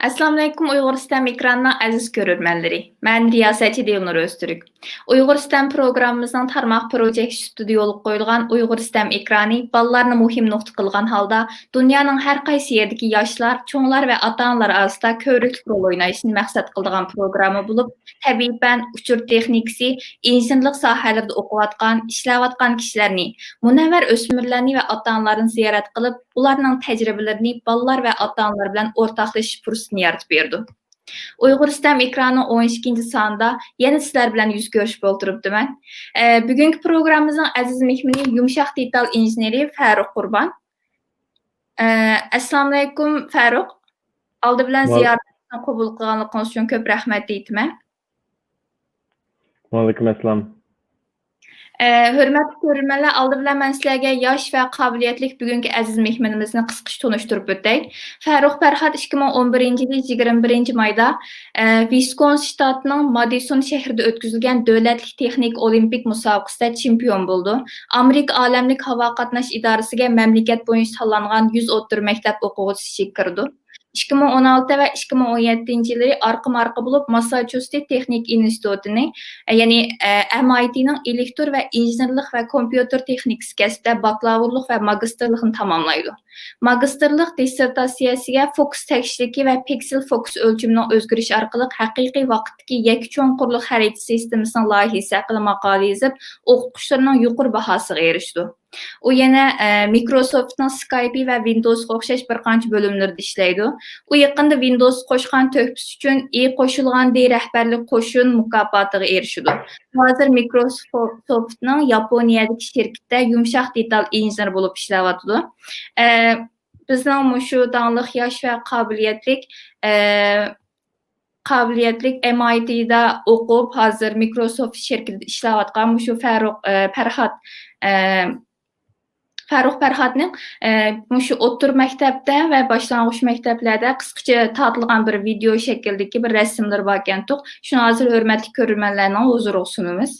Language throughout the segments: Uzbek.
Assalamu alaykum Uyg'uriston ekranının aziz ko'rurmanlari. Men riyosachi Dilnur O'ztürk. Uyg'uriston programmamizning tarmoq projekt stüdyo yo'l qo'yilgan Uyg'uriston ekrani bolalarni muhim nuqta qilgan holda dunyoning har qaysi yeridagi yoshlar, cho'nglar va ota-onalar orasida ko'rikli rol o'ynashni maqsad qilgan programma bo'lib, tabiiy fan, uchur texnikasi, injinirlik sohalarida o'qiyotgan, ishlayotgan kishilarni, munavvar o'smirlarni va ota-onalarni ziyorat qilib, ularning tajribalarini bolalar va ota-onalar bilan o'rtoqlashish fursatini yaratib berdi. Uyg'uriston ekrani 12 sonida yana sizlar bilan yuz ko'rishib o'tiribdiman. Bugungi programmamizning aziz mehmoni yumshoq detal injeneri Farruh Qurbon. Assalomu alaykum Farruh. Oldi bilan ziyoratni qabul qilganligingiz uchun ko'p rahmat deyman. Va alaykum assalom. Hörmətli görürmənlər, aldı bilan mən sizlərə yosh və qabiliyyətli bugünkü əziz mehmanımızı qısqacha tanışdırıb ötək. Farruh Farhad 2011-ci il 21 mayda Wisconsin ştatının Madison şəhərində ötküzülgən dövlətlik texnik olimpik müsabiqəsində çempion oldu. Amerika aləmlik hava qatnaş idarəsində məmləkət boyunca tanlanğan 100 o'ttir məktəb oxucusu kirdi. 2016 ve 2017 yılları arka bulup Massachusetts Teknik İnstitutu'nu yani MIT'nin elektör ve injenerlik ve kompüter teknikisi kasbida bakalavurluk ve magisterliğini tamamlaydı. Magisterlik dissertasiyasiga fokus tekişliki ve piksel fokus ölçümünün özgürüş arkalık haqiqiy vaqtdagi yakcho'nqurlik xarita sistemasının layihasi haqida maqola yozib, o'qituvchilarning yuqori bahosiga erishdi. U yana Microsoft'ning Skype ve Windows'ga o'xshash bir qancha bo'limlarda ishlaydi. U yaqinda Windows qo'shgan töhfasi uchun qo'shilgan rahbarlik qo'shin mukofotiga erishdi. Hozir Microsoft'ning Yaponiyadagi shirkatda yumshoq detal injener bo'lib ishlayapti. Bizning shu dаңlıq yosh va qabiliyatli MIT'da o'qib, hozir Microsoft shirkatida ishlayotgan shu Farruh Farhadning shu o'ttir maktabda va boshlang'ich maktablarda qisqacha tortilgan bir video shaklidagi bir rasmlar bor ekan. Shuni hozir hurmatli ko'rurmanlarning huzuriga sunamiz.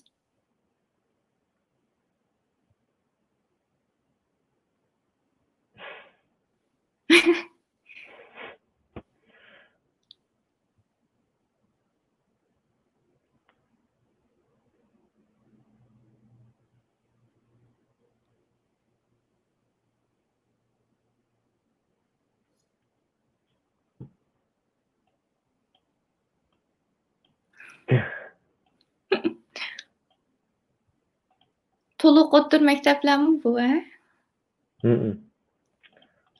To'liq o'ttir maktablarmi bu?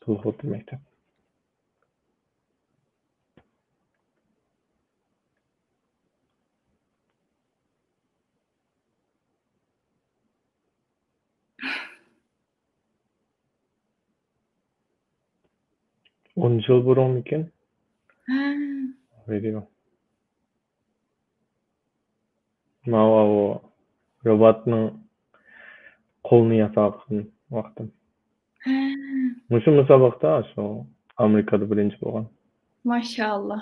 To'liq o'ttir maktab. On yıl burun ekan. Video. Mana robotning qo'lni yasagan vaqtim. Mushu musobaqada shu Amerikada birinchi bo'lgan. Maşallah.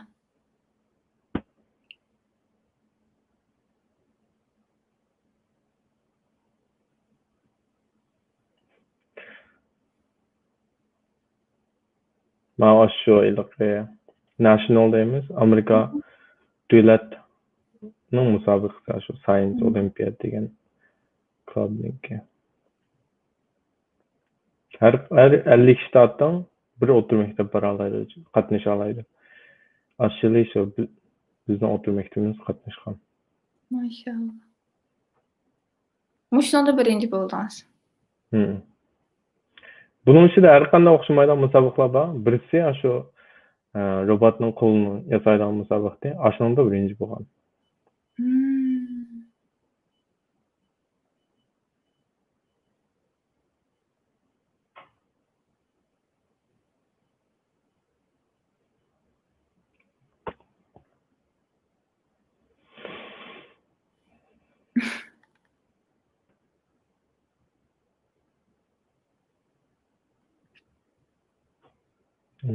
Mana shu ilqi National deymiz, Amerika davlatning musobaqasi shu Science Olympiad degan klubniki. Her 50 shtatdan bir o'ttir maktab bora oladi, qatnasha oladi. Aslida shu bizning o'ttir maktabimiz qatnashgan. Maşallah. Mushunda birinchi bo'ldingiz. Bunun ichida har qanday o'xshamaydigan musobaqalar bor. Birisi shu robotning qo'lini yasaydigan musobaqada, ashunda birinchi bo'lgan.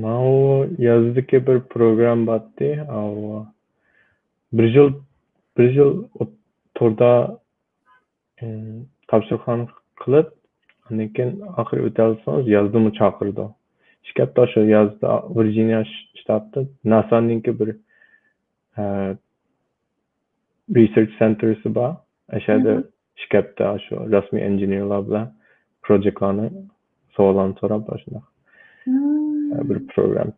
Mana yozdagi bir program batdi. Bir yil to'rda topshiriqlarni qilib, lekin oxiri o'talsangiz yozdimi chaqirdi. İşkepte şu yazda Virginia ştatı NASA'nınki bir research center'sı var. Aşağıda işkepte şu resmi engineer'lar bilen projektlarını soğulan sonra başında bir programdı.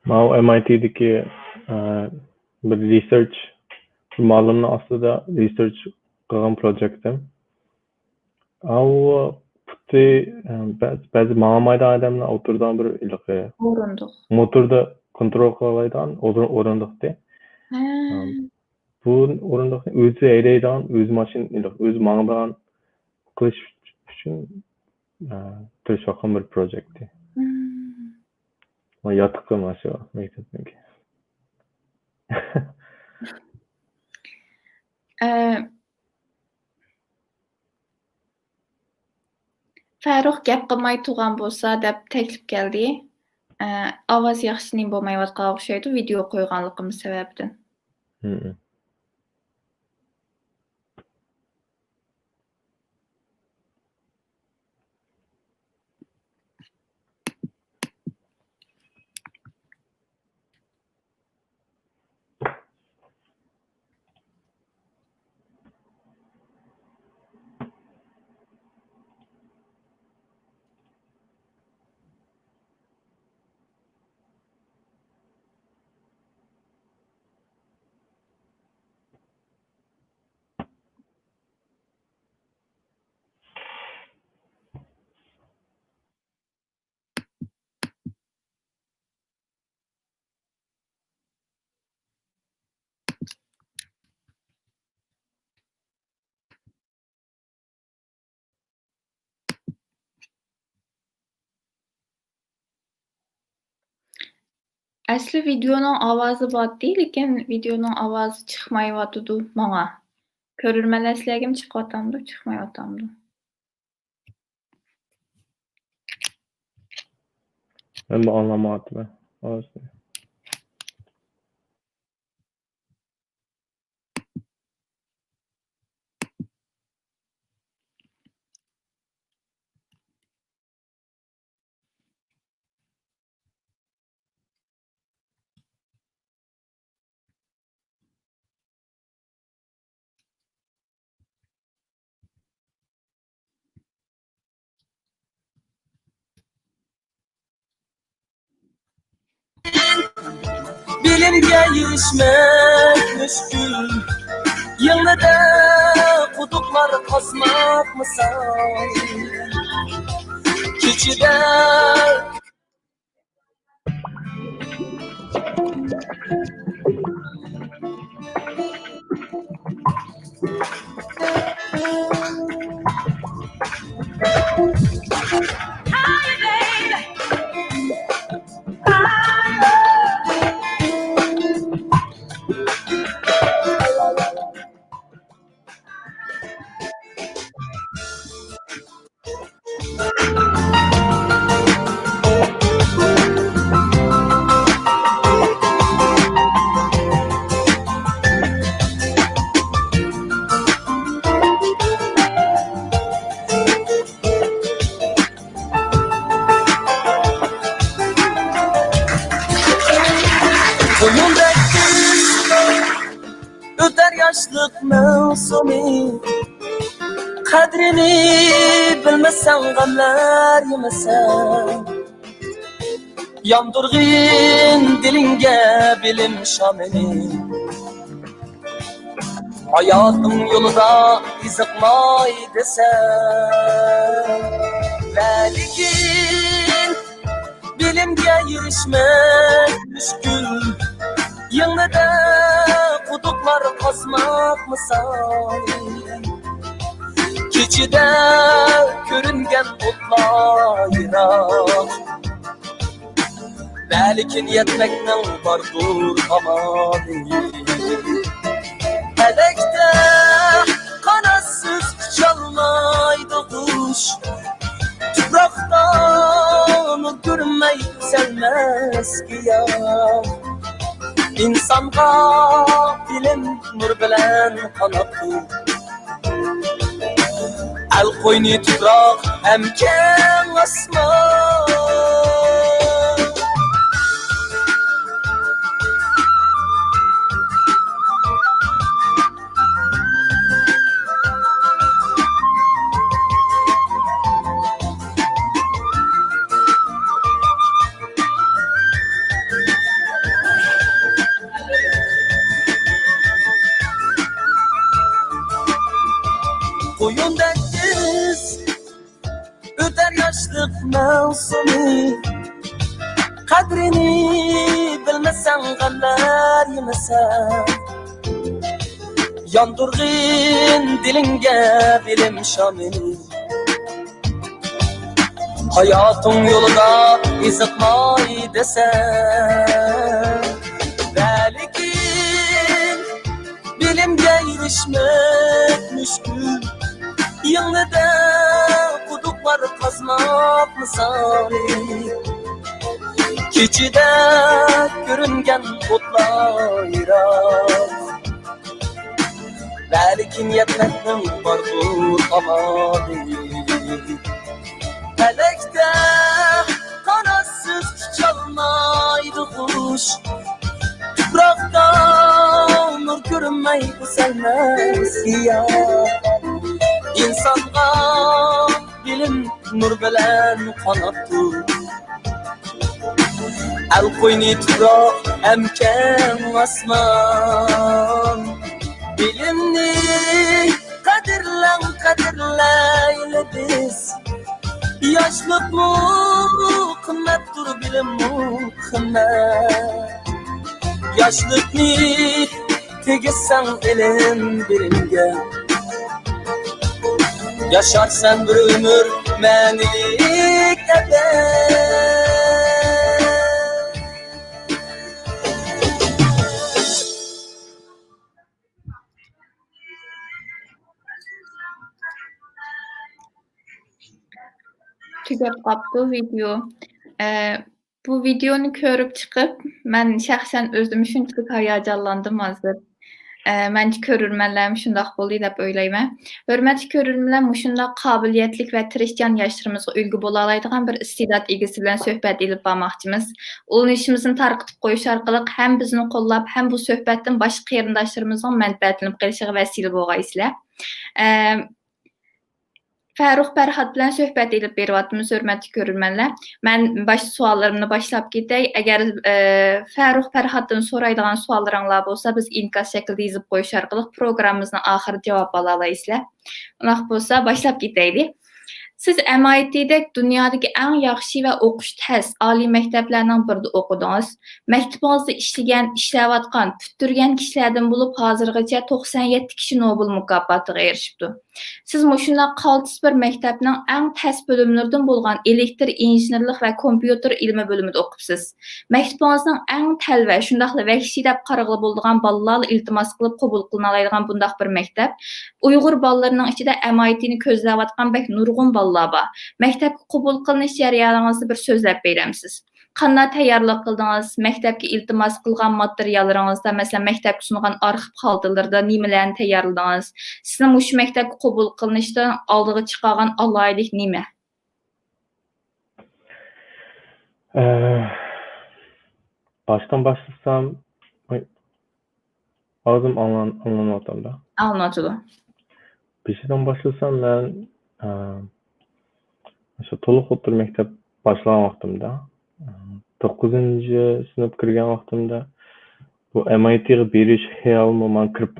Mao MIT'deki bir research malının aslında research kılgan projektim. Av puti bazı mağamayda adamla oturdan bir ilgi. Orunduk. Motorda kontrol kılaydan orunduktu. Bu orunduktu özü eyleydan öz maşin ilgi, öz mağadan kılış için tırşakın bir projekti. Ama yatıkım aşağı mektepteki. Farruh gap qilmay turgan bolsa deb taklif keldi. Ovoz yaxshining bo'lmayotgan o'xshaydi video qo'yganligimiz sababdan. Asli videonun ovozi botdi, lekin videonun ovozi chiqmayotdi menga. Ko'rurmanlar sizlarga chiqyotamdi, chiqmayotamdi. Ben bu anlamadım. Bilimge yürüşmek müşkül. Yılda kutuplar kazmak misal. Keçide öter yaşlık mevsimi. Kadrini bilmesen gamlar yemesen. Yandırgın dilinge bilim şamini. Hayatım yolunda izikmay desen. Belki erişmek müşkül. Yanında kuduklar kazmak misali. Keçide görüngen otlar yirak. Belkin yetmekten vardır amali. Elekte kanatsız çalmaydı kuş. Topraktan görünmeyi sevmez ki ya. İnsanga bilim nur bilen kanattı. El koyni toprak hem keng asman. Koyun dengiz öter yaşlık mevsimi. Kadrini bilmesen gamlar yemesen. Yandırgın dilinge bilim şamini. Hayatın yolunda izitmay desen. Belki bilimge erişmek müşkül. Yanında kuduklar kazmak misali. Keçide görüngen otlar yirak. Belkin yetmekten vardır amali. Felekte kanatsız çalmaydı kuş. Toprakta nur görünmeyi sevmez ya. İnsanga bilim nur bilen kanattı. El koyni toprak hem keng asman. Bilimni kadirleyle biz. Yaşlık mı kıymettir bilim mi kıymet. Yaşlık ni tegesen ilim bilimge. Yaşarsan bir ömür manilik ebed. Tügep qapdı video. Bu videonu görüp çıkıp mən şəxsən özüm şunçalıq hayacanlandım hazır. Məncə görürmənlərim şundaq boldu deyə öyləyəm. Hörmətli görürmənlər, muşundaq qabiliyyətlik və tirişcan yaşlarımızğa ülgü bola alaydıgan bir istidat egisi bilan söhbət edib barmaqçımız. Ulanışımızın tarqıtıb qoyuş arqılıq həm bizni qollab, həm bu söhbətdən başqa qarindaşlarımızın mənfəətlənib qalışığa vəsilə bolğaysızlar. Fərux Pərhad bilan söhbət edib beriyatdığımız hörmətli görürmənlər. Mən suallarımı başlap gedək. Əgər Fərux Pərhaddan soraydigan suallarınlar bolsa, biz inkas şəkildə yazıb qoyuş arqılıq proqramımızın axırı cavab ala alaysızlar. Unaq bolsa başlap gedəylik. Siz MIT-də dünyadakı ən yaxşı və oxuş təz ali məktəblərdən birində oxudunuz. Məktəbinizdə işləyən, işləyətqan, pütürgən kişilərdən bulub hazırgacha 97 kişi Nobel mükafatına erişibdi. Siz muşunda qaltis bir məktəbinin ən təz bölümlərdən bolğan elektr injenerlik və kompüter ilmi bölümündə oxubsiz. Məktəbinizin ən təlvə, şundaqla vəhşi deyə qarıqlı bolğan balalar iltimas qılıb qəbul qılınalaydigan bundaq bir məktəb. Uyğur balalarının içində MIT-ni közləyətqan bək nurgun balalar var. Məktəbə qəbul qılınış jarayonunuzda bir sözləb berəmsiz. Qanday tayyorlik qildingiz? Məktəbə iltimas qılğan materiallarınızda, məsələn, məktəbə sunulğan arxiv xaltalarda nimalarni tayyorladingiz? Sizin bu məktəbə qəbul qılınışdan aldığı çıxarğan alaylik nima? Baştan başlasam ağzım anlamadım da. Anlatılı. Bir şeyden başlasam ben to'liq o'tir maktab boshlagan vaqtimda 9-sinf kirgan vaqtimda bu MIT'ga berish xayolim man kirib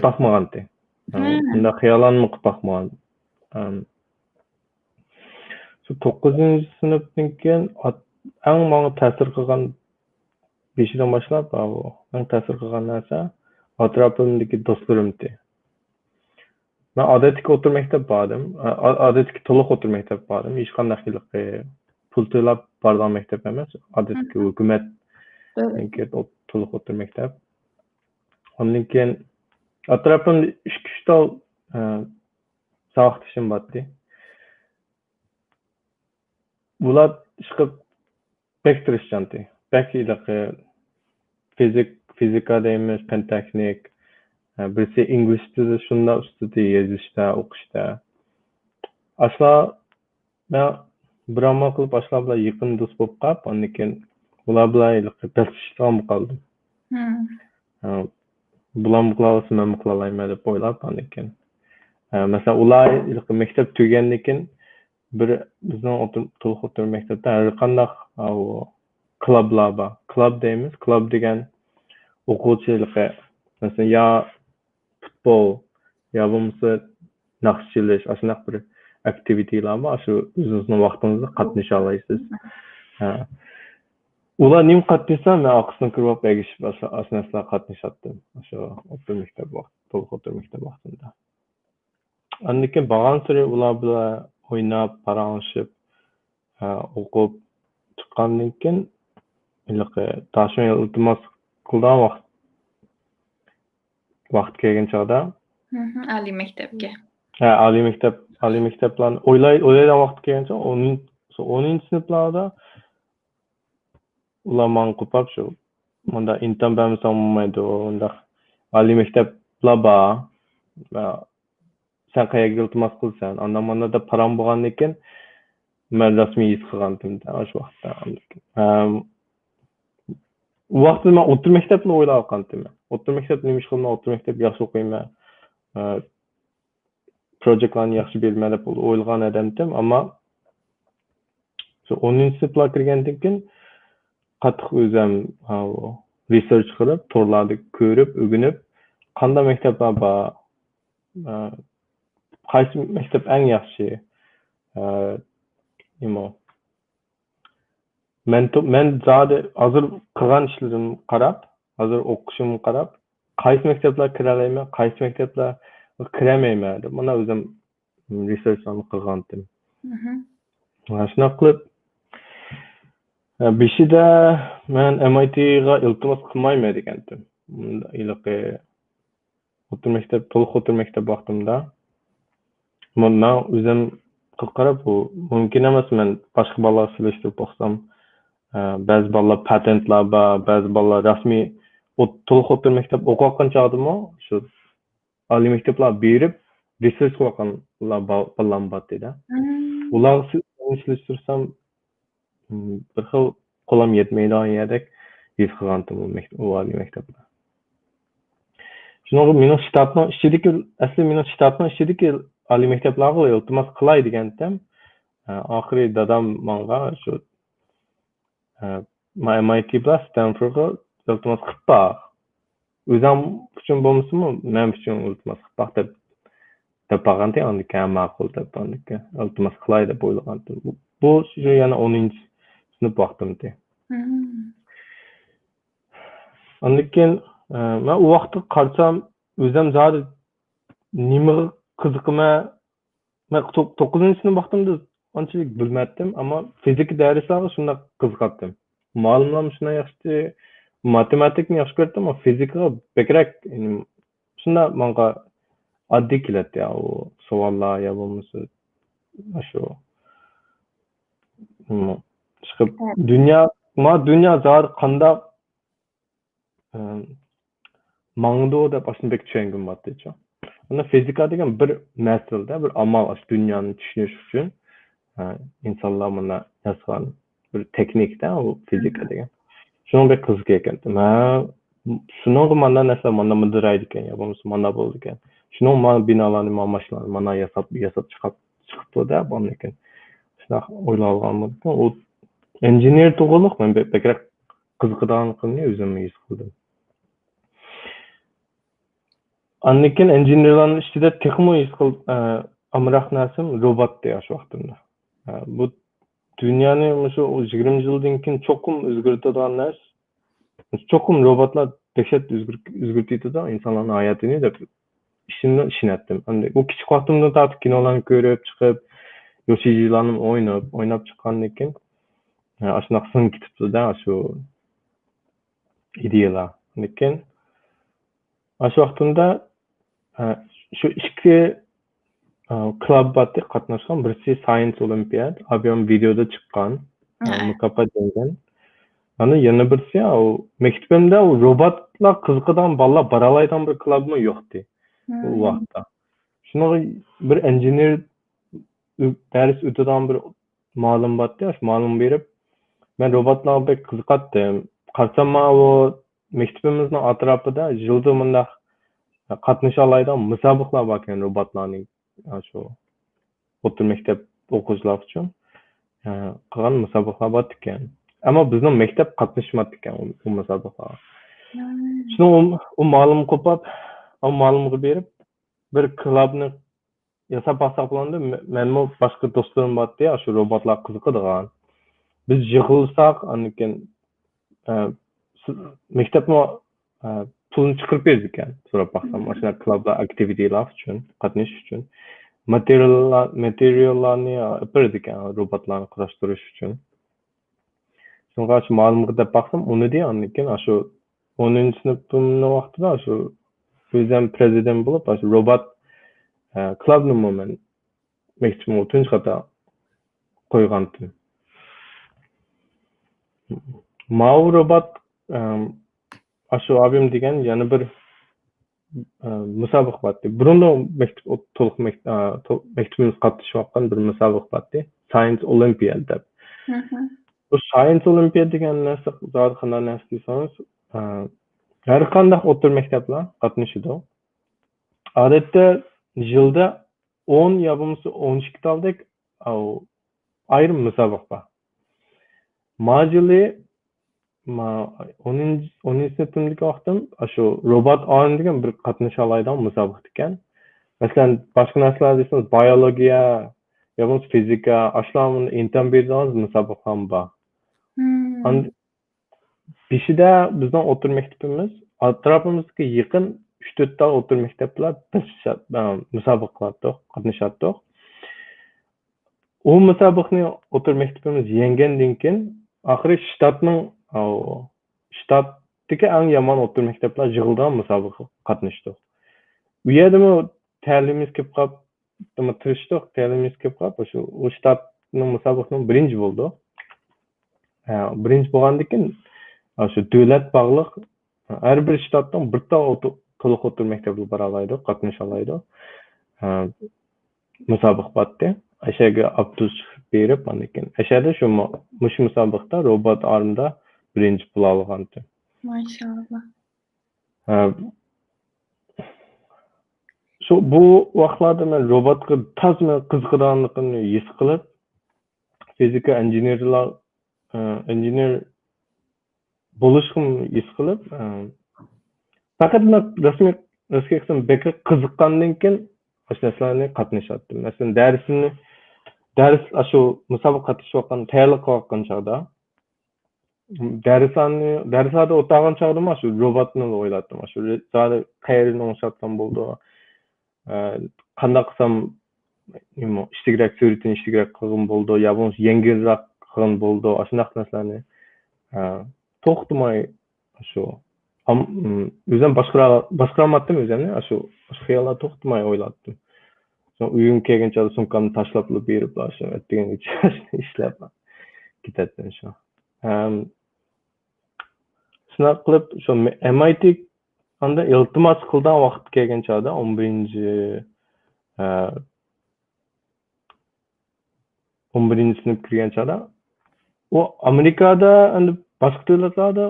boqmagandi. Bunda xayolanmi qilib boqmagan. Shu 9-sinfdan keyin eng manga ta'sir qilgan beshidan boshlab eng ta'sir qilgan narsa atrofimdagi do'stlarimdi. Men odatdagi o'tir maktab bordim. Odatdagi to'liq o'tir maktab bordim. Hech qanday pul to'lab borgan maktab emas. Odatdagi hukumat to'liq o'tir maktab. Ondan keyin atrofimda 3 tal savoqdishim bordi. Bular chiqib pek tirishchanti. Pek fizika deymiz, fen texnik, birisi ingliz tilida shunda ustida yozishda, o'qishda. Asla men bir amal qilib asla bilan yaqin do'st bo'lib qolib, ondan keyin ular bilan pelishishdan qoldim. Bular qilsa men qila olmayman deb o'ylab, ondan keyin masalan ular maktab tugagandan keyin bir bizning to'liq o'tir maktabda har qanday klublar bor. Klub deymiz. Klub degan o'quvchilikqa masalan ya futbol ya bo'lmasa naqsh chilish, ashunday bir aktivitelar bor. Shu o'zingizning vaqtingizda qatnasha olasiz. Ular nim qatnashsa, men oqisini kirib egishib asnaslar qatnashatdim. Shu o'tir maktab vaqt, to'liq o'tir maktab vaqtida. Ondan keyin borgan sari ular bilan o'ynab, paranglashib, o'qib chiqqandan keyin tashin iltimos qilgan vaqt kelgan chog'da Oliy maktabga. oliy maktablarni o'ylaydigan vaqt kelgancha 10-sinflarda ular mani qo'pab shu bunda intan bermasa olmaydi, unda oliy maktablar bor. Sen qayerga iltimos qilsan, ondan mana deb param bo'lgandan keyin men rasmiy his qilgandim o'sha vaqtda. U vaqtda men o'tir maktabni o'ylab qolgandim. O'tir maktab nima ish qilman, o'tir maktab yaxshi o'qiyman. Proyektlarni yaxshi bilman deb o'ylagan edimdim, ammo shu 10-sinfga kirgandan keyin qattiq o'zim research qilib, to'rlarda ko'rib, o'rganib, qanday maktablar bor, qaysi maktab eng yaxshi, men zodi hozir qilgan ishlarim qarab, hozir o'qishimni qarab, qaysi maktablar kira olmayman, qaysi maktablar kiramayman deb mana o'zim researchlarni qilgandim. Shunday qilib beshida men MITga iltimos qilmayman degandim. To'liq o'tir maktab vaqtimda men o'zim qarab, bu mumkin emas, men boshqa bolalarga solishtirib boqsam, ba'zi bolalar patentlar bor, ba'zi bolalar rasmiy to'liq o'tir maktab o'qiyotgan chog'dimi, shu oliy maktablar berib research qilgan bolalar bor edi. Ularni solishtirsam bir xil qo'lim yetmaydigan yerdek his qilgandim u oliy maktabda. Shunga mening shtatning ichidagi oliy maktablarga iltimos qilay degandim. Oxiri dadam menga shu MIT bilan Stanfordga iltimos qilib bor. O'zim uchun bo'lmasmi, men uchun iltimos qilib bor deb qolgandim. Ondan keyin ma'qul deb iltimos qilay deb o'ylagandim. Bu shu yana 10-sinf vaqtimda. Ondan keyin men u vaqtda qarasam, o'zim zodi nimaga qiziqman. Men 9-sinf vaqtimda anchalik bilmadim, ammo fizika darslariga shunday qiziqardim. Ma'lumotlar shunday yaxshi, matematikani yaxshi ko'rdim, ammo fizikaga bekrak shunday menga oddiy keladi, u savollar ya bo'lmasa shu chiqib dunyo zodi qanday mangdo deb aslında tushungim bordi. Unda fizika degan bir masalada, bir amal dunyoni tushunish uchun insonlar mana yasagan bir texnikda u fizika degan. Shunga bek qiziq ekan. Shunga mana narsa mana mudiraydi ekan, ya bo'lmasa mana bo'ldi ekan. Shunga mana binolarni, mashinalarni mana yasab chiqibdi-da, bo'ldi ekan. Shuna o'ylab olgandim. U injener tug'iliq men bekrak qiziqadiganligini o'zim his qildim. Ondan keyin injenerlarning ichida texmo his qilib amroq narsam robot deya shu vaqtimda. Bu dünyani şu 20 yıldan keyin çokum özgürtadigan narsa. Çokum robotlar dehşet özgürtüydü da insanların hayatını da işini işinettim. Hani o küçük vaktimde tartıp kinolarını görüp çıkıp Yoshici'lerin oynap çıkandan keyin aşına sın gitipti da şu ideyalar. Lekin aşı vaqtında şu iki club batı katnaşkan birisi Science Olympiad, abim videoda çıkan, mukapa dengen. Hani yana birisi o mektebimde o robotla kızgıdan balla baralaydan bir club'ım yoktu o vaqtda. Şuna bir engineer ders öteden bir malum battı, malum berip ben robotlarga pek kızıqatdım. Qarsam o mektebimizning atrofida yilda mundaq qatnasha oladigan musobaqalar bor ekan robotlarning shu o'rta maktab o'quvchilar uchun qilgan musobaqalar bor ekan. Ammo bizning maktab qatnashmadi ekan u musobaqaga. Shuni u ma'lum qilib, o ma'lumga berib bir klubni yasab olsak bo'ladi. Menmi boshqa do'stlarim bordi, shu robotlar qiziqadigan. Biz yig'ilsak, anikin maktabni pulini chiqarib berdik ekan. So'rab baxsam, o'sha klublar aktivitelar uchun, qatnashish uchun materiallarni berdik ekan, robotlarni kurashtirish uchun. So'ngra shu ma'lumotga deb baxsam, uni de anikin shu 10-sinfimning vaqtida shu o'zim prezident bo'lib, shu robot klubni men maktabimga tunji qata qo'ygandim. Mau robot şu abim degan yana bir musobaqa batdi. Burunda to'liq maktabimiz qatnashayotgan bir musobaqa batdi. Science Olympiad deb. Bu Science Olympiad degan narsa zot qanday narsa desangiz, har qanday o'rta maktablar qatnashadi. Odatda yilda 10 ya bo'lmasa 12 taldek ayrim musobaqa bor. Majili 10 sinfimdagi vaqtim shu robot olim degan bir qatnasha oladigan musobaqa ekan. Masalan, boshqa narsalar desangiz, biologiya yo bo'lmasa fizika, ashlamni imtihon beradigan musobaqa ham bor. Beshida bizning o'rta maktabimiz atrofimizga yaqin 3-4 ta o'rta maktablar musobaqalarda qatnashadi. O musobaqani o'rta maktabimiz yenggandan keyin oxiri shtatdagi eng yomon o'rta maktablar yig'ilgan musobaqa qatnashdi. U yerda ta'limimiz kelib qolib, tirishdik, ta'limimiz kelib qolib, shu o shtatning musobaqaning birinchi bo'ldi. Birinchi bo'lgandan keyin shu davlat bog'liq har bir shtatdan bir ta to'liq o'rta maktablar bora oladi, qatnasha oladi. Musobaqa batdi. Aşağı aptuz berip anikin. Aşağıda şu musobaqada robot armda birinchi pul olgandi. Maşallah. Şu bu vaqtlarda men robotga tazmi qiziqadiganligimni his qilib, fizika injener bo'lishim his qilib, faqat rasmiy qism beka qiziqqandan keyin ashlarni qatnashatdim. Masalan, ders şu musobaqa qatnashayotgan tayyorlik qilayotgan chog'da darslarda o'tirgan chog'da shu robotni o'yladim. Shu zodi qayerni o'xshatsam bo'ldi. Qanday qilsam ishtirak suratini ishtirak qilgan bo'ldi, yo bo'lmasa yengilroq qilgan bo'ldi. Shunaqa narsalarni to'xtamay shu o'zim boshqarmadim o'zimni. Shu xiyollar to'xtamay o'yladim. Uyum kelgancha sumkamni tashlab berib, shu degancha ishlab ketdim shu. Shunaqa qilib shu MIT anda iltimos qilgan vaqt kelgancha 11 sinf kirgancha o Amerikada endi boshqa davlatlarda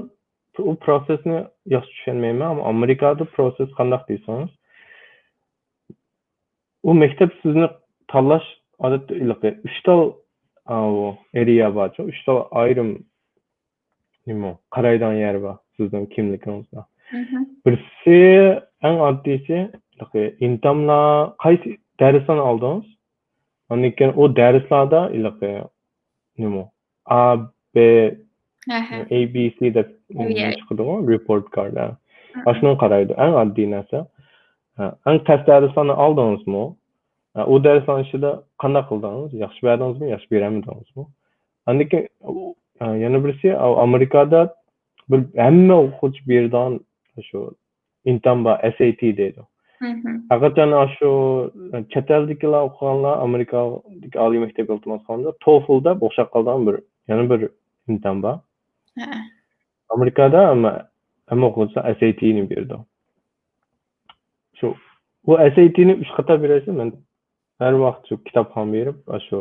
u prosesni yaxshi tushunmayman, ammo Amerikada proses qanday deysangiz, u maktab sizni tanlash odatda 3 ta area bor, 3 ta ayrim qaraydigan yer bor sizning kimligingizda. Birisi eng oddiysi imtihonlar qaysi darsdan oldingiz, ondan keyin o darslarda nima A, B, Aha. ABC deb Seviye. chiqadi report card. Ashuni qaraydi. Eng oddiy narsa. Eng test darslarni oldingizmi? O darslar ichida qanday qildingiz? Yaxshi berdingizmi, yaxshi bermedingizmi? Andiki yana birisi Amerikada bir hamma o'quvchi bergan shu intamba SAT deydi. Hakikaten şu chet eldagilar o'qiganlar Amerikadagi oliy maktabga iltimos qilganda TOEFLda o'xshab qolgan yana bir imtihon bor. Amerikada hamma o'quvchilar SAT'ni berdi. Bu SAT'ni 3 qator berasiz. Men her vaqt shu kitobxon berib, shu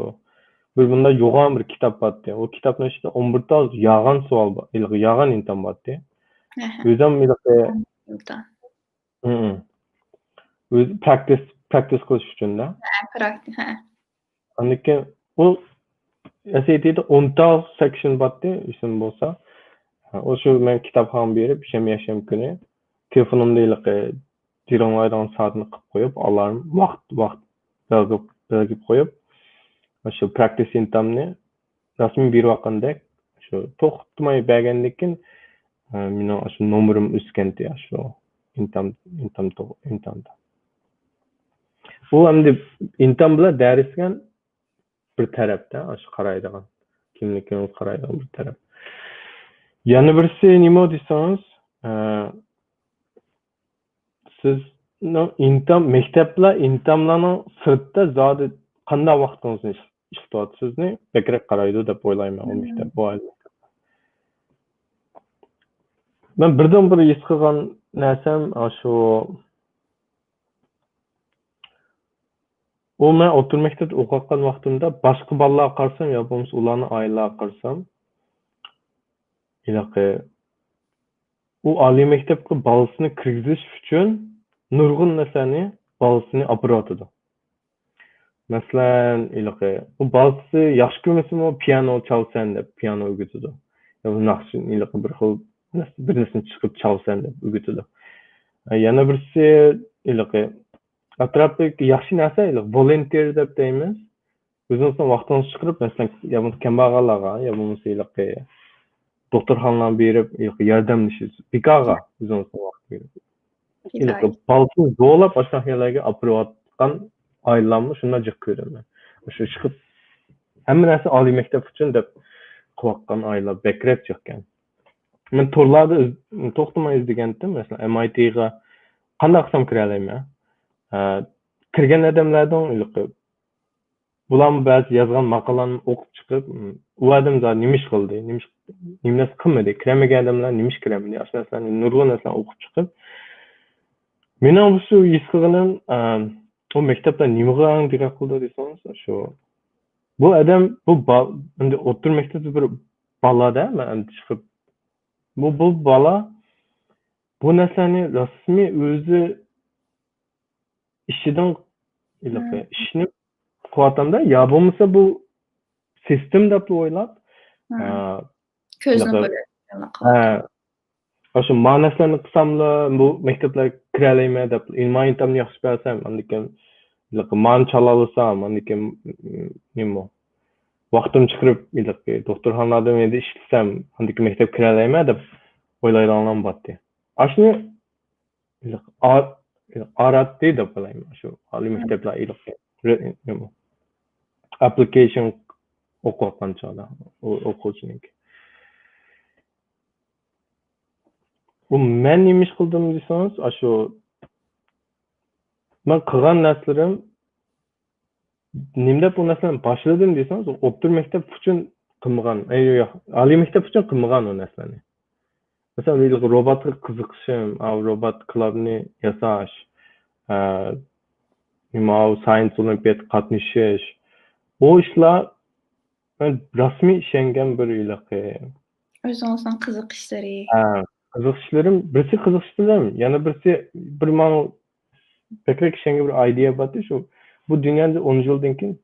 bir bunda yo'g'on bir kitob bor. O kitobning ichida 11 ta yag'an savol bor, yag'an imtihon bor. O'zim o'zi practice qilish uchun da. Praktik. Andiki o SAT'da 10 ta section bor, isim bo'lsa, o shu men kitobxon berib, isham kuni telefonimda jiringlaydigan soatni qilib qo'yib, alarm vaqt belgilab qo'yib, shu practice imtihonni rasmiy berayotgandek shu to'xtamay bergandan keyin mening shu nomerim o'sgandi shu imtihonda. Bu endi imtihon bilan darsga bir tarafda shu qaraydigan, kimligini qaraydigan bir taraf. Yana birisi nima desangiz, siz maktablar imtihonlarning sirtda zodi qanday vaqtingizni ishlatasizni bekrak qaraydi deb o'ylayman o maktab bu men birdan bir his qilgan narsam shu o men o'rta maktabda o'qiyotgan vaqtimda boshqa bolalarga qarasam yo bo'lmasa ularning oilalariga qarasam u oliy maktabga bolasini kirgizish uchun nurg'un narsani bolasini operatidi. Masalan, bu bolasi yaxshi ko'rmasimi piano chalsan deb piano o'rgatadi. Yo naqsh bir xil bir narsani chiqib chalsan deb o'rgatadi. Yana birisi atrofdagi yaxshi narsa volunteer deb deymiz. O'zingizdan vaqtingizni chiqarib, masalan, kambag'allarga yo bo'lmasa doktorxonalarga berib, yordamlashish, bekorga o'zingizdan vaqt berib. Balkon zo'rlab aşağılarga operatgan ailelarni shunday jiq ko'raman. Shu chiqib hamma narsa oliy maktab uchun deb qilayotgan ailelar bekrak chiqqan. Men to'rlarda to'xtamay izlagandim. Masalan, MIT'ga qanday qilsam kira olaman? Kirgan odamlardan bularni ba'zi yozgan maqolalarni o'qib chiqib, u odam nima ish qildi, nima qilmadi, kiramagan odamlar nima ish kiramadi, shu narsalarni nurg'un narsalarni o'qib chiqib mening shu his qilganim o maktabda nimaga diqqat qildi desangiz, shu bu odam endi o'rta maktabda bir bolada men chiqib bu bola bu narsani rasmiy o'zi ishidan ishni qilyaptanda yo bo'lmasa bu sistem deb o'ylab ko'zni qo'yib shu ma'noslarni qilsamla bu maktablarga kira olayman deb ilmiy imtihonni yaxshi bersam andikan man chala olsam andikan nima vaqtim chiqarib doktorxonada endi ishlasam andikan maktabga kira olayman deb o'ylaydiganlar bordi. Shuni aratdi deb o'ylayman shu oliy maktablar application o'qiyotgan chog'da o'quvchining. Bu men nima ish qildim desangiz, shu men qilgan narslarim nimda bu narsalarni boshladim desangiz, o'rta maktab uchun qilmagan, oliy maktab uchun qilmagan o narsalarni. Masalan, robotga qiziqishim, robot klubni yasash, science olimpiad qatnashish, o ishlar rasmiy ishlangan bir o'zingizning qiziqishlari. Qiziqishlarim, birisi qiziqishlarim, yana birisi bir ma'no bekrak ishlangan bir idea bordi shu. Bu dunyoda 10 yildan keyin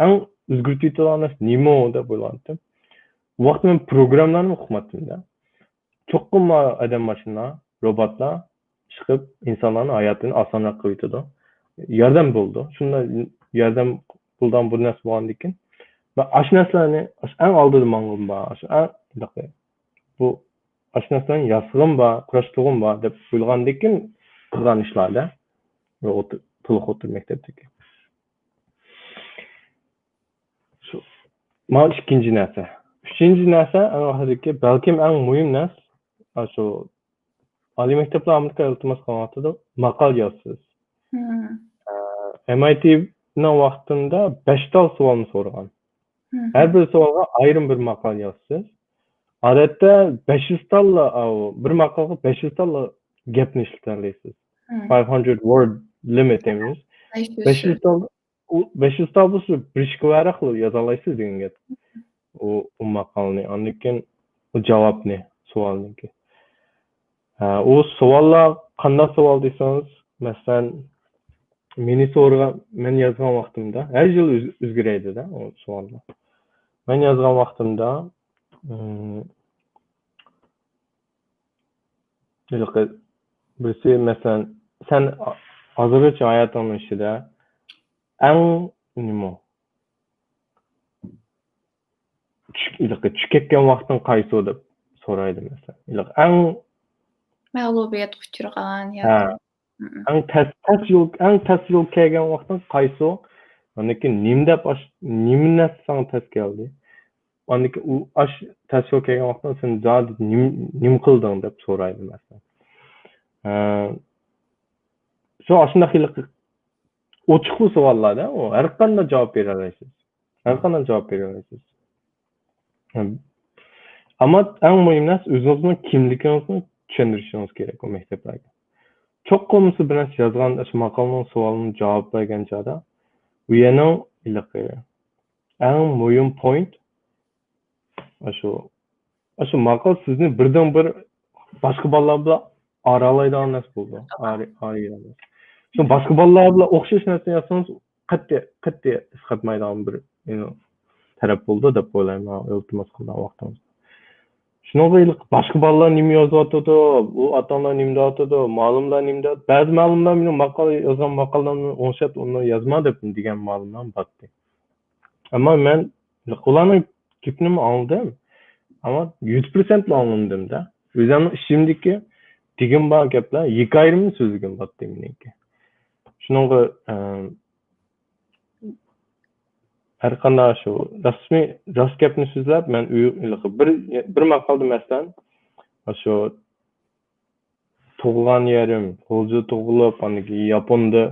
eng o'zgartiradigan narsa nima deb o'yladim. Bu vaqt men programmalarni o'qimadim-da. Cho'qqim odam mashina, robotlar chiqib insonlarning hayotini osonroq qilib yordam bo'ldi. Shunday yordam bo'lgan bu narsa bo'lgandan keyin va ashnalarni eng oldida mang'im bor, bu ashnalarni yasg'im bor, kurashtug'im bor deb o'ylagandan keyin qilgan ishlarda to'liq o'tir maktabdagi. Shu mana ikkinchi narsa. Uchinchi narsa, oxirgi balkim eng muhim narsa, shu oliy maktablar Amerika iltimos qilmoqda maqol yozsiz. MIT'ning vaqtida 5 tal savolni so'ragan. Her bir savolga ayrım bir maqol yozsiz. Odatda 500 talla bir maqolga 500 talla gapni ishlatarsiz. 500 word limit deymiz. 500 tal 500 tal bo'lsa bir ishga varaq qilib yoza olasiz degan gap. O maqolni, ondan keyin o javobni, savolniki. O savollar qanday savol desangiz, masalan, meni so'ragan, men yozgan vaqtimda, har yil o'zgaradi-da o savollar. Men yozgan vaqtimda birisi masalan, sen hozirgacha hayotingning ichida eng nima tushib ketgan vaqting qaysi deb so'raydi masalan. Eng mag'lubiyatga uchragan eng tez yo'l kelgan vaqting qaysi? Ondan keyin nimani sana tez keldi? Ondan keyin u tez yo'l kelgan vaqtda sen zot nim qilding deb so'raydi masalan. Shu shunday ochiq savollarda har qanday javob bera olasiz. Har qanday javob bera olasiz. Ama en muhim narsa o'zingizning kimligingizni tushuntirishingiz kerak o maktablarga. Çok konusu bilan yozgan shu maqolning savolini javob bergan chog'da u yana eng muhim point shu maqol sizni birdan bir boshqa bolalar bilan aralaydigan narsa bo'ldi. Shu boshqa bolalar bilan o'xshash narsa yozsangiz qat'iy isqatmaydigan bir taraf bo'ldi deb o'ylayman iltimos qilgan vaqtimizda. Shuningdek, boshqa bolalar nima yozyapti, bu ota-onalar nima deyapti, ma'lumlar nima deyapti. Ba'zi ma'lumlar meni maqol yozgan maqollarni o'xshat uni yozma deb degan ma'lumlar bor. Ammo men ularning gapini angladim. Ammo 100% anglamadim-da. O'zimning ishimdagi degan bor gaplar ikki ayrım so'zlagan bo'ldi meniki. Shuningdek, her qanday shu rasmiy rost gapni so'zlab men bir maqolda masalan shu tug'ilgan yerim, qo'lja tug'ilib, Yaponda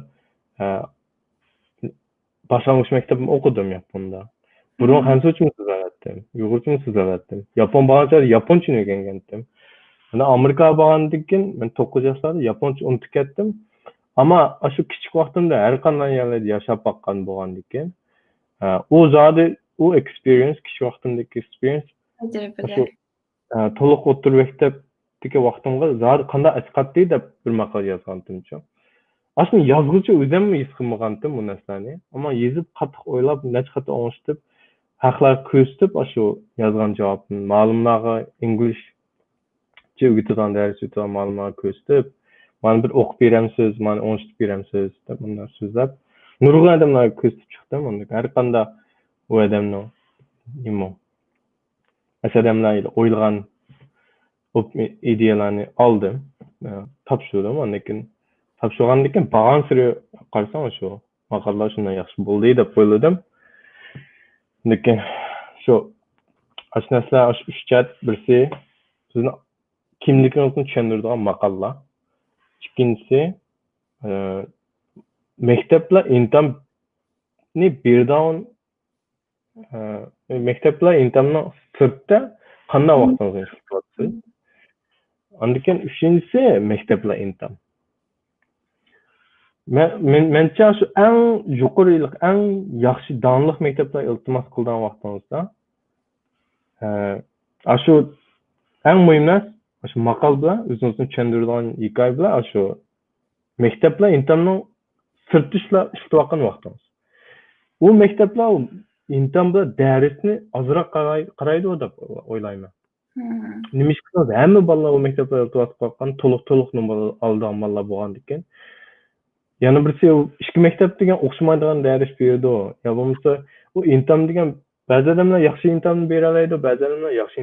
boshlang'ich maktabni o'qidim Yaponda. Burun hansochni so'zladim, uyg'urchani so'zladim. Yapon bo'lgancha yaponchani o'rgangandim. Mana Amerikaga borgandan keyin men 9 yoshlarda yaponcha unutib ketdim. Ammo shu kichik vaqtimda har qanday yerlarda yashab boqqan bo'lgandan keyin o zodi o experience kichik vaqtimdagi experience to'liq o'tirib maktabdagi vaqtimga zodi qanday asqatdi deb bir maqol yozgandim-chi. Aslında yazgıcı o'zim his qilmagandim bu narsani. Ammo yezib qattiq o'ylab, nechqata o'ngishib, haqlar ko'rsatib, shu yozgan javobni ma'lumlarga inglizcha o'rgatidan dars o'tgan ma'lumotlar ko'rsatib, mana bir o'qib beramsiz, mana o'ngishib beramsiz deb bunday so'zlab, nurg'un odamlarga ko'rsatib chiqdim. Har qanday u odamning nima odamlar o'ylagan ideyalarni oldim, topshirdim. Ondan keyin topshirgandan keyin bag'an siri qarasam shu maqollar shunday yaxshi bo'ldi deb o'yladim. Lekin shu asnaslar uch chat birisi sizni kimligingizni tushuntiradigan maqollar. Ikkinchisi maktablar imtihonni berdan maktablar imtihondan sirtda qanday vaqtingizni ishlayapsiz? Ondan keyin uchinchisi maktablar imtihon. Mencha shu eng yuqorilik, eng yaxshi donliq maktablar iltimos qilgan vaqtingizda shu eng muhim narsa shu maqol bilan o'zingizni tushuntiradigan hikoya bilan shu maktablar imtihonning sirti ishlayotgan vaqtingiz. U maktablar imtihon bilan darsni ozroq qaraydi deb o'ylayman. Nima ish qiladi? Hamma bolalar u maktablar iltimos qilgan to'liq olgan bolalar bo'lgandan keyin yana birisi ikki maktab degan o'xshamaydigan dars berdi. Ya bo'lmasa u imtihon degan ba'zi odamlar yaxshi imtihonni bera oladi, ba'zi odamlar yaxshi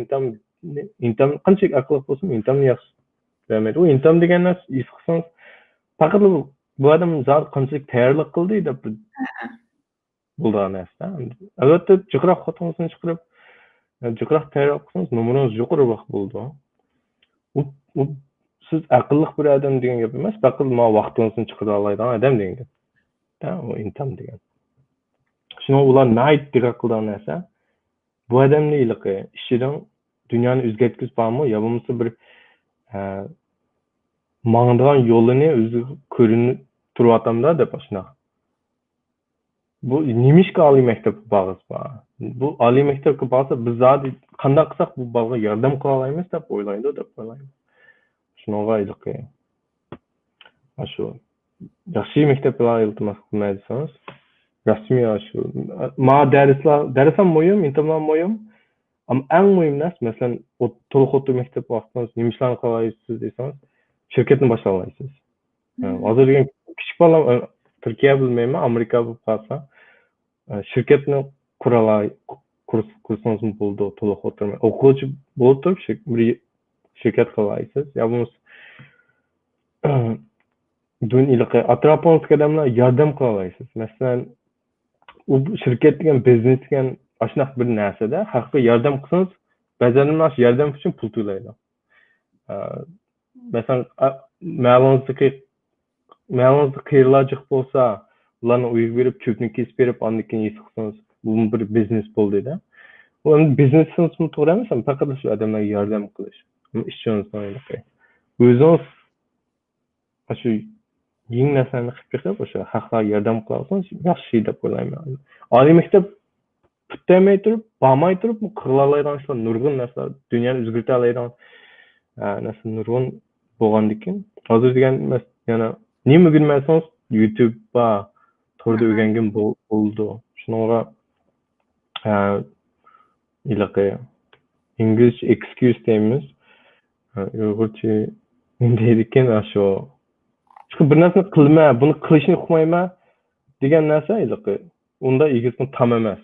imtihon qanchalik aqlli bo'lsin, imtihonni yaxshi bermaydi. U imtihon degan narsa his qilsangiz, faqat bu odam zot qanchalik tayyorlik qildi deb bo'lgan narsa. Albatta, jiqroq xotinisini chiqarib, jiqroq tayyor qilsangiz, nominangiz yuqoriroq bo'ldi. U siz aqlli bir odam degan gap emas, faqat vaqtingizni chiqara oladigan odam degan gap. O imtihon degan. Shuni ular nayt diqqat qilgan narsa, bu odamni iliqi ishidan dunyoni o'zgartirish bormi, yo bo'lmasa bir mangdigan yo'lini o'zi ko'rinib turyotamda deb shuna. Bu nimishga oliy maktabga borasiz bor. Bu oliy maktabga borsa biz zodi qanday qilsak bu bolaga yordam qila olamiz deb o'ylaydi deb o'ylayman. Shunaqa iliqi. Shu yaxshi maktabga iltimos qilmaysangiz, rasmiy shu ma darslar muhim, imtihonlar muhim. Ama en muhim narsa, masalan, to'liq o'tib maktab vaqtingiz nimishlarni qilaysiz desangiz, shirkatni boshlaysiz. Hozir degan kichik bola Turkiya bilmayman, Amerika bo'lib qolsa, shirkatni kursangiz bo'ldi, to'liq o'tirmay. O'quvchi bo'lib turib bir shirkat qilaysiz. Ya bo'lmasa dun iliqi atrofingizga odamlar yordam qilaysiz. Masalan, u shirkat degan biznes degan shunaqa bir narsada xalqqa yordam qilsangiz, ba'zan yordam uchun pul to'laydi. Masalan, ma'lumotga qiyinchilik bo'lsa, ularni uyga berib, cho'pni kesib berib, ondan keyin yez qilsangiz, bu bir biznes bo'ldi-da. Bu biznesimizni to'g'ri emas, faqat shu odamlarga yordam qilish. Ishchingizdan iliqi. O'zingiz shu yeng narsani qilib berib, o'sha xalqlarga yordam qila olsangiz, yaxshi deb o'ylayman. Oliy maktab tutmay turib, bormay turib, bu qila oladigan ishlar nurg'un narsalar, dunyoni o'zgartira oladigan narsa nurg'un bo'lgandan keyin, hozir degan yana nima bilmaysangiz, YouTube va to'rda o'rgangan bo'ldi. Shunaqa iliqi English excuse deymiz. Uyg'urcha deydi ekan shu. Çünkü bir narsani qilma, buni qilishni uqmayman degan narsa iliqi. Unda egisini tam emas.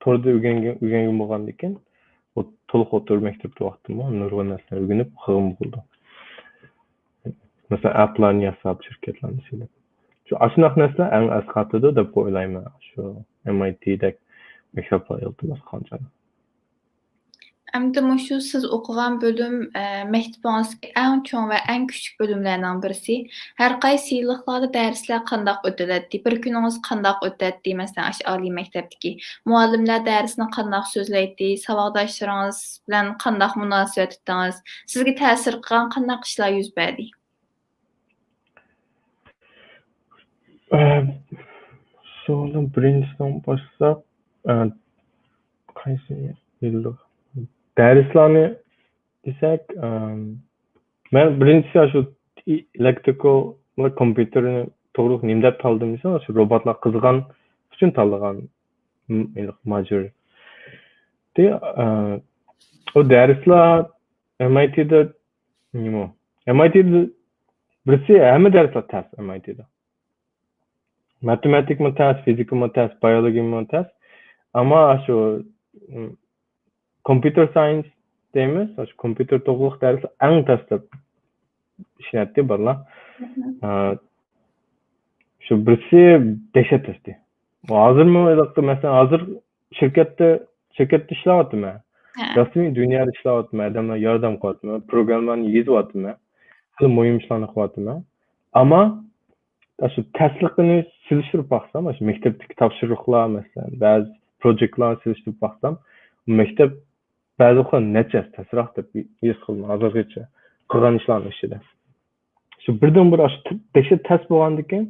To'rda o'rgangan bo'lgandan keyin, bu to'liq o'tirib maktabda vaqtim bor, nurg'un narsalar o'rganib qilgan bo'ldi. Mesela applarni yasab, shirkatlarni silib. Shu shunaqa narsalar eng asqatida deb o'ylayman. Shu MIT'dek maktablar iltimos qilgan. Endi şu siz o'qigan bölüm maktabingizdagi eng cho'ng va eng kichik bölümlerden birisi. Her qaysi yilliklarda darslar qandaq o'tiladi? Bir kuningiz qandaq o'tadi? Masalan, oliy maktabdagi muallimlar darsni qandaq so'zlaydi? Savodoshlaringiz bilan qandaq munosabat tutdingiz? Sizga ta'sir qilgan qandaq ishlar yuz berdi? So'zim birinchisidan boshlab, qaysi yillik darslarni desak, men birinchisi shu elektriko va kompyuterni to'g'ri nimdab tanladim desam, shu robotlar qizigan uchun tanlagan majbur. O darslar MIT'da nima? MIT'da birisi hamma darslar test MIT'da. Matematik mi test, fizik mi test, biyoloji mi test. Ama şu computer science deymiz, şu computer to'g'riliq darsi eng tashlab ishlatdi bolalar. Şu birisi dehshat testi. Hozirmi masalan hozir shirkatda ishlayaptimi? Rasmiy dunyoda ishlayaptimi? Odamlar yordam qilyaptimi? Programmalarni yezyaptimi? Hali muhim ishlarni qilyaptimi? Ama şu testlikini silishtirib baksam, şu maktabdagi topshiriqlar masalan, ba'zi proyektlarni silishtirib baksam, maktab ba'zi vaqtlar necha tasroq deb his qildim hozirgacha qilgan ishlarni ichida. Shu birdan bir tekshir test bo'lgandan keyin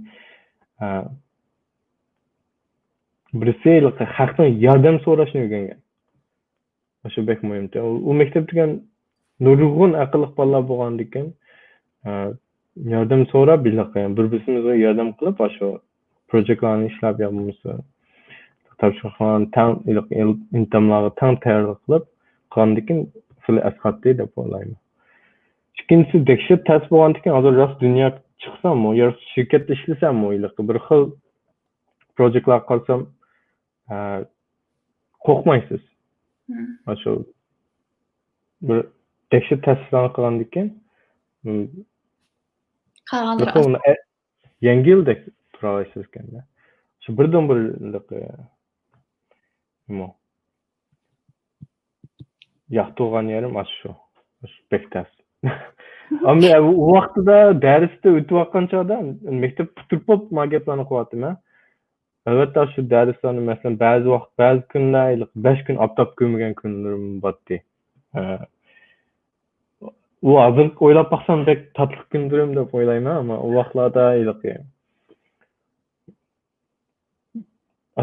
birisi xalqdan yordam so'rashni o'rgangan. Shu bek muhim. U maktab degan nurg'un aqlli bolalar bo'lgandan keyin yordam so'rab bilaqiyan bir-birimizga yordam qilib shu proyektlarni ishlab yapmamızı topshiriqlarni tang imtihonlarga tang tayyorlik qilib qilgandan keyin sili asqatdi deb o'ylayman. Ikkinchisi tekshir test bo'lgandan keyin hozir rost dunyo chiqsammi yo shirkatda ishlasammi bir xil proyektlar qilsam korkmaysiz. Hı. Şu bir tekşir testlerini kılandık ki Kalganları yoksa onu yangi yıldek turalaysiz kende. Şu birden bir nima yaxtırgan yerim şu bektas. Ama o vaqtida darsda o'tib atgan chog'da maktab puturib bo'lib magaplarni qilyaptim ha. Albatta shu darslarni masalan ba'zi kunlar 5 kun aptab ko'rmagan kunlarim botdi. U hozir o'ylab baxsam bek tatlı kunlarim deb o'ylayman, ama o vaqtlarda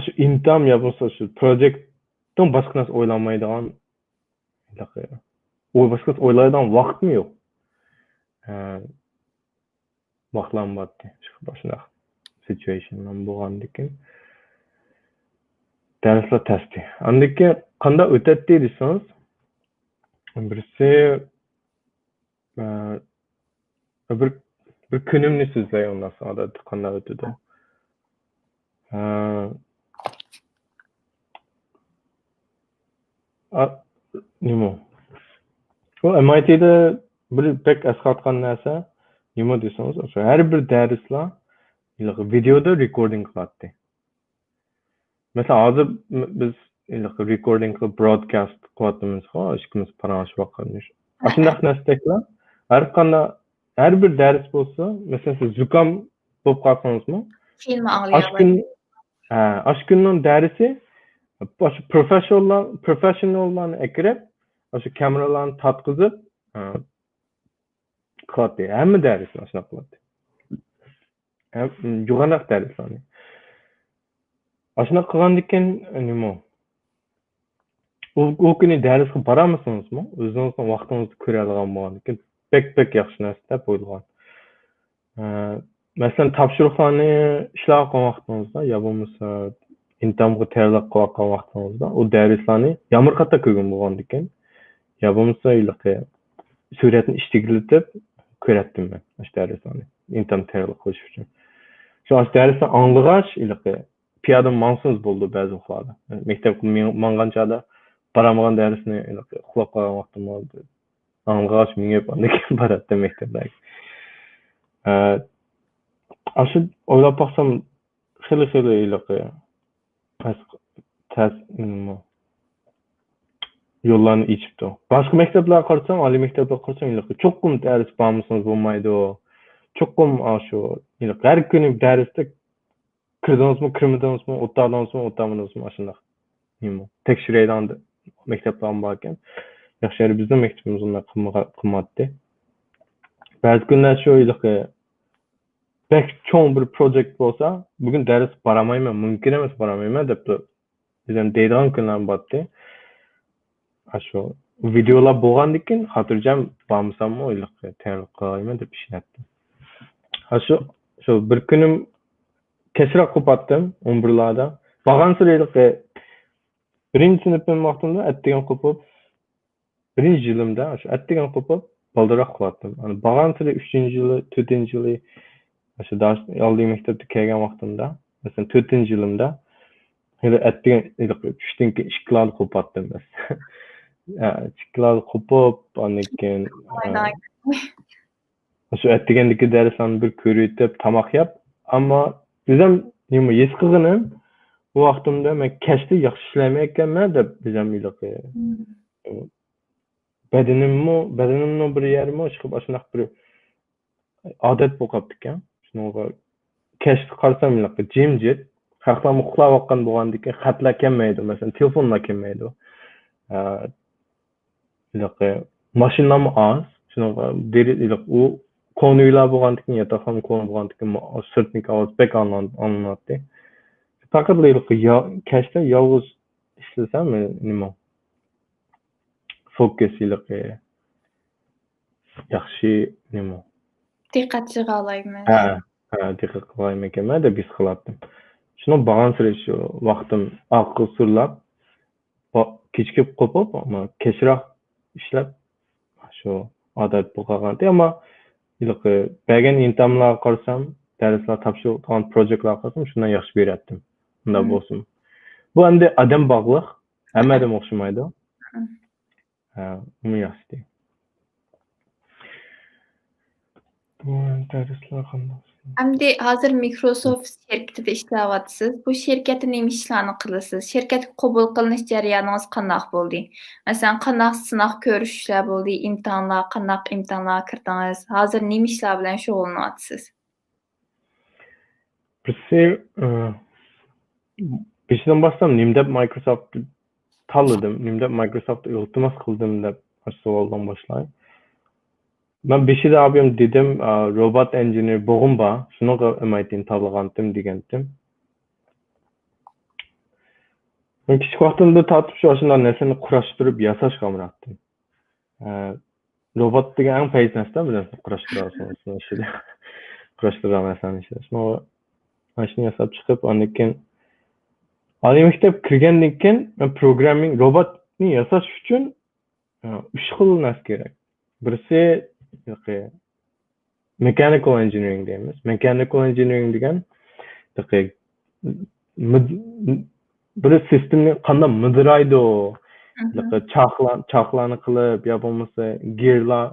şu imtihon ya bo'lsa shu projektdan boshqa narsa o'ylamaydigan boshqa o'ylaydigan vaqtim yo'q. Vaqtlarim botdi. Shunaqa situationdan bo'lgandan keyin darslar testi. Andan keyin qanday o'tadi desangiz, birisi bir kunimni so'zlay, ondan so'ng odatda qanday o'tadi. Nima? Şu MIT'de bir pek asqatgan narsa nima desangiz, o'sha har bir darslar videoda recording qilyapti. Mesela hozir biz recording qilib broadcast qilyapmiz, ishimiz parangiz vaqtimiz. Shunday narsalar har bir dars bo'lsa, mesela siz zukam bo'lib qolsangizmi, Film anglayalım. aşkının dersi professionallarni ekrep, şu kameralarni tatqizib qilyapti. Hamma darslar shunaqa qilyapti. Jo'g'anoq darslarni. Shunaqa qilgandan keyin nima? O kuni darsga boramizmi? O'zingizning vaqtingizni ko'ra olgan bo'lgandan keyin bek yaxshi narsa deb o'ylagan. Masalan, topshiriqlarni ishlab qolgan vaqtingizda, yo bo'lmasa imtihonga tayyorlab qolgan vaqtingizda, o darslarni yomg'irqatda ko'rgan bo'lgandan keyin, yo bo'lmasa suratni ishtigilatib ko'ratdim men shu darslarni imtihon tayyorlab qo'yish uchun. Shu darsni anglag'ach, piyoda mansız bo'ldi ba'zi vaqtlarda. Maktabga mangan chog'da boramagan darsni uxlab qolgan vaqtim bo'ldi. Anglag'ach mingib ondan keyin boradi maktabdagi. Aşı o'ylab baxsam xili yo'llarni ichibdi. Boshqa maktablarga qarasam, oliy maktablarga qarasam, cho'qqim dars bormasangiz bo'lmaydi. Cho'qqim shu har kuni darsda kirdingizmi, kirmadingizmi, o'tmadingizmi shunday. Nima? Tekshiraydigan maktablar bor ekan. Yaxshi, bizning maktabimiz unday qilmadi. Ba'zi kunlar shu pek çoğun bir projekt olsa, bugün ders baramayman, mümkün emas baramayman deb bizden deydigan kunlar botdi. Şu videolar bo'lgandan keyin xotirjam bormasammi, tayyorlab qo'yayman deb ishlatdim. Şu bir kunim kechroq qo'patdim 11larda. Borgan sirayliqqa birinchi sinfim vaqtimda atdigan qo'pib, birinchi yilimda shu atdigan qo'pib baldaroq qilyaptim. Borgan sirayli 3-yili, 4-yili şu ders aldığım mektepte kelgan vaqtimda, mesela 4-yılımda hele ettiğim 3'ten keyin ishkilarni qo'patdim biz. Ishkilarni qo'pib, ondan keyin şu etdigandagi darslarni bir ko'rib, tamoq yeb, ammo bizam nima his qilganim, bu vaqtimda men kashda yaxshi ishlamayapman deb bizam badanimni bir yerimi chiqib shunaqa bir odat bo'lib qolibdi ekan. Kashda qarsam jimjit, xalqlar uxlab oqqan bo'lgandan keyin xatlar kelmaydi, masalan, telefonlar kelmaydi. Mashinam az, u konuylar bo'lgandan keyin, yotoqxona konu bo'lgandan keyin sirtnik ovoz bek anlanadi. Faqat kashda yolg'iz ishlasam, nima? Fokus yaxshi nima? Diqqat yig'alayman. Diqqat qilmayman ekanman deb his qilyaptim. Shuni borgan sira shu vaqtim aql surlab, kechikib qolib, ammo kechroq ishlab shu odat bo'lgandi. Ammo bergan imtihonlarga qarasam, darslar topshirgan projektlarga qarasam, shundan yaxshi beryaptim. Unda bo'lsin. Bu endi odam bog'liq. Hammadan o'xshamaydi. Uni yaxshi deydi. Bu darslar qanday? Endi hozir Microsoft şirketida ishlayapsiz. Bu şirketda nima ishlarni qilasiz? Şirketga qabul qilinish jarayoningiz qanday bo'ldi? Masalan, qanday sinov ko'rishlar bo'ldi, imtihonlar, qanday imtihonlarga kirdingiz? Hozir nima ishlar bilan shug'ullanyapsiz? Birisi beshidan boshlab nimdeb Microsoft tanladim, nimdeb Microsoft iltimos qildim deb savoldan boshlayman. Ben beşide abim dedim robot engineer bo'g'im bor, shunaqa MIT'ni tanlagandim degandim. Men kichik vaqtimda tortib shu shunday narsani qurashtirib yasashga urindim. Robot degan eng payt narsa bilan qurashtirasiz ishida. Qurashtiraman ishida. Shuni yasab chiqib, ondan keyin oliy maktab kirgandan keyin men programming robotni yasash uchun 3 xil narsa kerak. Birisi mechanical engineering deymiz. Mechanical engineering degan bir sistemni qanday midiraydi, chaqlarni qilib, yo bo'lmasa gearlar,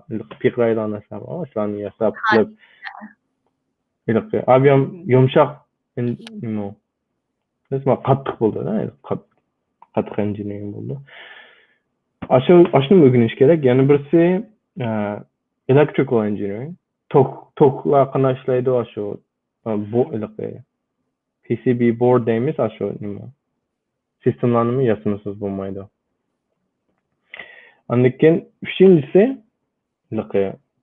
piqraylar narsalar bor, shularni yasab qilib. Aviam yumshoq nima? Nasma qattiq bo'ldi-da, qattiq engineering bo'ldi. Ashuni o'rganish kerak. Yana birisi electrical engineering. Toklar qanday ishlaydi shu PCB board deymiz, shu nima? Sistemlarni yasamasiz bo'lmaydi. Ondan keyin uchinchisi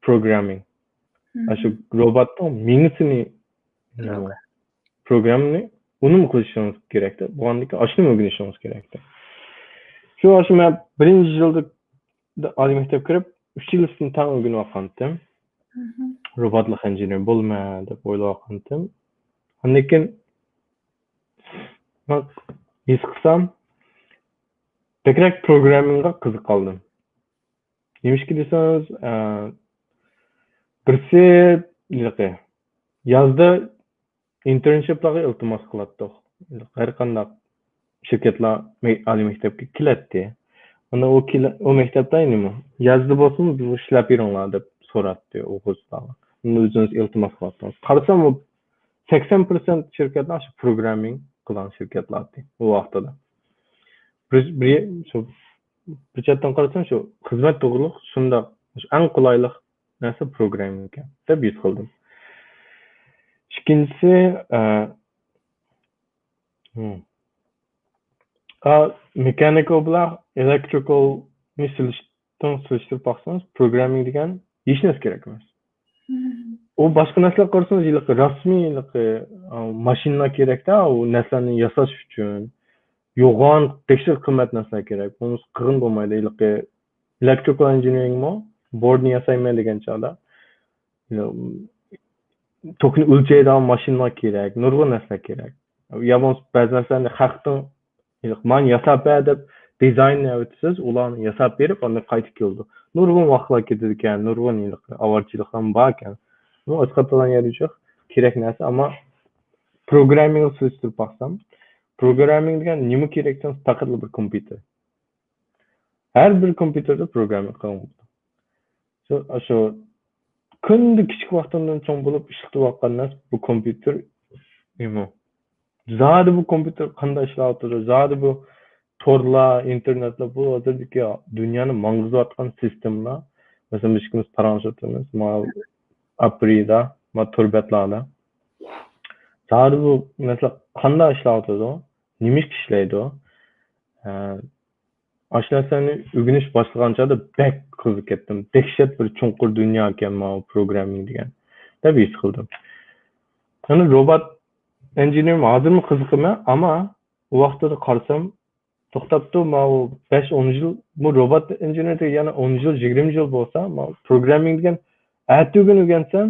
programming. Shu robotning mingisini programni uni qilishimiz kerakda. Bu anda ashuni o'rganishimiz kerakda. Shu men birinchi yilda oliy maktabga kirib 3 yil ustun tan o'rganayotgandim. Robotlik injener bo'lma deb o'ylayotgandim. Ondan keyin men his qilsam ko'proq programmingga qiziq qoldim. Nimishki desangiz, birisi yozda internshiplarga iltimos qilardik. Har qanday shirkatlar oliy maktabga keladi. Ona o maktabda nima? Yozda bo'lsin, biz ishlab beringlar deb so'ratdi o'quvchilar. Uni o'zingiz iltimos qilasizlar. Qarasam 80% shirkatlar shu programming qilgan shirkatlardi bu vaqtda. Bir chatdan qarasam shu xizmat to'g'riliq shunda eng qulaylik narsa programming ekan deb his qildim. Ikkinchisi mechanical bilan electrical ni solishtirib baksanız programming degan hech narsa kerak emas. O boshqa narsalar qarasangiz, rasmiy mashinalar kerakda, u narsalarni yasash uchun yo'g'on tekshir qimmat narsalar kerak. Buni qiyin bo'lmaydi. Electrical engineering mo boardni yasayman degan chog'da tokni o'lchaydigan mashinalar kerak, nurg'un narsalar kerak. Yomon ba'zi narsalarni haqdan man yasab deb dizaynni o'tasiz, ularni yasab berib, uni qaytib keldi. Nurg'un vaqtlar ketadi ekan, nurg'un avarchiliklar bor ekan. Bu o'zqatlan yeri yo'q, kerak narsa, ammo programming solishtirib baksam, programming degan nima kerakdan faqat bir kompyuter. Har bir kompyuterda programming qilinadi. Shu kunda kichik vaqtimdan cho'ng bo'lib ishlatayotgan narsa bu kompyuter nima? Zodi bu kompyuter qanday ishlayapti? Zodi bu torlar, internetlar bu hozirgi dunyoni mang'izayotgan sistemlar. Masalan, biz ikimiz paranjotimiz, Aprida, turbatlarda. Zodi bu mesela qanday ishlayapti? Nima ishlaydi? Ashlasani o'rganish boshlaganchada bek qiziqib ketdim. Dehshat bir chunqur dunyo ekan bu programming degan. Deb his qildim. Yani robot engineer hozirmi qiziqaman, ammo u vaqtda qarasam to'xtabdi, ma 5-10 yil bu robot engineer yana 10 yil, 20 yil bo'lsa, ma programming degan atugin o'rgansam,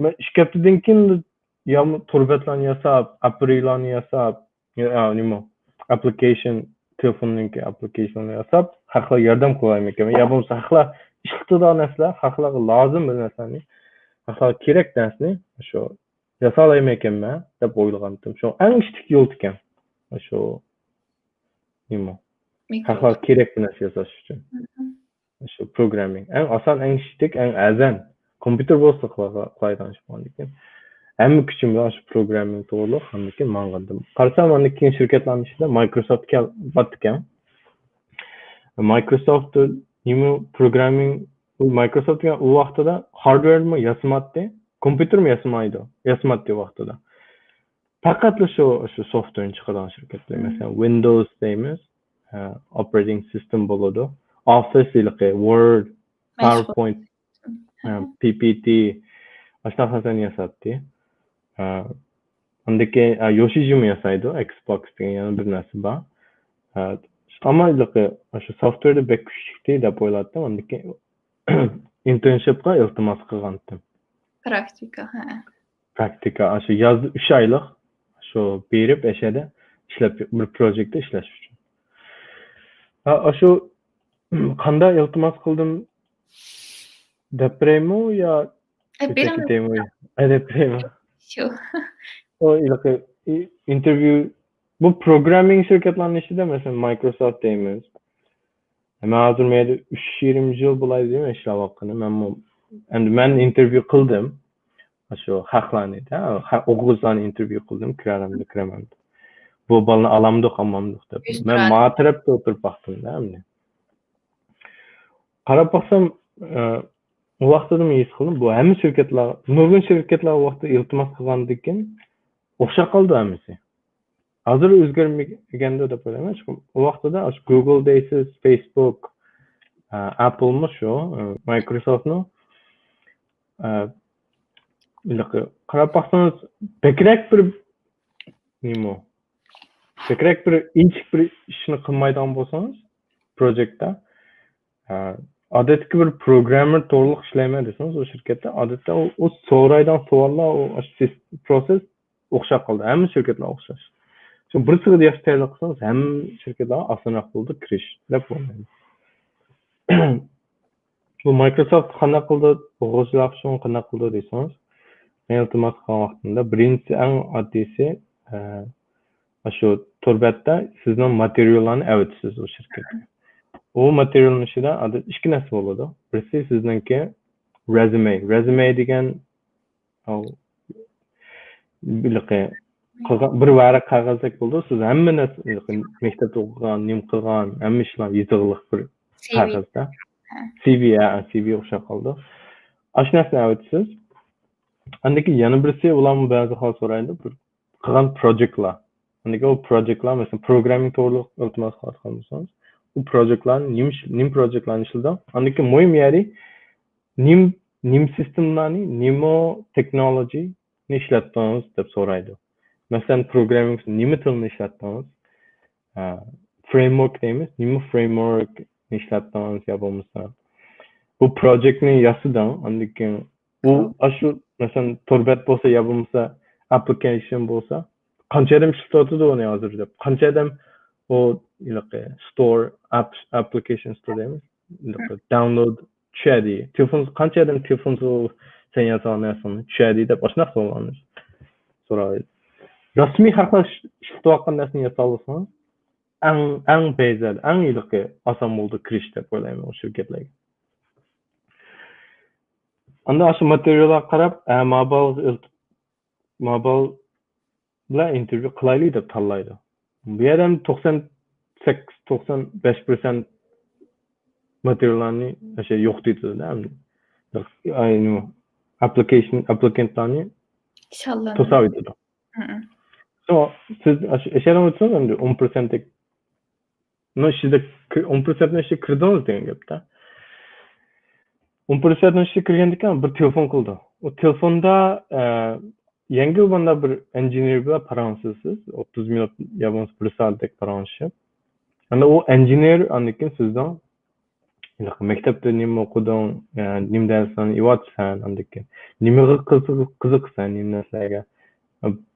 men 2 haftadan keyin ya turbatlarni yasab, aprillarni yasab, nima application telefonninki application'ni yasab, haqlar yordam qilaman. Ya bo'lmasa haqlar ishlatadigan narsalar, haqlarga lozim bir narsani, haqlar kerak narsani shu yasalayman ekanman deb o'ylagandim. Shu eng kichik yo'l ekan. Shu nima? Mikro. Haqiqat kerak bir narsa yasash uchun. Shu programming. Eng oson, eng kichik, eng azan. Kompyuter bo'lsa qilaydigan ish bo'lgan ekan. Hamma kuchim bilan shu programming to'g'riliq hammaga mang'andim. Qarasam, mana keyin shirkatlarning ichida Microsoft bor ekan. Microsoft nima programming Microsoft degan u vaqtida hardware mi yasamatdi, kompyuter mi yasamatdi u vaqtida. Faqat shu software chiqargan shirkatlar. Masalan, Windows deymiz, operating system bo'ladi. Office ilqi, Word, PowerPoint, PPT, ashunaqasini yasatdi. Andaki Yoshijima yasaydi, Xbox degan yana bir narsa bor. Ama ilqi shu softwareda bek kuchli deb o'yladim. Andaki internshipga iltimos qilgandim. Praktika, shu yoz 3 oylik shu berib ashada ishlab bir proyektda ishlash uchun. Shu qanday iltimos qildim depremu yo depremu. Shu. O ilqi interview bu programming şirketlerinin işi de mesela Microsoft deyimiz. Ben hazır meyde 3-20 yıl bulaydı değil mi işler hakkında. Ben interview kıldım. Şu haklanıydı. Oğuzdan interview kıldım. Kiremem. Bu balını alamdık amamdık. Ben mağatirepte oturup baktım değil mi? Qarab baksam o vaqtda men his qildim. Bu hamma şirketler, nurg'un şirketler o vaqtda iltimos qilgandan o'xshab qoldi hammasi. Hazır o'zgarmaganda deb o'ylayman. O vaqtda Google deysiz, Facebook, Apple'mi shu, Microsoft'ni qarab baksangiz bekrak bir nima? Bekrak bir inchik bir ishni qilmaydigan bo'lsangiz, proyektda odatda bir programmer to'g'rilik ishlayman desangiz, o shirkatda odatda o so'raydigan savollar, o proses o'xshab qoldi. Hamma shirkatlar o'xshash. Shu bir sig'ida yaxshi tayyorlab qilsangiz, hamma shirkatlar osonroq bo'ldi kirish deb o'ylayman. Bu Microsoft qanday qildi, o'g'izlar uchun qanday qildi desangiz, men iltimos qilgan vaqtimda birinchi eng oddiysi shu turbatda sizning materiallarni avtisiz o shirkatga. O materialın içinde ikki narsa bo'ladi. Birisi sizningki resume. Resume degan bir varaq qog'ozdek bo'ldi. Siz hamma narsa maktabda o'qigan, nim qilgan, hamma ishlar yozig'liq bir qog'ozda. CV o'xshab qoldi. Shu narsani avtisiz. Andaki yana birisi ularni ba'zi hol so'raydi. Bir qilgan proyektlar. Andaki o proyektlar mesela programming to'g'riliq iltimos qilgan bo'lsangiz, bu projektlarni nim projektlarni ishida andaki muhim yeri nim sistemlarni nimo technology ni ishlatdingiz deb so'raydi. Masalan programming nima tilni ishlatdingiz? Framework deymiz. Nima framework ni ishlatdingiz yo bo'lmasa bu proyektni yasidan andaki bu shu masalan turbat bo'lsa yo bo'lmasa application bo'lsa qancha adam ishlatadi uni hozir deb. Qancha adam o store application store deymiz. Download tushadi. Telefon qancha adam telefonni sen yozgan narsani tushadi deb shunaqa savollarni so'raydi. Rasmiy haqlar ishlatayotgan narsani yasolsangiz, eng bezal, eng ilqi oson bo'ldi kirish deb o'ylayman o shirkatlarga. Unda shu materiallarga qarab, mobile bilan interview qilaylik deb tanlaydi. Bu yerdan 98-95% materiallarni yo'q deydi-da. Applicantlarni to'saydi. So siz ishonib o'tsangiz endi 10% no ishida 10% ishga kirdingiz degan gapda. 10% ishga kirgandan bir telefon qildi. O telefonda yangi bunda bir engineer bilan paransiz 30 minut yabons 1 soatdek paranshib. Ana o engineer andikin sizdan maktabda nima o'qiding, nima darslarni ivatsan andikin. Nimaga qiziqsan, nima narsalarga.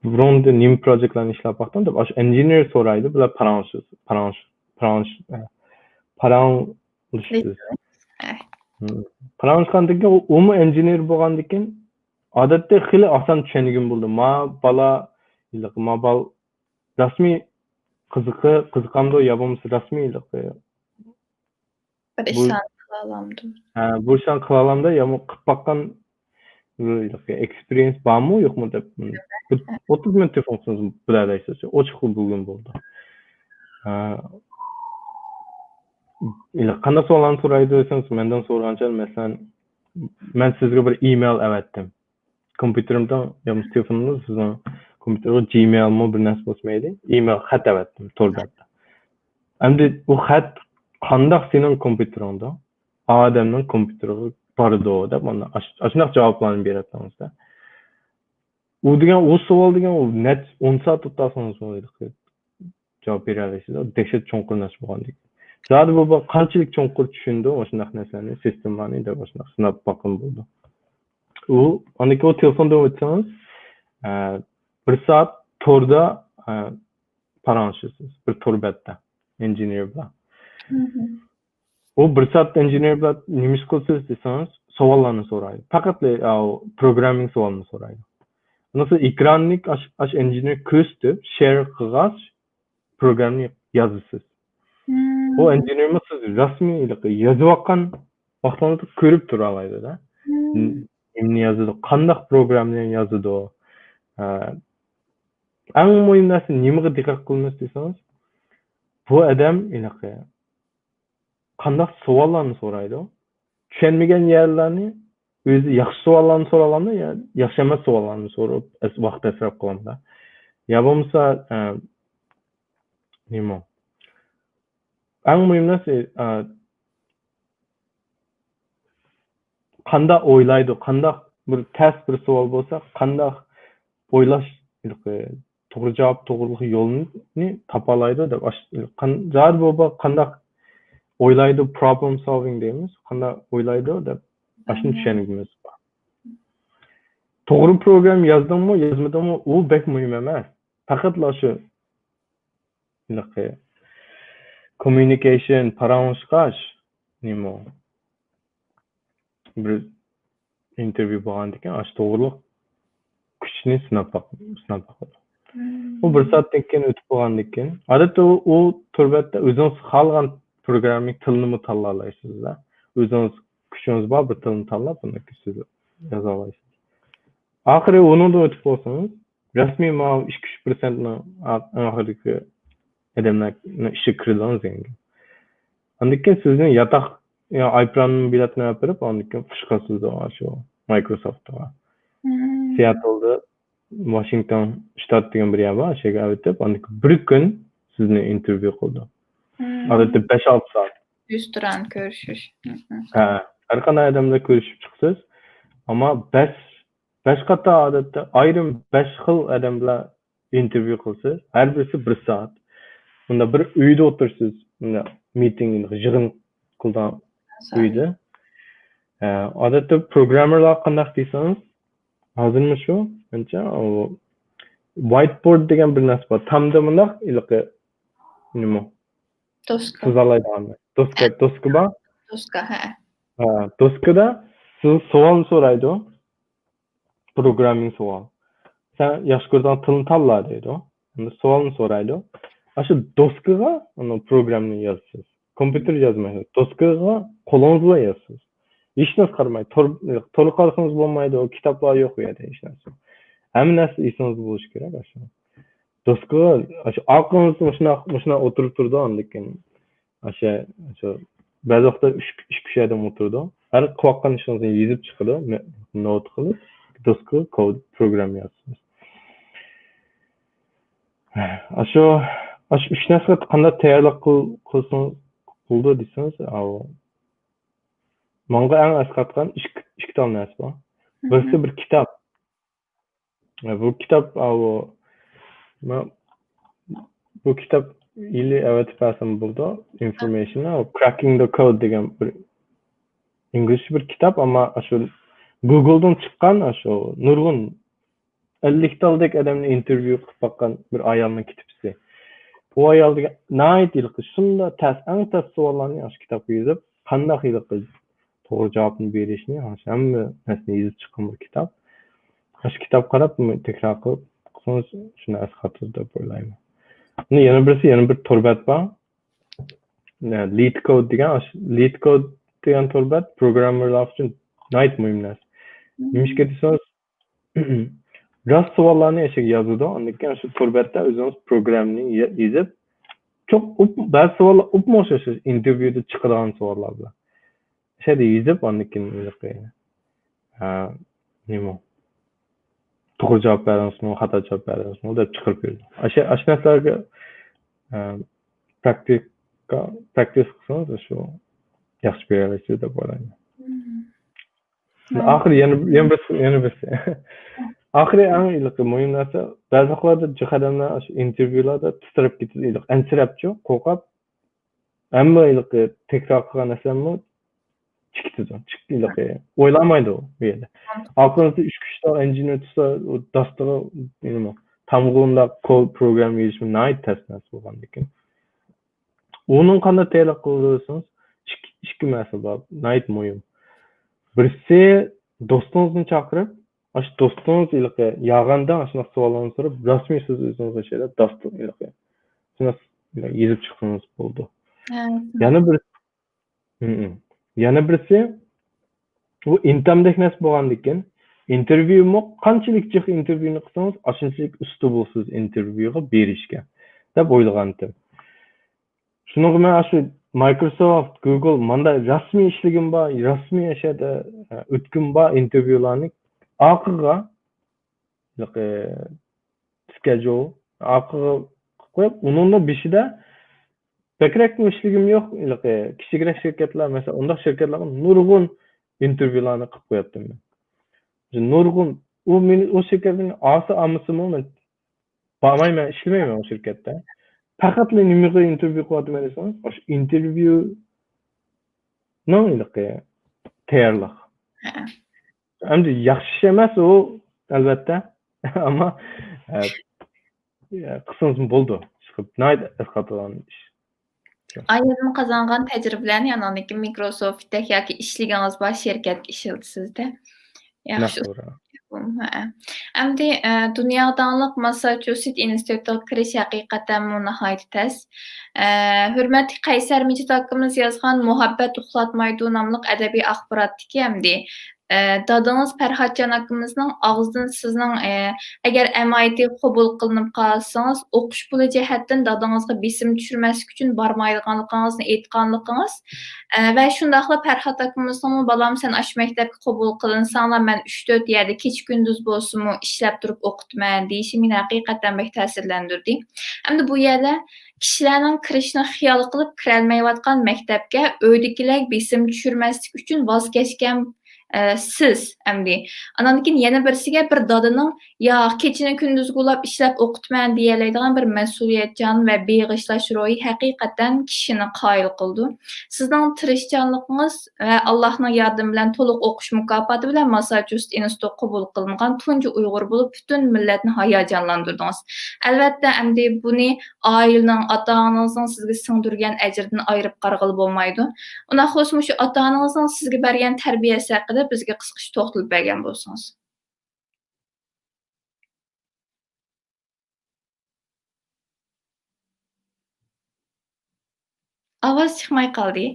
Bironda nima proyektlarni ishlab baqdim deb o'sha engineer so'raydi, bular paransiz. Paranshqandagi u engineer bo'lgandikin odatda xili oson tushunigim bo'ldi. Ma bala rasmiy qiziqamdi yapımız rasmiylik. Bir Bu işan kılalamdı. bu işten kılalamda ya mı kıp bakkan experience var mı yok mu dep. 30 minut telefonsunuz buradaysa ochiq bugün bo'ldi. Qanday savollarni so'raydi desangiz, mendan so'ragancha masalan men sizga bir email avatdim. Kompyuterimda ya telefonimda sizning kompyuterga Gmail mi bir narsa bosmaydi. Email xat avatdim Torbatda. Endi bu xat qanday sening kompyuteringda odamning kompyuteriga bordi deb mana shunaqa javoblarni beryapsizda. U degan o savol degan u net 10 soat o'tsangiz bo'ladi. Javob bera olasizda. Dehshat cho'nqur narsa bo'lgandek. Zodi bu qanchalik cho'nqur tushundi o'sha shunaqa narsalarni, sistemlarni deb o'sha sinab boqqan bo'ldi. U aniki o telefonda o'tsangiz, 1 soat torda paranjisiz, bir torbatda engineer bilan. O 1 soat engineer bilan nima ish qilsiz desangiz, savollarni so'raydi. Faqat programming savolini so'raydi. Nasıl ekranlik aş engineer köstü, share qilgach programni yozasiz. O engineer siz rasmiylik yozayotgan vaqtingizni ko'rib tura oladi-da. Nimani yozadi, qanday programni yozadi o. Eng muhim narsa nimaga diqqat qilamiz desangiz, bu odam qanday savollarni so'raydi. Tushunmagan yerlarni o'zi yaxshi savollarni so'ralamda, ya yaxshi emas savollarni so'rab vaqt isrof qilamda. Ya bo'lmasa nima? Eng muhim narsa qanday o'ylaydi, qanday bir test bir savol bo'lsa, qanday o'ylash to'g'ri javob, to'g'ri yo'lni topalaydi deb zar bo'lsa qanday o'ylaydi, problem solving deymiz. Qanday o'ylaydi deb ashuni tushunimiz bor. To'g'ri program yozdingmi, yozmadingmi, u bek muhim emas. Faqatla shu communication, paranjlash nima? Bir interview bo'lgandan keyin ash to'g'rilik kuchni sinab boqadi. U 1 soatdan keyin o'tib bo'lgandan keyin, odatda u turbatda o'zingiz xohlagan programming tilini tanlaysiz-da. O'zingiz kuchingiz bor bir tilni tanlab, uni siz yoza olasiz. Oxiri uni da o'tib bo'lsangiz, rasmiy ish kuch %% oxirgi odamlarning ishi kiradigan zengi. Undan keyin sizning yotoq iPronning biletini olib berib, undan keyin fishqasizda shu Microsoftga. Seattle'da Washington shtat degan bir yer bor, o'shaga o'tib, undan keyin bir kun sizni intervyu qildi. Odatda 5-6 soat. Yüz duran görüşüş. Har qanday odamlar ko'rishib chiqsiz, ammo 5 qator odatda ayrim 5 xil odam bilan intervyu qilsiz, har birisi 1 soat. Bunda bir uyda o'tirsiz, bunda meeting yig'in qilgan uyda. Odatda programmerlar qanday desangiz, hozirmi shu, ancha whiteboard degan bir narsa bor. Tamda bunda nima? Doska. So'zalaydigan. Doska bor. Doska, ha. Doskada siz savolni so'raydi. Programming savol. Sen yaxshi ko'rgan tilni tanla deydi. Unda savolni so'raydi. Shu doskaga uni programni yozasiz. Kompyuter yozmaysiz. Doskaga qo'lingiz bilan yozasiz. Hech narsa qarmay, to'liq qarasangiz bo'lmaydi, kitoblar yo'q u yerda hech narsa. Hamma narsa esingizda bo'lishi kerak shu. Doskaga shu aqlingiz shuna o'tirib turdi, undan keyin shu ba'zi vaqtda ish kuchaydan o'tirdi. Har qilayotgan ishingizni yozib chiqadi, not qilib, doskaga kod program yozasiz. Shu uch narsa qanday tayyorlik qilsangiz bo'ldi desangiz, menga eng asqatgan ikki tom narsa bor. Birisi bir kitob. Bu kitob ili avatib bersim bo'ldi. Information Cracking the Code degan bir ingliz bir kitob, ammo shu Google'dan chiqqan shu nurg'un 50 taldek odamni intervyu qilib boqqan bir ayolning kitobisi. Bu ayolga nayt ilqi shunda eng tas savollarni shu kitobga yozib, qanday qilib to'g'ri javobni berishni hamma narsani yozib chiqqan bir kitob. Shu kitob qarab takror qilib qilsangiz shuni asqatasiz deb o'ylayman. Yana bir torbat var. LeetCode degan torbat programmerlar uchun nihoyat muhim narsa. Nimishga desangiz, rost savollarni yashaga yozadi, undan keyin shu torbatda o'zingiz programni yozib, çok ba'zi savollar o'pma o'xshash intervyuda chiqadigan savollar bilan. O'shada yozib, undan keyin nima to'g'ri javob berasizmi, xato javob berasizmi deb chiqarib beradi. O'sha narsalarga practice qilsangiz shu yaxshi berasiz deb o'ylayman. Oxiri yana bir oxiri eng muhim narsa, ba'zi vaqtlarda jihodamlar intervyularda titrab ketadi, ansirabchi, qo'rqib, hamma takror qilgan narsamni chiqdi, o'ylamaydi u yerda. Aqlinizda 3-4 ta engineer tutsa, u dasturga nima, tamg'onda kod program yozishni nihoyat test narsa bo'lgandan onun qanday tayyorlab qilsangiz, ikki masala bor, nihoyat muhim. Birisi do'stingizni chaqirib, ash do'stingiz yog'anda shunaqa savollarni so'rab, rasmiy siz o'zingiz o'sha dastur yozib chiqsangiz bo'ldi. Yana birisi bu intamdek narsa bo'lgandan keyin intervyumu qanchalik jiq intervyuni qilsangiz, shunchalik usta bo'lsiz intervyuga berishga deb o'ylagandim. Shunga men shu Microsoft, Google manda rasmiy ishligim bor, rasmiy yashada o'tkim bor intervyularni oxiriga schedule oxiriga qo'yib, uningda beshida bakrak ishligim yo'q, kichikroq shirkatlar, masalan, undaq shirkatlarga nurg'un intervyularni qilib qo'yaptim men. Nurg'un o shirkatning amısımı men bormayman, ishlamayman o shirkatda. Faqat nimaga intervyu qilyapman desangiz, o'sha intervyu tayyorlik. Endi yaxshi emas u albatta, ammo qilsangiz bo'ldi. Chiqib nihoyat asqatgan ish. Ayrim qazangan təcrübələrini yanındakı Microsoft'dək yoki işləgəniz bor şirkətdə işlətisizdə. Yaxşı. Əmdi dünyadanlıq Massachusetts institutiga kirish haqiqatan nihoyat tez. Hürmetli Qaysar Mecid haqqımız yazgan Muhabbet Uxlatmaydı namlıq ədəbi axbaratdakı əmdi dadınız Fərhadcan haqqımızın ağızdan sizning agar MIT qabul qilinib qolsangiz, o'qish puli jihatdan dadingizga besim tushirmaslik uchun bormaydiganligingizni aytganligingiz va shundaqla Fərhad haqqımızning balam sen ash maktabga qabul qilinsanglar men 3-4 yerda kech kunduz bo'lsinmi ishlab turib o'qitman deyishi meni haqiqatan bek ta'sirlantirdi. Endi bu yerda kishilarning kirishni xiyol qilib kirolmayotgan maktabga uydagilar besim tushirmaslik uchun voz kechgan siz əmdi. Andan keyin yana birisiga bir dadining ya kechini kunduzgi ulab ishlab o'qitman deyiladigan bir mas'uliyatchan va beg'ishlash ro'yi haqiqatan kishini qoyil qildi. Sizning tirishchanligingiz va Allohning yordami bilan to'liq o'qish mukofoti bilan Massachusetts institutiga qabul qilingan tunji Uyg'ur bo'lib butun millatni hayajonlantirdingiz. Albatta əmdi buni oilaning, ota-onangizning sizga singdirgan ajridan ayirib qarag'ili bo'lmaydi. Unda xususan shu ota-onangizning sizga bergan tarbiyasi haqida bizga qisqacha to'xtalib bergan bo'lsangiz. Ovoz chiqmay qoldi.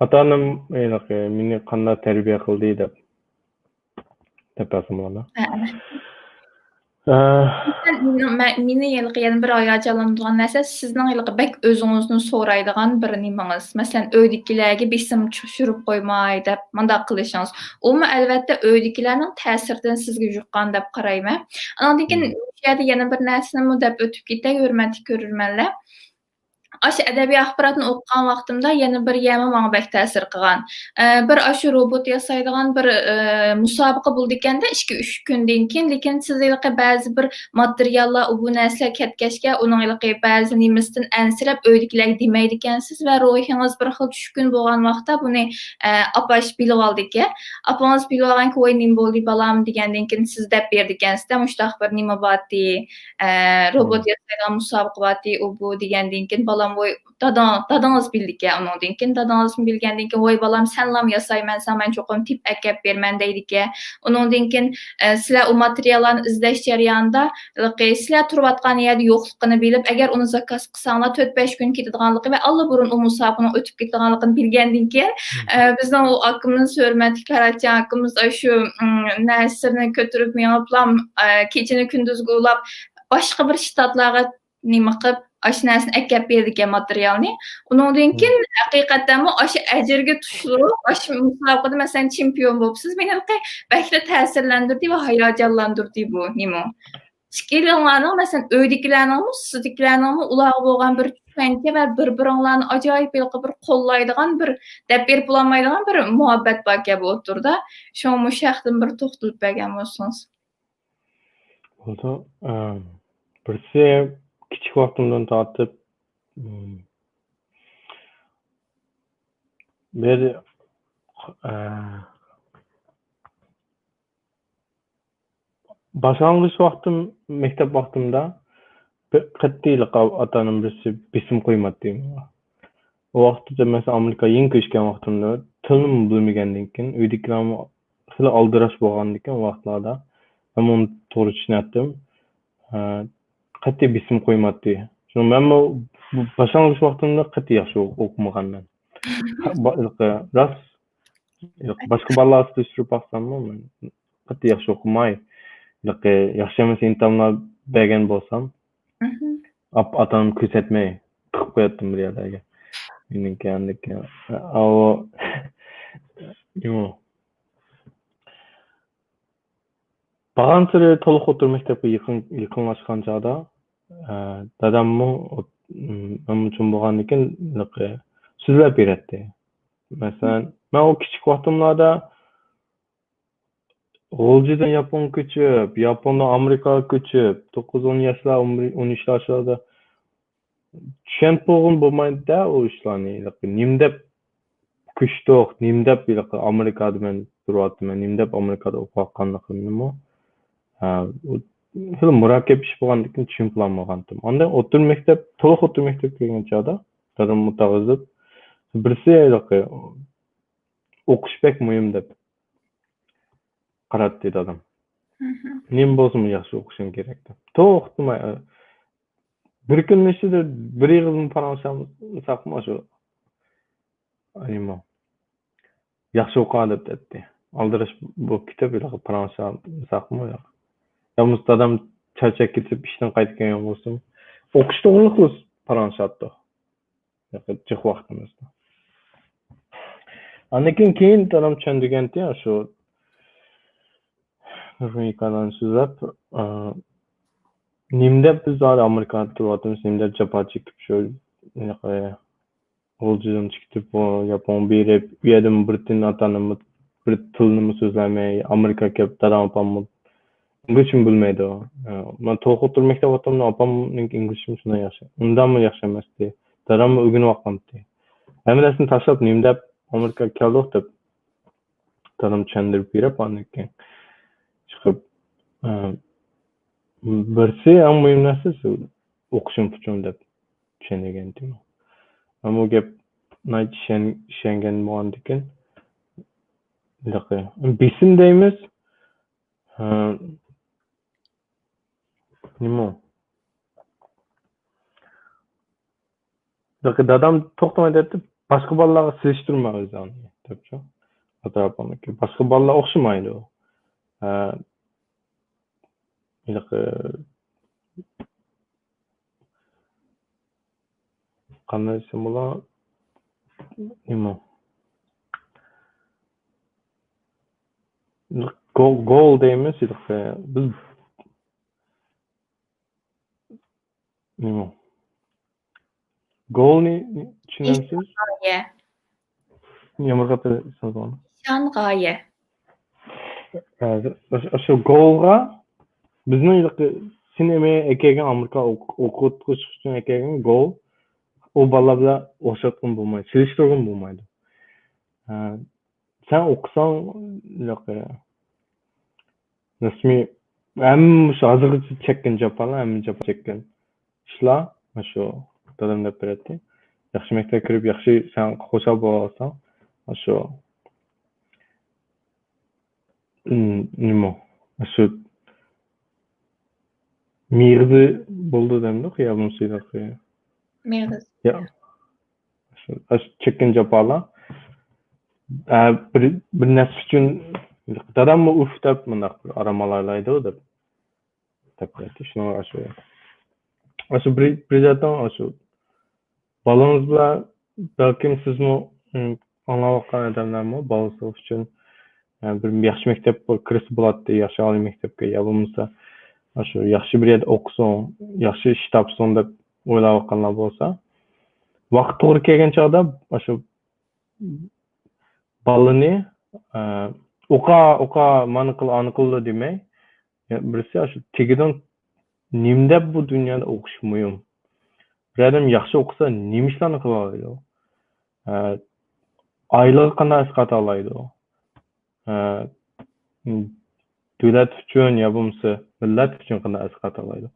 Ota-onam meni qanday tarbiya qildi deb tapasim ona. Meni yana bir hayajonlantirgan narsa sizning bek o'zingizni so'raydigan bir nimangiz. Masalan, uydagilarga besim tushirib qo'ymay deb mundaq qilishingiz. Umi albatta uydagilarning ta'siridan sizga yuqqan deb qarayman. Andan keyin bu yerda yana bir narsani deb o'tib ketay, hurmatli ko'rurmanlar. Aş ədəbi axbaratını oxuyan vaxtımda yana bir yəmi mənə bək təsir qılğan. Bir aşı robot yasaydigan bir musabiqə buldu ikəndə 2-3 gündən keyin, lekin siz bəzi bir materiallar, bu nəslə ketkeşkə, onun bəzi niməsindən ənsirəb öydikilər deməydi ikənsiz və ruhunuz bir xil düşkün bolğan vaxtda bunu apaş bilib aldı ki, apanız bilib alğan ki, oy nim boldu balam degəndən keyin siz dəb berdi ikənsiz də, müştaq bir nima batdi, robot yasaydigan musabiqə batdi, o bu degəndən keyin balam balam voy dadağınız bildik ya ondan keyin dadağınız bilgenden keyin voy balam senlam yasayman sen çoxum tip akap bermen deydik ya. Ondan keyin sizlar o materiallarni izlash jarayonida sizlar turayotgan yerda yo'qligini bilib, agar uni zakaz qilsanglar 4-5 kun ketadiganligi va allaburun u musofirning o'tib ketadiganligini bilgandan keyin bizning o akimiz hurmatli Karatcan akimiz shu narsani ko'tarib menoplam kechini kunduzga ulab boshqa bir shtatlarga nima qilib ash narsani akab berdik materialni. Undan keyin haqiqatan ash ajrga tushirib, ash musobaqada masalan chempion bo'libsiz. Meni bakla ta'sirlantirdi va hayajonlantirdi bu nima. Ishkilarning masalan uydagilarning, sizdagilarning ularga bo'lgan bir tushuncha va bir-biringlarni ajoyib bir qo'llaydigan bir deb berib bo'lmaydigan bir muhabbat bor kabi o'tirdi. Shu shaxsdan bir to'xtalib bergan bo'lsangiz. Oldu. Birisi küçük vaktimden tartıp bir başlangıç vaktim, mektep vaktimda qattiq atanın birisi bisim koymadı diyeyim. O vaqtda mesela Amerika yeni köşken vaktimda tilini bilmegendan keyin uydagilarni hali aldirash bo'lgandan keyin vaqtlarda men uni to'g'ri tushunatdim. Qattiq bisim qo'ymaddi. Shuni men bu boshlang'ich vaqtimda qattiq yaxshi o'qimaganman. Rost boshqa bolalar surishtirib baqsammi, men qattiq yaxshi o'qimay, yaxshi emas imtihonlar bergan bo'lsam, atam ko'rsatmay tiqib qo'yatdim bir yerlarga. Meniki Bağantırı to'liq o'tirib maktabga yaqinlashgan chog'da dadammi men uchun bo'lgandan keyin so'zlab beradi. Masalan, men o kichik vaqtimlarda G'o'ljidan Yapon ko'chib, Yapondan Amerikaga ko'chib, 9-10 yoshlar, 13 yoshlarda tushunib bo'lgan bo'lmaydi-da o ishlarni. Nimdeb ko'chdik, nimdeb Amerikada men turyapman, nimdeb Amerikada o'qiyotganligimni hali murakkab ish bo'lgandan keyin tushunolmagandim. Ondan to'liq o'tir maktab kelgan chog'da dadam mutag'izib birisi o'qish bek muhim deb qaratdi dadam. Nim bo'lsin yaxshi o'qishim kerak deb. To'xtamay bir kun ichida bir yilni paranchamiz shu yaxshi o'qadi deb dedi. Aldirish bu kitob paranchamiz Yalnız dadam charchab ketib ishdan qaytib kelgan bo'lsam, o'qish to'g'riliq paranshatdi. Jiq vaqtimizda. Andan keyin dadam tushundirganda shu Amerikadan so'zlab, nimda biz Amerikada turyapmiz, nimda jabha chekib shu G'o'ljidan chiqib, Yapon berib, u yerda bir tilni so'zlamay, Amerikaga kelib dadam opamni İngilizcem bilmeydi o. Ben to'liq o'tirib maktab o'qiyotganda opamning inglizcem shunday yaxshi. Undanmi yaxshi emasdi. Dadammi o'rganib olgandi. Hammasini tashlab nimdab Amerikaga keldik deb dadam tushuntirib berib, ondan keyin chiqib birisi eng muhim narsa o'qishim uchun deb tushungandim. Ammo gap tushungan bo'lgandan keyin bisim deymiz. Nima? Dadam to'xtamay debdi, boshqa bolalarga silishtirma o'zingni debchi. Atrofimdagi boshqa bolalar o'xshamaydi u. Qanday desam bo'lar? Nima? Goal deymiz, biz nima? Goalni tushunamsiz? Yomg'irda so'zlayman. Nishon g'oya. O'sha goalga bizning sinema ekan Amerika o'qitish uchun ekan goal u bolalar bilan o'xshatgan bo'lmaydi, silishtirgan bo'lmaydi. Sen o'qisang rasmiy hamma shu hozirgacha chekkan japalar, hamma japa chekkan ishlar shu dadam deb beradi. Yaxshi maktabga kirib, yaxshi sen xushal bo'la olsang, shu nima? Shu miyig'i bo'ldi demdi, ya musiqa. Meygiz. Ya. Shu chekkan japalar. Bir narsa uchun dadammi uf deb bundaq aramalarlaydi deb aytdi. Shuni shu prezident shu balangiz bilan balkim sizmi anlayotgan odamlarmi balasi uchun bir yaxshi maktabga kirib bo'ladi, yaxshi oliy maktabga yo bo'lmasa shu yaxshi bir yerda o'qisin, yaxshi ish topsin deb o'ylayotganlar bo'lsa, vaqt to'g'ri kelgan chog'da shu balani o'qa mani qil ani qil demay, birisi shu tegidan nimda bu dunyoda o'qish muhim. Bir odam yaxshi o'qisa nima ishlarni qila oladi? Oylig'i qanday asqata oladi? Davlat uchun yo bo'lmasa millat uchun qanday asqata oladi?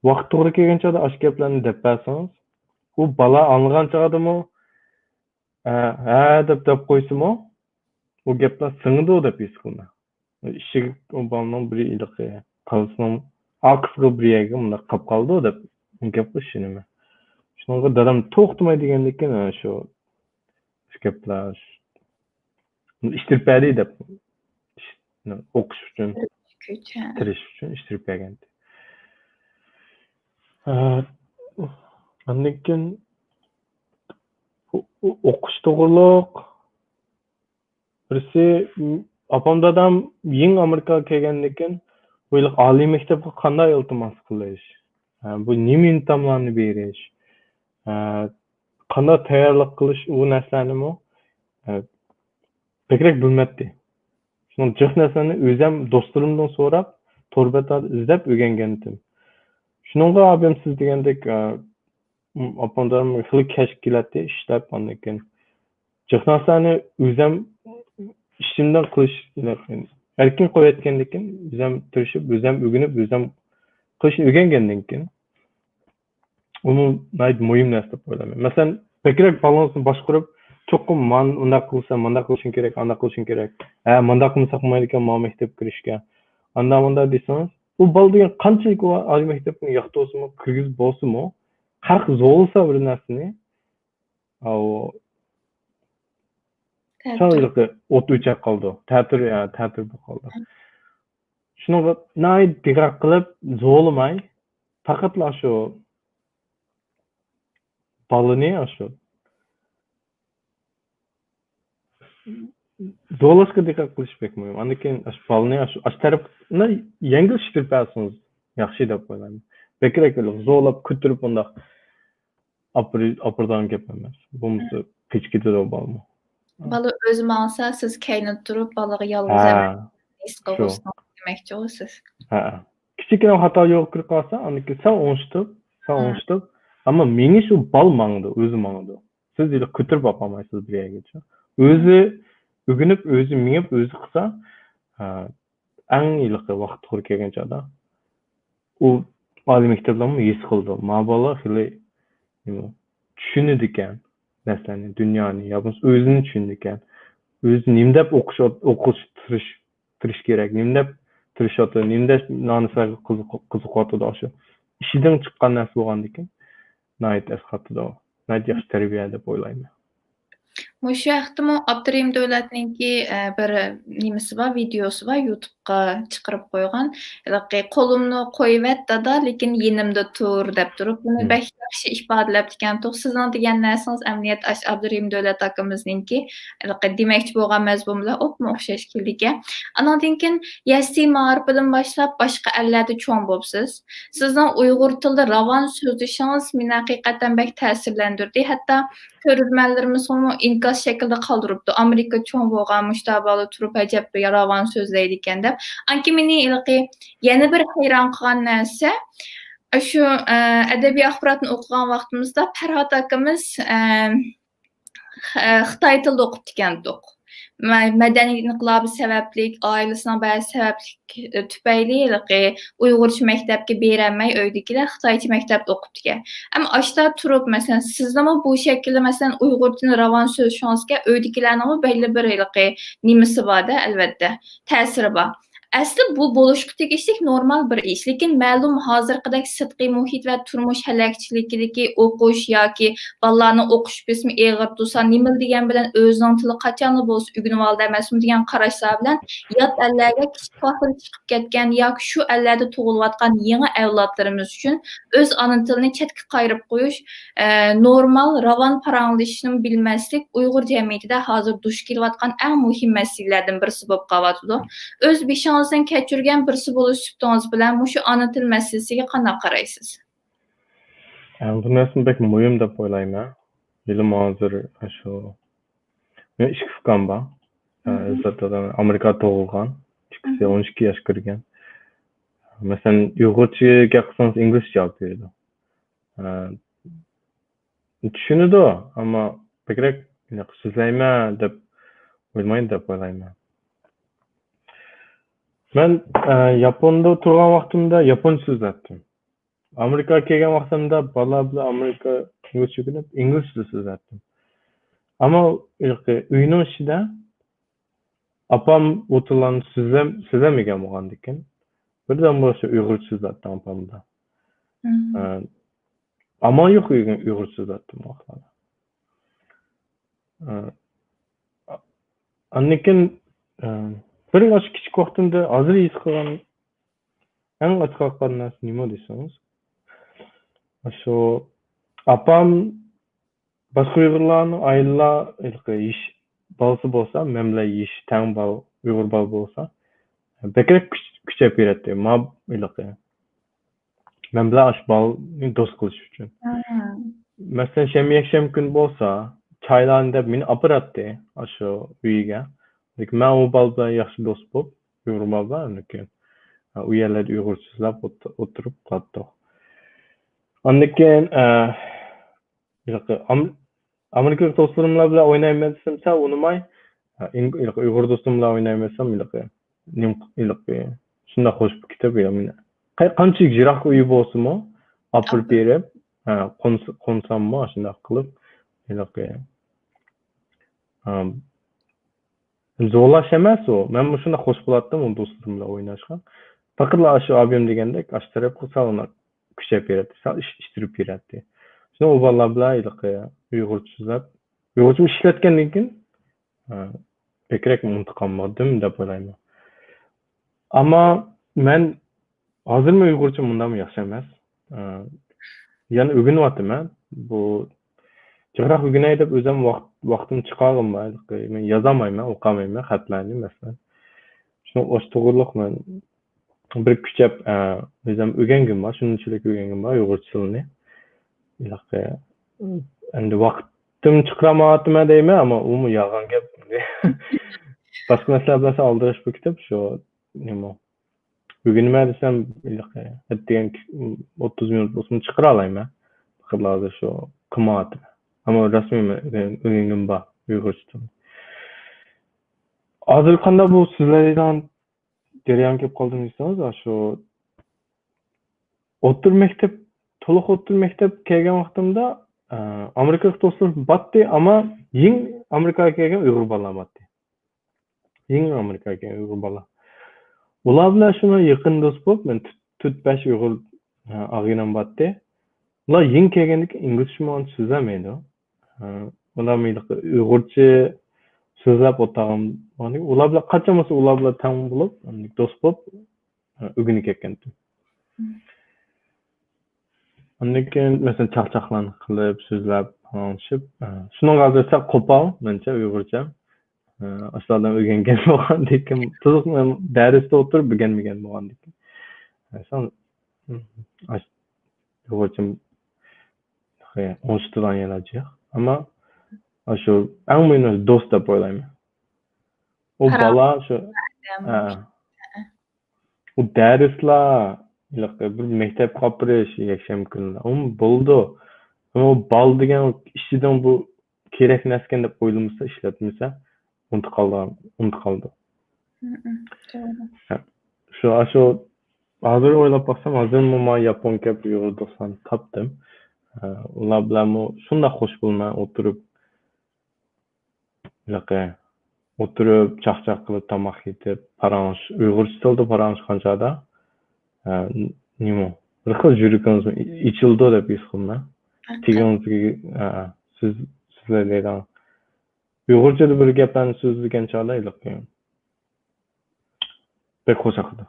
Vaqt to'g'ri kelgan chog'da ash gaplarni deb bersangiz, u bola anlagan chog'dami deb qo'ysimi, u gaplar singdi deb his qiladi. Ishig bolaning bir iliqi qalsin, aqsga bir yerga bunda qolib qoldi deb gap qilishini. Shunga dadam to'xtamay deganlikka shu gaplar ishtirib berdi deb o'qish uchun, tirish uchun ishtirib bergan. Ondan keyin o'qish to'g'riliq birisi opam dadam yeng Amerikaga kelgandan keyin o'ylab oliy maktabga qanday iltimos qilish, bu nima imtihonlarni berish, qanday tayyorlik qilish u narsalarni pekrak bilmadi. Shuni jiq narsani o'zim do'stlarimdan so'rab, to'rbada izlab o'rgangandim. Shunga abim siz degandek opam dadam xil tashkilotda ishlab ondan keyin jiq narsani o'zim ishimdan qilish erkin qo'yayotgandan keyin o'zim tirishib, o'zim o'rganib, o'zim qilishni o'rgangandan keyin uni muhim narsa deb o'ylayman. Masalan, pekrak balansni boshqarib, cho'qim man unda qilsam, manda qilishim kerak, anda qilishim kerak. Manda qilmasa qilmaydi ekan, ma maktab kirishga. Anda desangiz, u bal degan qanchalik oliy maktabni yoqdi bo'lsa-mu, kirgizib bo'lsa-mu, haq zo'lsa bir narsani, Çağırlıqı ot o'chab qoldi. Ta'tir bo'lib qoldi. Shuni diqqat qilib zo'lamay, faqatla shu balini shu zo'lashga diqqat qilish kerak muhim. Undan keyin shu balini shu tarafni yengilshtirib bersangiz yaxshi deb o'ylayman. Bekrak zo'lab ko'tarib undaq apırdan gap emas. Bunisi kechkida bo'lma. Balı özüm alsa siz keynib turib balığı yalnız emas qilib demakchi siz. Kichikroq xato yo'q kirib qolsa, uniki sen o'ngishtirib, ammo meni shu bal mangdi, o'zi mangdi. Siz ile ko'tarib olmaysiz bir yergacha. O'zi o'ginib, o'zi mingib, o'zi qilsa, eng iliqi vaqt to'g'ri kelgan chog'da u oliy maktablarni his qildi. Ma bola xili tushunadi ekan. Narsani, dunyoni, yo bo'lmasa o'zini tushundi ekan. O'zi nimdab o'qish tirish kerak, nimdab tirishadi, nimdab narsaga qiziqadi o'sha. Ishidan chiqqan narsa bo'lgandan keyin nayt asqatdi. Nayt yaxshi tarbiya deb o'ylayman. Mushu vaqtda Abdurim Davlatninki bir nimasi bor, videosi bor, YouTube'ga chiqarib qo'ygan. Qo'limni qo'yib dada, lekin yenimda tur deb turib, buni bek yaxshi ifodalab ekan. Sizning degan narsangiz amniyat Abdurim Davlat akamizningki, demakchi bo'lgan mazmun bilan o'xshash keldi. Andan keyin yasi ma'rifidan boshlab boshqa allarda cho'ng bo'libsiz. Sizning Uyg'ur tilida ravon so'zlashingiz meni haqiqatan bek ta'sirlantirdi. Hatto ko'rganlarimiz inkas şekilde qoldiribdi. Amerika cho'ng bo'lgan mushtabalı turib ajab ravon so'zlaydi ekan deb. Anki meni yana bir hayron qolgan narsa shu adabiy axborotni o'qigan vaqtimizda Farhod akamiz Xitoy tilida o'qib ekandik. Mədəni inqilabı səbəblik, ailəsinin bəzi səbəblik tüpəyli Uyğurca məktəbə berənməy öydükilər Xitayca məktəbdə oxubdular. Amma aşda turub məsələn sizləmə bu şəkildə məsələn Uyğurca ravan sözşünaslıqqa öydüklərinin belli bir nimisi var da əlbəttə, təsiri var. Əslində bu boluşqu tegişlik normal bir iş, lakin məlum hazırqıdək sidqi mühit və turmuş həlakçilikdəki oxuş yoki ballarını oxuş bismi eğir dursa, nimil degan bilan özünün tili qachonli bo'lsa o'rganib oldi emasmi degan qarashlar bilan yot ellarga kichik vaqtida chiqib ketgan yoki shu ellarda tug'ilayotgan yangi avlodlarimiz uchun o'z ona tilini chetga qayirib qo'yish, normal ravan paranglashishni bilmaslik Uyg'ur jamiyatida hozir duch kelayotgan eng muhim masalalardan birisi bo'lib qolyapti. O'z beshingizdan kechirgan birisi bo'lish suhbatingiz bilan mushu ona til masalasiga qanday qaraysiz? Bu narsani pek muhim deb o'ylayman. Bilim hozir shu men ikki ukam bor. Amerikada tug'ilgan, ikkisi 12 yosh kirgan. Masalan, Uyg'urchaga qilsangiz inglizcha javob beradi. Tushunadi, ammo ko'proq so'zlayman deb o'ylamaydi deb o'ylayman. Men Yaponda turgan vaqtimda yaponcha so'zlardim. Amerikaga kelgan vaqtimda bolalar bilan Amerika inglizcha o'rganib, inglizcha so'zlardim. Ammo uyning ichida opam o'tirgan so'zlamagan bo'lgandan keyin birdan boshqa Uyg'urcha so'zlardim opamda. Ammo yo'q Uyg'urcha so'zlardim vaqtlarda. Annekin bir yosh kichik vaqtimda hozir his qilgan eng asqatgan narsa nima desangiz, shu opam boshqa Uyg'urlarning oilalar ish bolasi bo'lsa, men bilan ish tang bol Uyg'ur bol bo'lsa, bekrak kuchayib beradi. Men bilan ash bolni do'st qilish uchun. Masalan, shanba kun bo'lsa, çaylarni deb meni opiradi shu uyiga. Men u bol bilan yaxshi do'st bo'lib, Uyg'ur bol bilan keyin u yerlarda Uyg'urcha so'zlab o'tirib qoldik. Ondan keyin Amerika do'stlarim bilan o'ynayman desam, sal unamay, Uyg'ur do'stim bilan o'ynayman desam, shunda xo'sh bu kitob meni. Qancha yiroq uyi bo'lsa-mu, opirib berib, qonsammi, shunda qilib, zo'rlash emas u. Men shunda xo'sh bo'lardim u do'stlarim bilan o'ynashga. Faqat shu abim degandek, ashtarib qilsa uni kuchayib beradi, sal ishtirib beradi. Shunda u bolalar bilan Uyg'urcha so'zlab, Uyg'urcha ishlatgandan keyin ko'proq intiqom oldim deb o'ylayman. Ammo men hozirmi Uyg'urcha bundan yaxshi emas. Yana o'rganyapman. Bu jiroq o'rganay deb o'zim vaqtim chiqarmayman. Men yozamayman, o'qimayman xatlarni masalan. Shuni to'g'riliq men bir kuchab o'zim o'rgangim bor, shunchalik o'rgangim bor Uyg'urcha tilni. Endi vaqtim chiqarmayapman deyman, ammo u yolg'on gap. Boshqa narsalar bilan aldirish bu kitob shu nima. O'rganma desam, degan 30 minut bo'lsin chiqara olmayman. Hozir shu qilmayapman. Ammo rasmiy o'rgangim bor Uyg'urcha tilni. Hozir qanday bu sizlardan jarayon kelib qoldim desangiz, shu to'liq o'tir maktab kelgan vaqtimda Amerikalik do'stlar batdi, ammo yeng Amerikaga kelgan Uyg'ur bolalar batdi. Yeng Amerikaga kelgan Uyg'ur bolalar. Ular bilan shuni yaqin do'st bo'lib, men 4-5 Uyg'ur ag'inam batdi. Ular yeng kelganda inglizcha so'zlamaydi. Ular Uyg'urcha so'zlab o'tag'im. Ular bilan qancha ular bilan tang bo'lib, do'st bo'lib o'rganib ketgandim. Ondan keyin masalan chaqchaqlarni qilib, so'zlab, qonishib, shunga hozircha qo'pol, mencha Uyg'urcha. Aslida o'rgangan bo'lgandik, to'liq darsda o'tirib o'rganmagan bo'lgandik. Son Uyg'urcha o'shtirgan yerlarcha, ammo shu eng muhimi do'st deb o'ylayman. U bola shu u darslar bir maktab qopirish yakshanba kunida bo'ldi. Ammo bal degan ishidan bu kerak narsa deb o'ylamasa, ishlatmasa, unutib qoldi. Doğru. Şu hazır oylap baksam, hazır mı Yapon kep yurdusan tapdım. Ular bilan şunda hoş bulma oturup çaqçaq qilib tamoq yetib, paranj, Uyg'urcha tilda paranj qanchada. Nima? Bir xil yurikimiz ichildi deb his qildim. Tigimizga sizlar deydi. Uyg'urchada bir gaplarni so'zlagan chog'da pek hoş akıdı.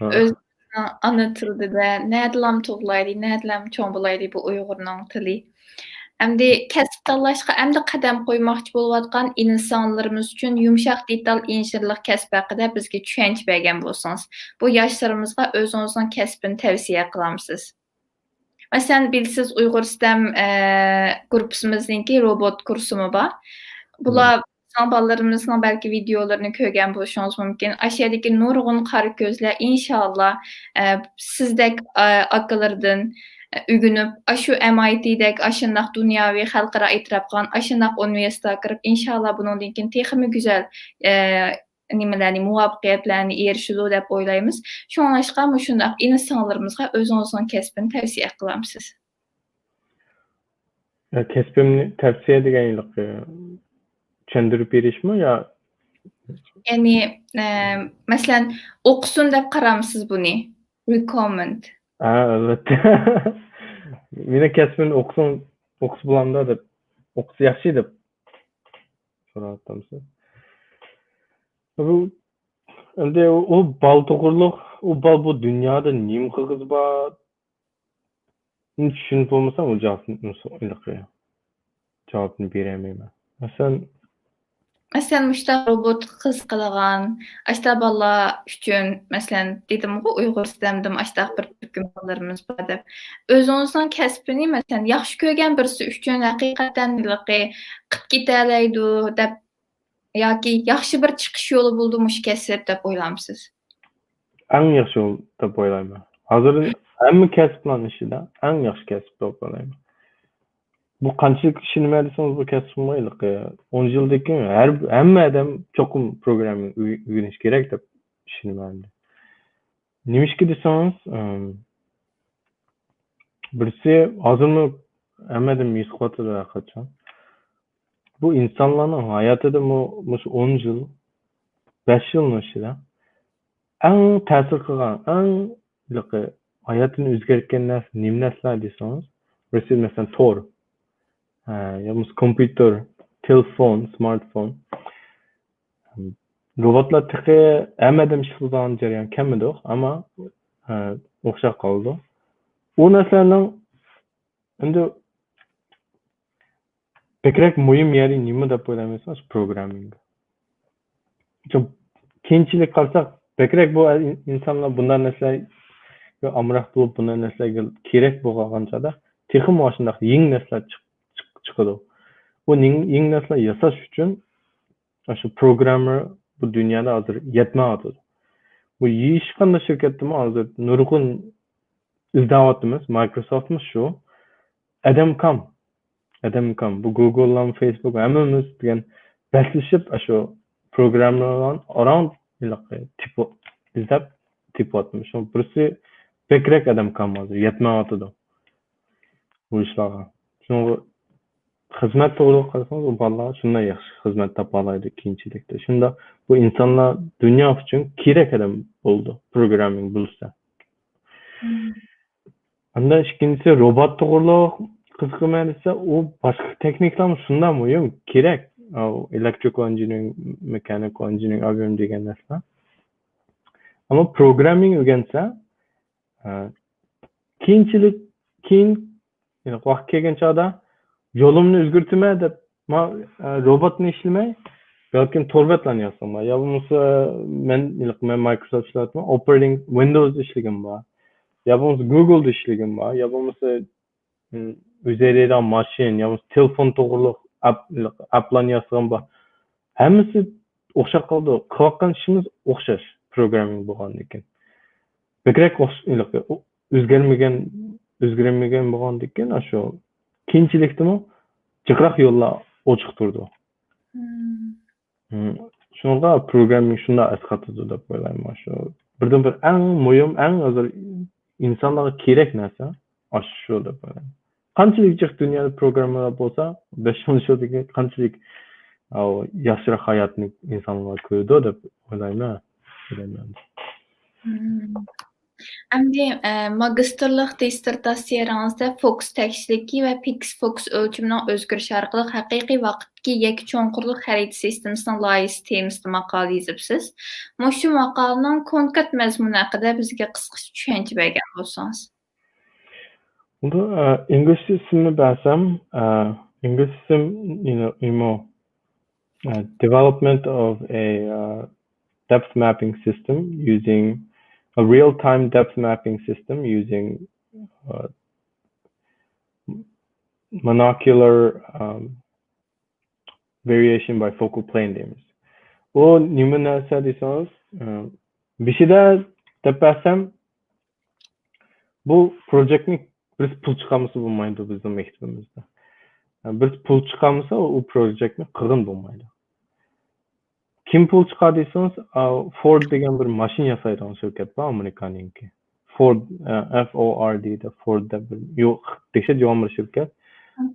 Öz ana tilida nädlam tog'laydi, nädlam cho'mbulaydi bu Uyg'urning tili. Endi kasb tanlashga endi qadam qo'ymoqchi bo'layotgan insonlarimiz uchun yumshoq detal injirlik kasb haqida bizga tushuncha bergan bo'lsangiz, bu yoshlarimizga o'zingizning kasbini tavsiya qilamsiz. Masalan, bilsiz Uyg'ur sistem gruppimizninki robot kursumi bor. Bular balalarımızın belki videolarını ko'rgan bo'lishingiz mumkin. Aşağıdaki nurg'un qari ko'zlar inshaalloh sizdek akalardan ügünüp, aşu MIT'dek, aşındaq dunyoviy xalqaro e'tirof qilgan, aşındaq universitetga kirib, inshaalloh bundan keyin texmi güzel nimalarni, muvaffaqiyatlarni erishadi deb o'ylaymiz. Shunlashqa shundaq insonlarimizga o'zingizning kasbini tavsiya qilamsiz. Kasbimni tavsiya deganlik tushuntirib berishmi yo? Ya'ni masalan o'qisin deb qaramsiz buni? Recommend. Evet. Meni kasbimni o'qis bulamda deb, o'qis yaxshi deb so'rayapsiz. Bu endi o bal to'g'riliq, o bal bu dunyoda nima qilg'iz bor? Tushunib bo'lmasa, o javobni beramayman. Masalan, müştaq robot qiz qilgan, ashta bolalar uchun, masalan, dedim-ku, Uyg'ur sistemdim, ashta bir hukmlarimiz bor deb. O'zingizning kasbini, masalan, yaxshi ko'rgan birisi uchun haqiqatan qilib ketalaydi deb yoki yaxshi bir chiqish yo'li bo'ldi mush kasb deb o'ylamsiz? Eng yaxshi yo'l deb o'ylayman. Hozir hamma kasblar ishida eng yaxshi kasb deb o'ylayman. Bu qanchalik ishini desangiz bu kasbimlik 10 yildan keyin hamma odam cho'qim programming o'rganish kerak deb ishonmayman. Nimishki desangiz, birisi hozirmi hammadan misqotida qachon. Bu insonlarning hayotida mush 10 yil, 5 yilning ichida eng ta'sir qilgan, eng hayotini o'zgartirgan narsa nima narsalar desangiz, birisi masalan Tor. Yalnız kompüter, telefon, smartphone. Robotlar tıkı emmedim işlediğin jarayan kemmidir ama o'xshab qoldi. O narsalarning endi bekrak muhim yeri nima deb o'ylaymiz? Programming. Keyinchilik qilsak, bekrak bu insonlar bunday narsalarga amroq bo'lib, bunday narsalarga kerak bo'lganchada texnik shunday yangi narsalar çıkıyordu. Bu yeni nesler yasaş için şu programmer bu dünyada hazır yetmedi. Bu iş kanlı şirkette mi hazır nurgun izdavatımız Microsoft'ımız şu Adam.com bu Google'lan Facebook hemimiz diyen beslişip şu programmerlan around tipo izdap tipo atmış. Burası bekrek Adam.com hazır yetmedi bu işlara. Çünkü xizmat to'g'ri qilsangiz, u bolalar shunday yaxshi xizmat topa oladi keyinchilikda. Shunda bu insonlar dunyo uchun kerak odam bo'ldi, programming bilsa. Unda ikkinchisi robot to'g'riliq qiziqmaysa, u boshqa texniklar shunday muhim, kerak. Electrical engineering, mechanical engineering avion degan narsa. Ammo programming o'rgansa, keyin vaqt kelgan chog'da yolumunu özgürtüme de robotunu işlemey belki torbatlan yazsam var. Ya bunsa men Microsoft işletim operating Windows işlegim var. Ya bunsa Google'da işlegim var. Ya bunsa üzerinde machine, ya bunsa telefon to'g'riliq app'larni yazsam var. Hammasi o'xshab qoldi. Qilayotgan ishimiz o'xshash programming bo'lgandan keyin. Bekrak o'zgarmagan bo'lgandan keyin shu keyinchilikdimi jiqroq yo'llar ochiq turdi. Şunga programming şunda asqatıdı dep oylayman şu. Birden bir en muhim, en hazır insanlara kerek narsa şu dep oylayman. Qanchalik jiq dunyoda programmalar bo'lsa, 5 yil ishladiki qanchalik yaxshiroq hayotni insonlar ko'rdi deb o'ylayman. Endi magistrlik dissertatsiyalaringizda fokus tekishligi va Pix fokus o'lchamining o'zgarishi orqali haqiqiy vaqtdagi yakchonqurlik xarit sistemasining loyihasi temasida maqola yozibsiz. Shu maqolaning konkret mazmuni haqida bizga qisqacha tushuncha bergan bo'lsangiz. Bunda English ismini bersem, English isim, development of a depth mapping system using a real-time depth mapping system using monocular variation by focal plane deymiz. O nima narsa desangiz, bir şeyde deb bersem, bu projektning biz pul chiqamisi bo'lmaydi bizning maktabimizda. Biz pul chiqamisa o projektni qilg'in bo'lmaydi. Kim pul chiqadi desangiz, Ford degan bir mashina yasaydigan shirkat bor Amerikaninki. Ford, F-O-R-D de Ford deb yo'q, tekshir javob bir shirkat.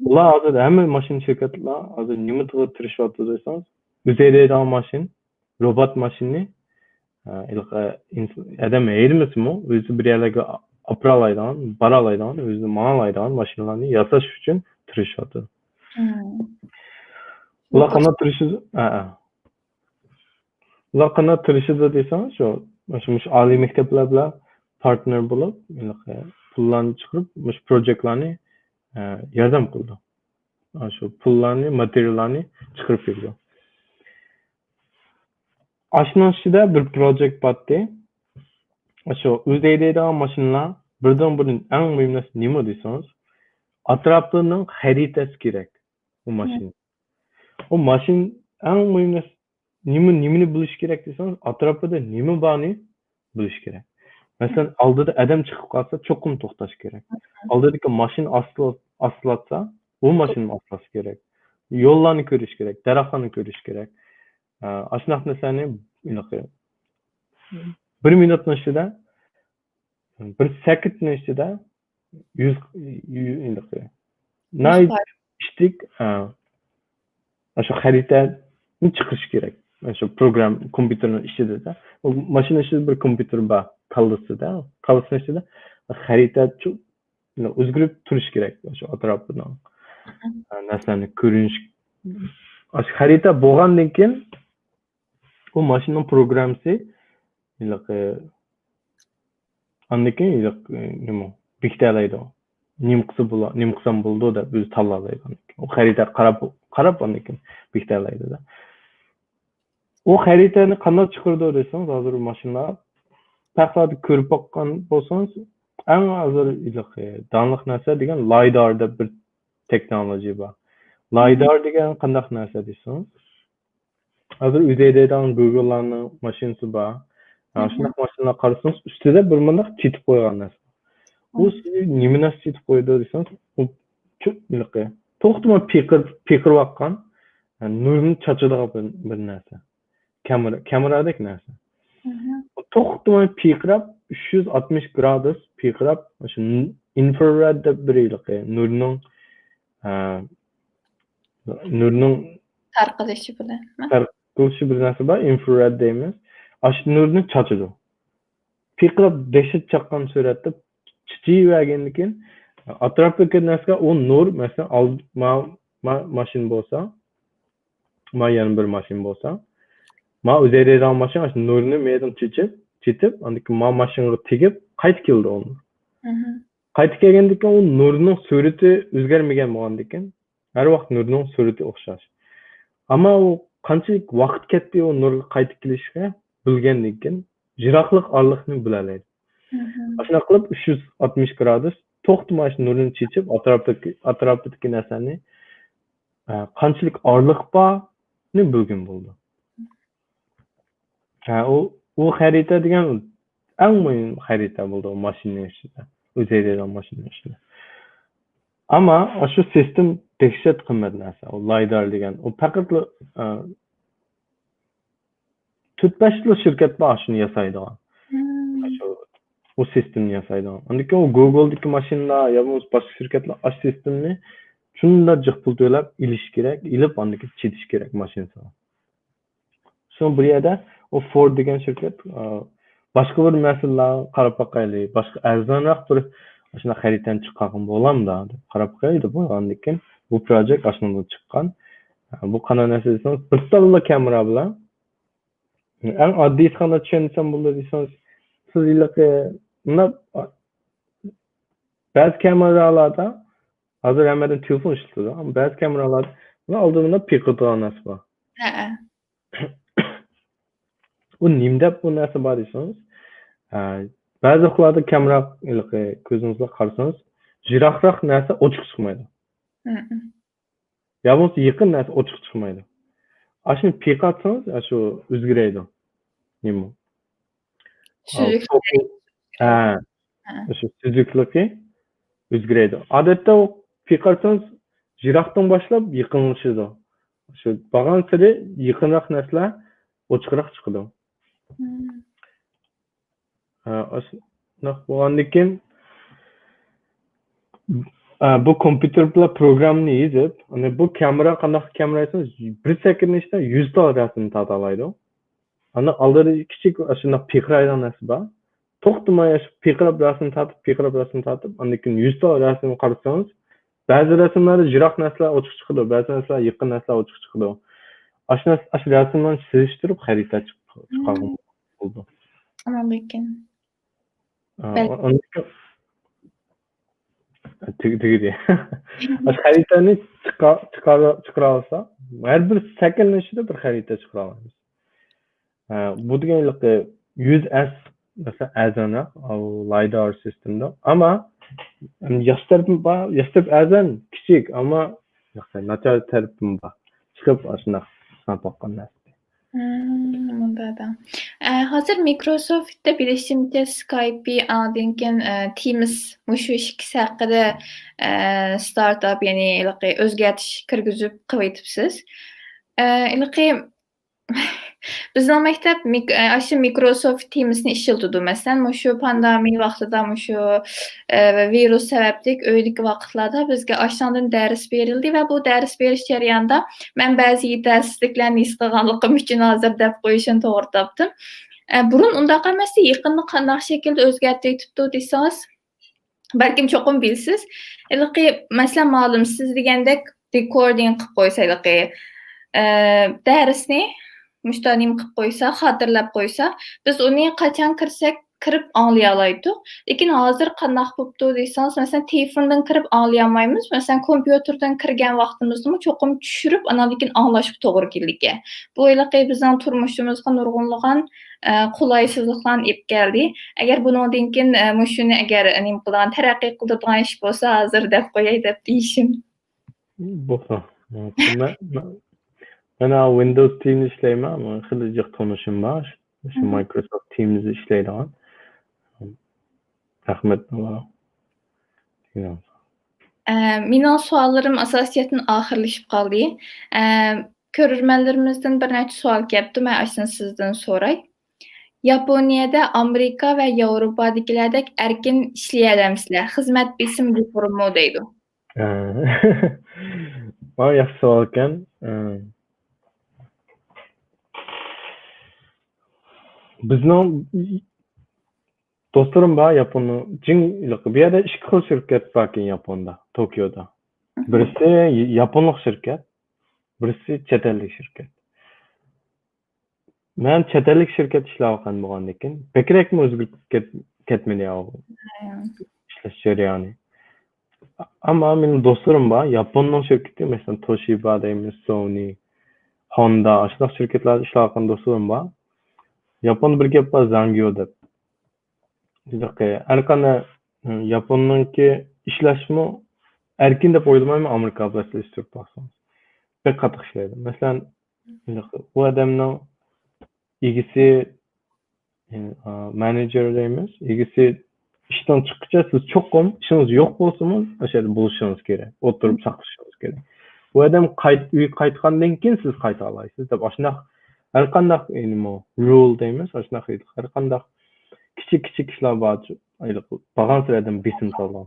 Ular hozir hamma mashina shirkatlar hozir nima qilishyapti desangiz, o'zaydigan mashina, robot mashinani adam emasmi, o'zi bir yerlarga operalaydigan, baralaydigan, o'zi manalaydigan mashinalarni yasash uchun tirishyapti. Ular qanday tirishadi? Ular qanday tirishadi desangiz, shu oliy maktablar bilan partner bo'lib, pullarni chiqarib, shu projektlarni yordam qildi. Shu pullarni, materiallarni chiqarib berdi. Aşnaşıda bir projekt batdı. Şu o'zaydigan mashinalar birdan bir eng muhim narsa nima desangiz, atrofning xaritasi kerak o mashina. O mashina eng muhim narsa nimani bilish kerak desangiz, atrofida nima borni bilish kerak. Masalan, oldida adam chiqib qolsa, cho'qim to'xtash kerak. Oldidagi mashina aslatsa, o mashina aslash kerak. Yo'llarni ko'rish kerak, daraxtlarni ko'rish kerak. Aşnaq narsani bir minutning ichida, bir sekundning ichida 100 ishtik shu xaritani chiqish kerak. Shu program kompyuterning ichida, mashina ichida bir kompyuter bor, kallasida, kallasning ichida xarita o'zgarib turish kerak. Shu atrofida narsani ko'rish. Xarita bo'lgandan keyin o mashinaning programmasi andikin nima bittalaydi. Nim qilsam bo'ldi deb o'zi tanlaydi. O xarita qarab andikin bittalaydi. O xaritani qanday chiqardi desangiz, hozir mashinalar faqat ko'rib boqqan bo'lsangiz, eng hozir danliq narsa degan LiDAR deb bir texnologiya bor. LiDAR degan qanday narsa desangiz, hozir o'zaydigan Google'larning mashinasi bor. Shunaqa mashinalar qarasangiz, ustida bir mundaq chitib qo'ygan narsa. U siz nima narsa chitib qo'ydi desangiz, u to'xtamay piqirayotgan, nurni chachadigan bir narsa. Kameradek narsa. To'xtamay piqirab 360 gradus piqirab, shu infrared deb bir nurning tarqalishi bilan. Tarqalishi bir narsa bor, infrared deymiz. Ash nurni chachadi. Piqirab dehshat chaqqan suratda chichiyvergandan keyin atrofdagi narsa o nur, masalan, mashina bo'lsa, yana bir mashina bo'lsa, o'zaydigan mashina shu nurni mendan chechib, andikin mashinaga tegib qaytib keldi u nur. Qaytib kelgandan keyin u nurning surati o'zgarmagan bo'lgandan keyin har vaqt nurning surati o'xshash. Ammo u qanchalik vaqt ketdi o nurga qaytib kelishga bilgandan keyin jiroqlik orliqni bilalaydi. Shuna qilib 360 gradus to'xtamay nurni chechib, atrofdagi narsani qanchalik orliq borni bilgan bo'ldi. U xarita degan eng muhim xarita bo'ldi o mashinaning ichida, o'zaydigan mashinaning ichida. Ammo shu sistem dehşet kıymetli narsa. O LiDAR degan. O faqat 4-5 şirket var şunu yasaydigan. O sistemni yasaydigan. Andiki o Google'daki maşinlar ya başka şirketler aş sistemni şunlar jiq pul to'lab ilish kerak, ilib andiki chetish kerak mashinasini. Son bir yerda o Ford degan şirket başka bir masalalarga qarab baqaylik, başka arzonroq bir shuna xaritani chiqqan bo'lamda deb qarab qo'ydi bo'lgandan keyin bu projekt aslında chiqqan. Bu qanday narsa desangiz, bir talla kamera bilan eng oddiy qanday tushunsam bo'ladi desangiz, siz ilaqi ba'zi kameralarda hozir hammadan telefon ishlatadi, ammo ba'zi kameralarda buni oldinda piqitgan narsa bor. Ha. U nimda bu narsa bor desangiz, ba'zi vaqtlarda kamera ilaqi ko'zingizga qarasangiz, jiroqroq narsa ochiq chiqmaydi. Ya bo'lmasa yaqin narsa ochiq chiqmaydi. Ashuni piqatsangiz, shu o'zgaradi. Nima? Süzük. Shu suzukligi o'zgaradi. Odatda u piqatsangiz jiroqdan boshlab yaqinlashadi. Shu borgan sari yaqinroq narsalar ochiqroq chiqadi. Bo'lgandan keyin bu kompüter bilan programni yozib, bu kamera qanaqa kamera desangiz, 1 sekund ichida 100 ta rasmni torta oladi. Ana oldida kichik shuna piqraydigan narsa bor. To'xtamay piqrab rasm tortib, undan keyin 100 ta rasmni qarasangiz, ba'zi rasmlarda jiroq narsalar ochiq chiqadi, ba'zi narsalar yaqin narsalar ochiq chiqadi. Ashuna rasmlarni chizishtirib xarita chiqqan bo'ldi. Ama lekin. Tugidi. Xaritani chiqara olsa, har bir sekund ichida bir xarita chiqara olamiz. Bu deganligi 100s mesela arzonroq LiDAR sistemda. Ama yastab arzon kichik, ama nachar tarafim bor. Chiqib shuna sanab boqqan narsa. Bunda. Hazır Microsoft'da bilishimcha Skype, Adinken, Teams mushu ikkisi haqida startup, ya'ni o'zgartish kirgizib qilibsiz. Ilaqi bizning maktab shu Microsoft Teams'ni ishlatdi. Masalan, shu pandemiya vaqtida shu virus sababli uydagi vaqtlarda bizga ashundan dars berildi va bu dars berish jarayonida men ba'zi yetersizliklarni his qilganligim uchun hozir deb qo'yishni to'g'ri topdim. Burun undaq emas, yaqinni qanday shaklda o'zgartiribdi desangiz, balkim cho'qim bilsiz. Ilaqi masalan, ma'lum siz degandek recording qilib qo'ysak, darsni müştanim qilib qo'ysa, xotirlab qo'ysa, biz uni qachon kirib anglay oldik. Lekin hozir qanday bo'libdi desangiz, masalan, telefondan kirib anglay olmaymiz. Masalan, kompyuterdan kirgan vaqtimizni cho'qim tushirib, lekin anglashga to'g'ri keldi. Bu ilaqi bizning turmushimizga nurg'unlagan qulaysizliklarni olib keldi. Agar bundan keyin shuni agar nim qilgan, taraqqiy qiladigan ish bo'lsa, hozir deb qo'yay deb deyishim. Bo'lsa. Ben Windows Teams ishlayman, ama xili jiq tanishim bor. Shu Microsoft Teams ishlaydigan. Rahmat. Mening savollarim asosiyatdan oxirlashib qoldi. Ko'rurmanlarimizdan bir necha savol kelibdi. Men ashuni sizdan so'ray. Yaponiyada Amerika va Yevropadagilardek erkin ishlay olamsizlar. Xizmat besim yuqorimi deydi. Yaxshi savol ekan. Bizning do'stlarim bor Yaponni bir yerda ikki xil shirkat bor ekan Yaponda, Tokioda. Birisi yaponlik shirkat, birisi chet ellik shirkat. Men chet ellik shirkat ishlayotgan bo'lgandan keyin bekrakmi o'zgarib ketmadi ishlash jarayoni. Ammo mening do'stlarim bor, yaponlik shirkati, masalan Toshiba deymiz, Sony, Honda, shunaqa shirkatlarda ishlayotgan do'stlarim bor. Yapon bir gap bor, Zangyo deb. Har qanday Yaponniki ishlashmi erkin deb o'ylamayman, Amerika bilan solishtirib boqsangiz. Pek qattiq ishlaydi. Masalan, bu odamning egisi manager deymiz, egisi ishdan chiqquncha siz cho'qim ishingiz yo'q bo'lsa-mu, o'sha yerda bo'lishingiz kerak, o'tirib saqlashingiz kerak. bu adam uy qaytgandan keyin siz qayta alaysiz deb aşnaq har qanday rule deymiz, aşnaq har qanday kichik ishlar bor. Bag'an siradan besim solgan.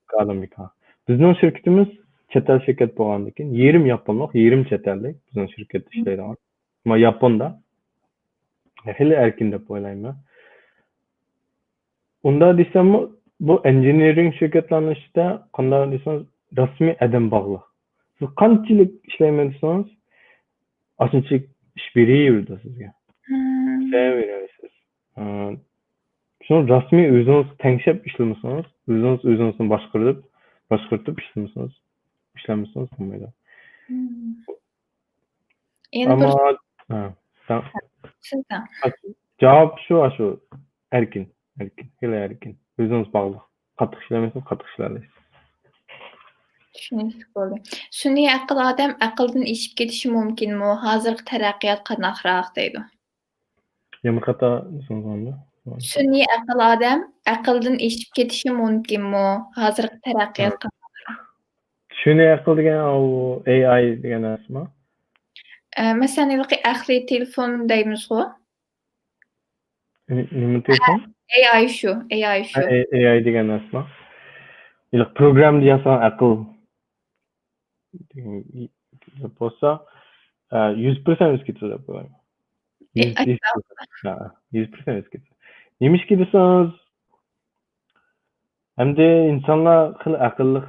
Ekonomika. Bizning şirketimiz chet el şirket bo'lgandan keyin yerim yaponlik, yerim chet ellik bizning şirketda ishlaydigan. Ama Yaponda hali erkin deb o'ylayman. Unda desam bu engineering şirketlarning ichida qanday desangiz rasmiy adam bog'liq. Siz qanchalik ishlayman desangiz, ashunchalik ish beraveradi sizga. Ishlayverasiz. Şunu rasmiy o'zingiz tengshab ishlamasangiz, o'zingizni boshqarib ishlamasangiz bo'lmaydi. Yana bir Ama javob shu erkin. Hali erkin. O'zingiz bog'liq. Qattiq ishlamasangiz qattiq ishlaysiz. tushunishli bo'ldi. Sun'iy aql odam aqldan eshib ketishi mumkinmi? Hozirgi taraqqiyot qanaqroq deydi. Yomg'irda so'zlandi. Sun'iy aql odam aqldan eshib ketishi mumkinmi? Hozirgi taraqqiyot Sun'iy aql degan o AI degan narsami? masalan, aqliy telefon deymiz-ku. Nima telefon? AI shu. AI degan narsami? Programda yasalgan aql bo'lsa 100% o'zgartirib deb qo'yaman. 100% o'zgartirib. Nemishki desangiz, hamda insonlar xil aqlli.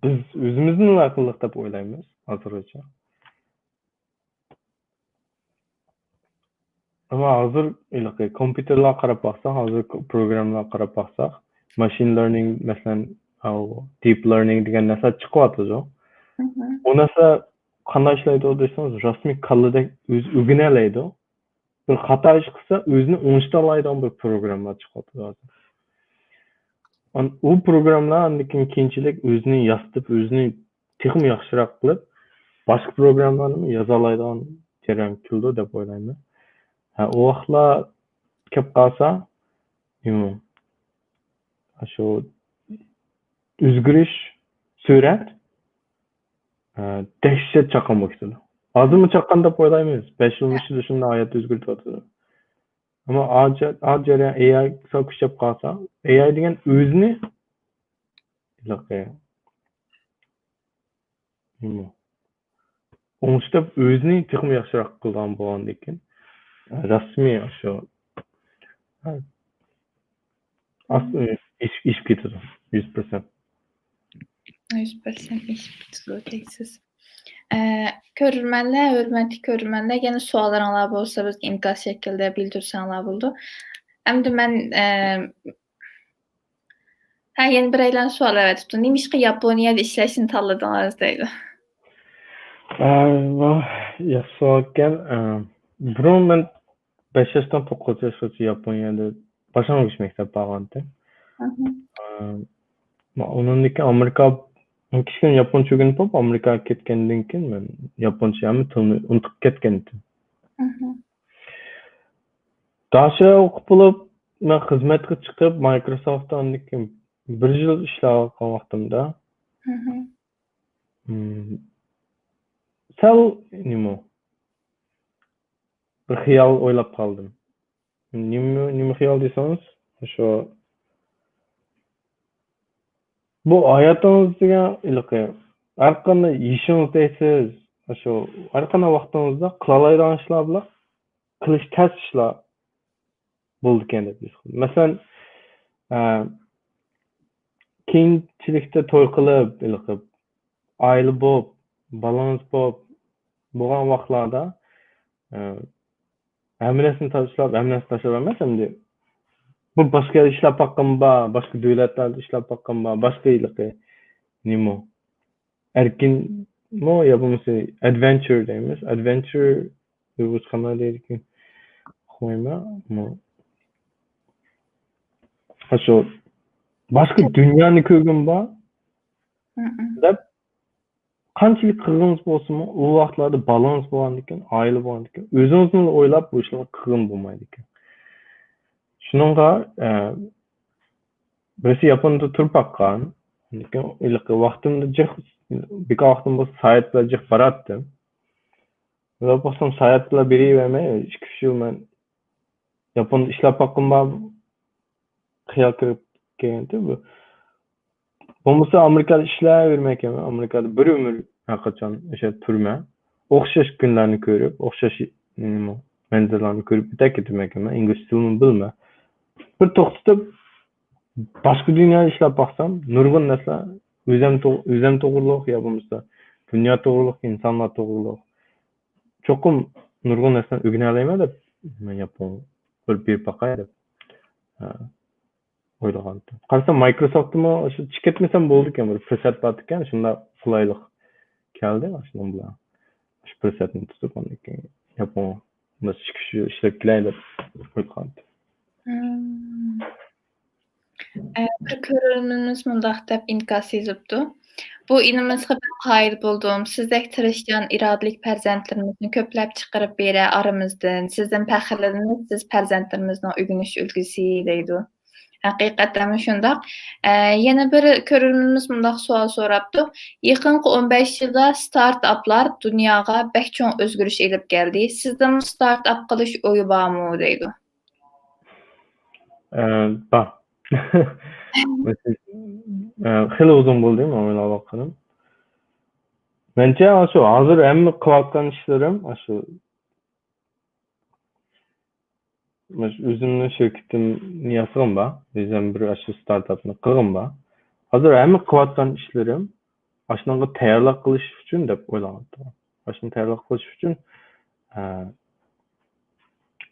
Biz o'zimizni aqlli deb o'ylaymiz hozircha. Ama hozir kompüterlar qarab baqsaq, hozir programlar qarab baqsaq, machine learning masalan, deep learning degan narsa chiqyapti. O narsa qanday ishlaydi desangiz, rasmiy kallada o'rganoladi. Bir xato ish qilsa, o'zini o'ngishtiroladigan bir programlar chiqyapti hozir. U programlar keyinchalik o'zini yasitib, o'zini texnik yaxshiroq qilib, boshqa programlarni yoza oladigan jarayon keldi deb o'ylayman. O vaqtlar kelib qolsa, shu o'zgarish surat dahshat chaqan bo'ladi. Hozirmi chaqan deb o'ylaymiz. 5 yil ichida shunday hayot o'zgartiradi. Ama jarayon AI kuchab qolsa, AI degan o'zini o'ngishtab o'zini texnik yaxshiroq qilgan bo'lgandan keyin rasmiy shu ish ketadi 100%. 100% ish bitadi deysiz. Hurmatli ko'rurmanlar, yana savollaringlar bo'lsa bizga imkon shaklda bildirsanglar bo'ldi. Endi men yana bir aylan savol aytibdi. Nimishqa Yaponiyada ishlashni tanladingiz deydi. Yaxshi ekan. Burun men 5 yoshdan 9 yoshgacha Yaponiyada boshlang'ich maktab bo'lgandim. Ondan keyin Amerika kichkina yaponcha o'rganib, Amerikaga ketgandan keyin men yaponchani tilni unutib ketgan edim. Dasha o'qib bo'lib, men xizmatga chiqib Microsoftdan 1 yil ishlagan vaqtimda sal bir xiyol o'ylab qoldim. Nima xiyol desangiz, shu bu hayotingizga har qanday ishingiz deysiz, shu har qanday vaqtingizda qila oladigan ishlar bilan qilish tez ishlar bo'ldi ekan deb hisoblayman. Masalan, keyinchilikda to'y qilib, oila bo'lib, balans bo'lgan vaqtlarda hammasini tashlab emas, endi bu boshqa ishlab baqqan boshqa davlatlarda ishlab baqqan boshqa nima erkinmi yo bo'lmasa adventure deymiz. Adventure o'z qanday deydi qo'yma. Shu boshqa dunyoni ko'rgim bor deb qanchalik qilg'ingiz bo'lsinmi, u vaqtlarda balans bo'lgandan keyin, oila bo'lgandan keyin o'zingizni o'ylab bu ishlarga qilg'in bo'lmaydi ekan. Shuningga birisi Yaponda turib baqqan, Lekin ilk vaqtimda jiq bir vaqtim bu sayt bilan jiq baratdim. Ve baksam sayt bilan berivermey, 2 yıl men Japonda ishlab baqqanman xiyol kirib kelgandi bu. Bo'lmasa Amerikada ishlayvermay ekanman. Amerikada bir umr haqiqatan o'sha turma. O'xshash kunlarni ko'rib, o'xshash manzarlarni ko'rib ketdim ekanman. Ingliz tilini bilmay. Bir to'xtatib boshqa dunyoda ishlab baksam, nurg'un narsa o'zim to'g'riliq yo bo'lmasa dunyo to'g'riliq, insonlar to'g'riliq. Cho'qim nurg'un narsani o'rgana olayman deb men Yapon bir baqay deb o'ylagandim. Qarasam Microsoft'mi o'sha chiqib ketmasam bo'ldi ekan, bir fursat bor ekan, shunda qulaylik keldi, shundan bilan shu fursatni tutib ondan keyin Yapon chiqish ishlab kelay deb o'ylagandim. Bir körülmemiz mundaq deb inkas yazıbdı. Bu inimizga bir qayıt buldum. Sizdek tirishgan irodalik farzandlarimizni ko'plab chiqarib bera aramizdan. Sizdan faxrlanamiz, siz farzandlarimizning o'rganish ulgusi deydi. Haqiqatan shundaq. Yana bir körülmemiz mundaq savol so'rabdi. Yaqinqi 15 yilda startaplar dunyoga bek cho'ng o'zgarish elib keldi. Sizdan startap qilish o'yi bormi deydi. Bor. Xili uzun bo'ldi men o'ylab baqqanim. Mencha shu hozir hamma qilayotgan ishlarim shu o'zimni shirkatimni yasag'im bor. O'zim bir shu startapni qilg'im bor. Hozir hamma qilayotgan ishlarim shunaqa tayyorlik qilish uchun deb o'ylagandim. Shuni tayyorlik qilish uchun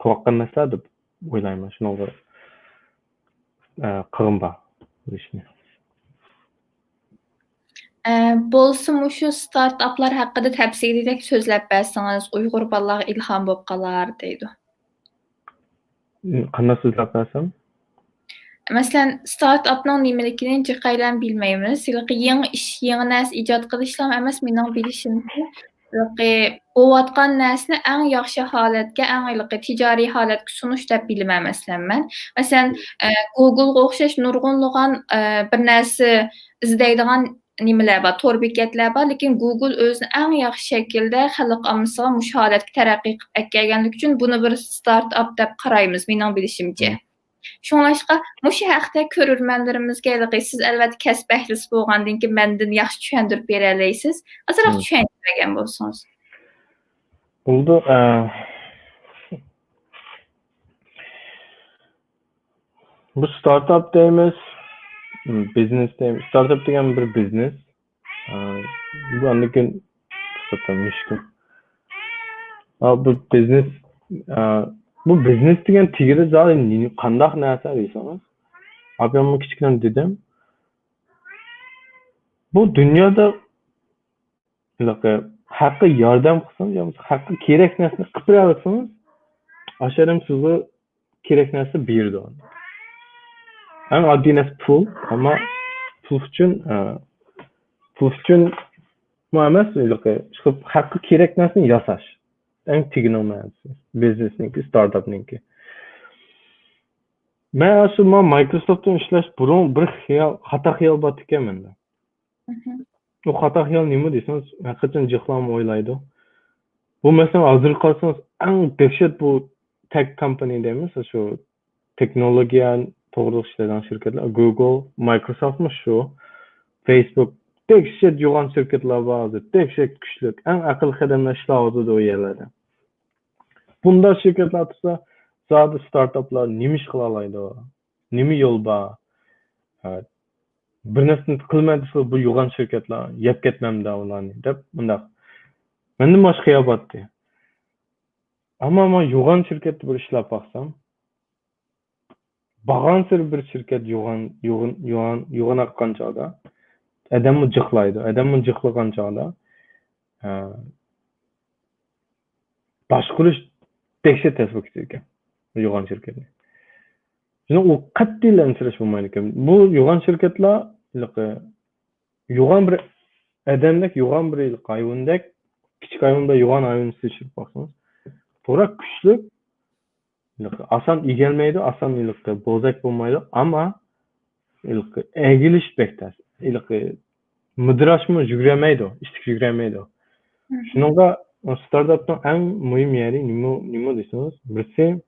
qilayotgan narsa deb o'ylayman. Shunaqa qilg'im bor bu ishni. Bo'lsa shu startaplar haqida tafsiliyroq so'zlab bersangiz, Uyg'ur bolalarga ilhom bo'lib qolar deydi. Qanday so'zlab bersam? Masalan, startapning nimaligini jiqaylan bilmaymiz. Yangi ish, yangi narsa ijod qilishlar emas, mening bilishimcha, bo'layotgan narsani eng yaxshi holatga, eng tijoriy holatga sunish deb bilaman masalan men. Masalan, Google'ga o'xshash nurg'unlagan bir narsa izlaydigan nimalar bor, tor bekatlar bor, lekin Google o'zini eng yaxshi shaklda xalq ommasiga mush holatga taraqqiy qilib kelganligi uchun buni bir startup deb qaraymiz, mening bilishimcha. Shunlashqa mush haqda ko'rurmanlarimizga siz albatta kasb ahlisi bo'lgandan keyin mendan yaxshi tushuntirib bera olasiz. Ozroq tushuntirgan bo'lsangiz. Bo'ldi. Bu startup deymiz, business deymiz. Startup degan bir biznes. Bu andikin zaten müşkül. Bu biznes bu biznes degan tigri zaten qandaq narsa deysangiz? Abimga kichikdan dedim. Bu dunyoda haqqi yordam qilsangiz, yoki haqqi kerak narsani qilib bersangiz, asharim sizga kerak narsa berdi. Eng oddiy narsa pul, ammo pul uchun emas, chiqib haqqi kerak narsani yasash. Eng tegnomasi biznesniki, startupniki. Men aslında Microsoft'un ishlash burun bir xato xiyol bor ekan menda. O xato xiyol nima deysiz? Haqiqatan jiqlam o'ylaydi. Bu masalan hozir qolsangiz eng dehshat bu tech company deymiz, shu texnologiya to'g'ri ishlagan shirkatlar, Google, Microsoftmi shu, Facebook, dehshat yo'g'on shirkatlar bor, dehshat kuchli, eng aql xodimlar ishlaydi o yerlarda. Bunda şirketler tutsa, zaten startuplar nima ish qila oladi, nima yo'l bor. Bir narsani qilmaydi, bu yo'g'on shirkatlar yeb ketmamda ularni deb bundaq. Menda boshqa xiyobatdi. Ammo men yo'g'on shirkatda bir ishlab baksam, bag'ansir bir shirkat yo'g'on aqqan chog'da odamni jiqlaydi. Odamni jiqlagan chog'da boshqarish dehshat tasvir ekan yo'g'on shirkatni. Shuni u qat'iylantirib bo'lmaydi ekan. Bu yo'g'on shirkatlar yo'g'on bir odamdek, yo'g'on bir hayvondek, kichik hayvonda yo'g'on hayvonni seçib baksanız, to'g'ri kuchli, oson egelmaydi, oson bo'zak bo'lmaydi, ammo egilish bektas. mıdıraşma yügremeydi o. İştik yügremeydi o. Şununla startup'tan en mühim yeri nima deysiniz? Birisi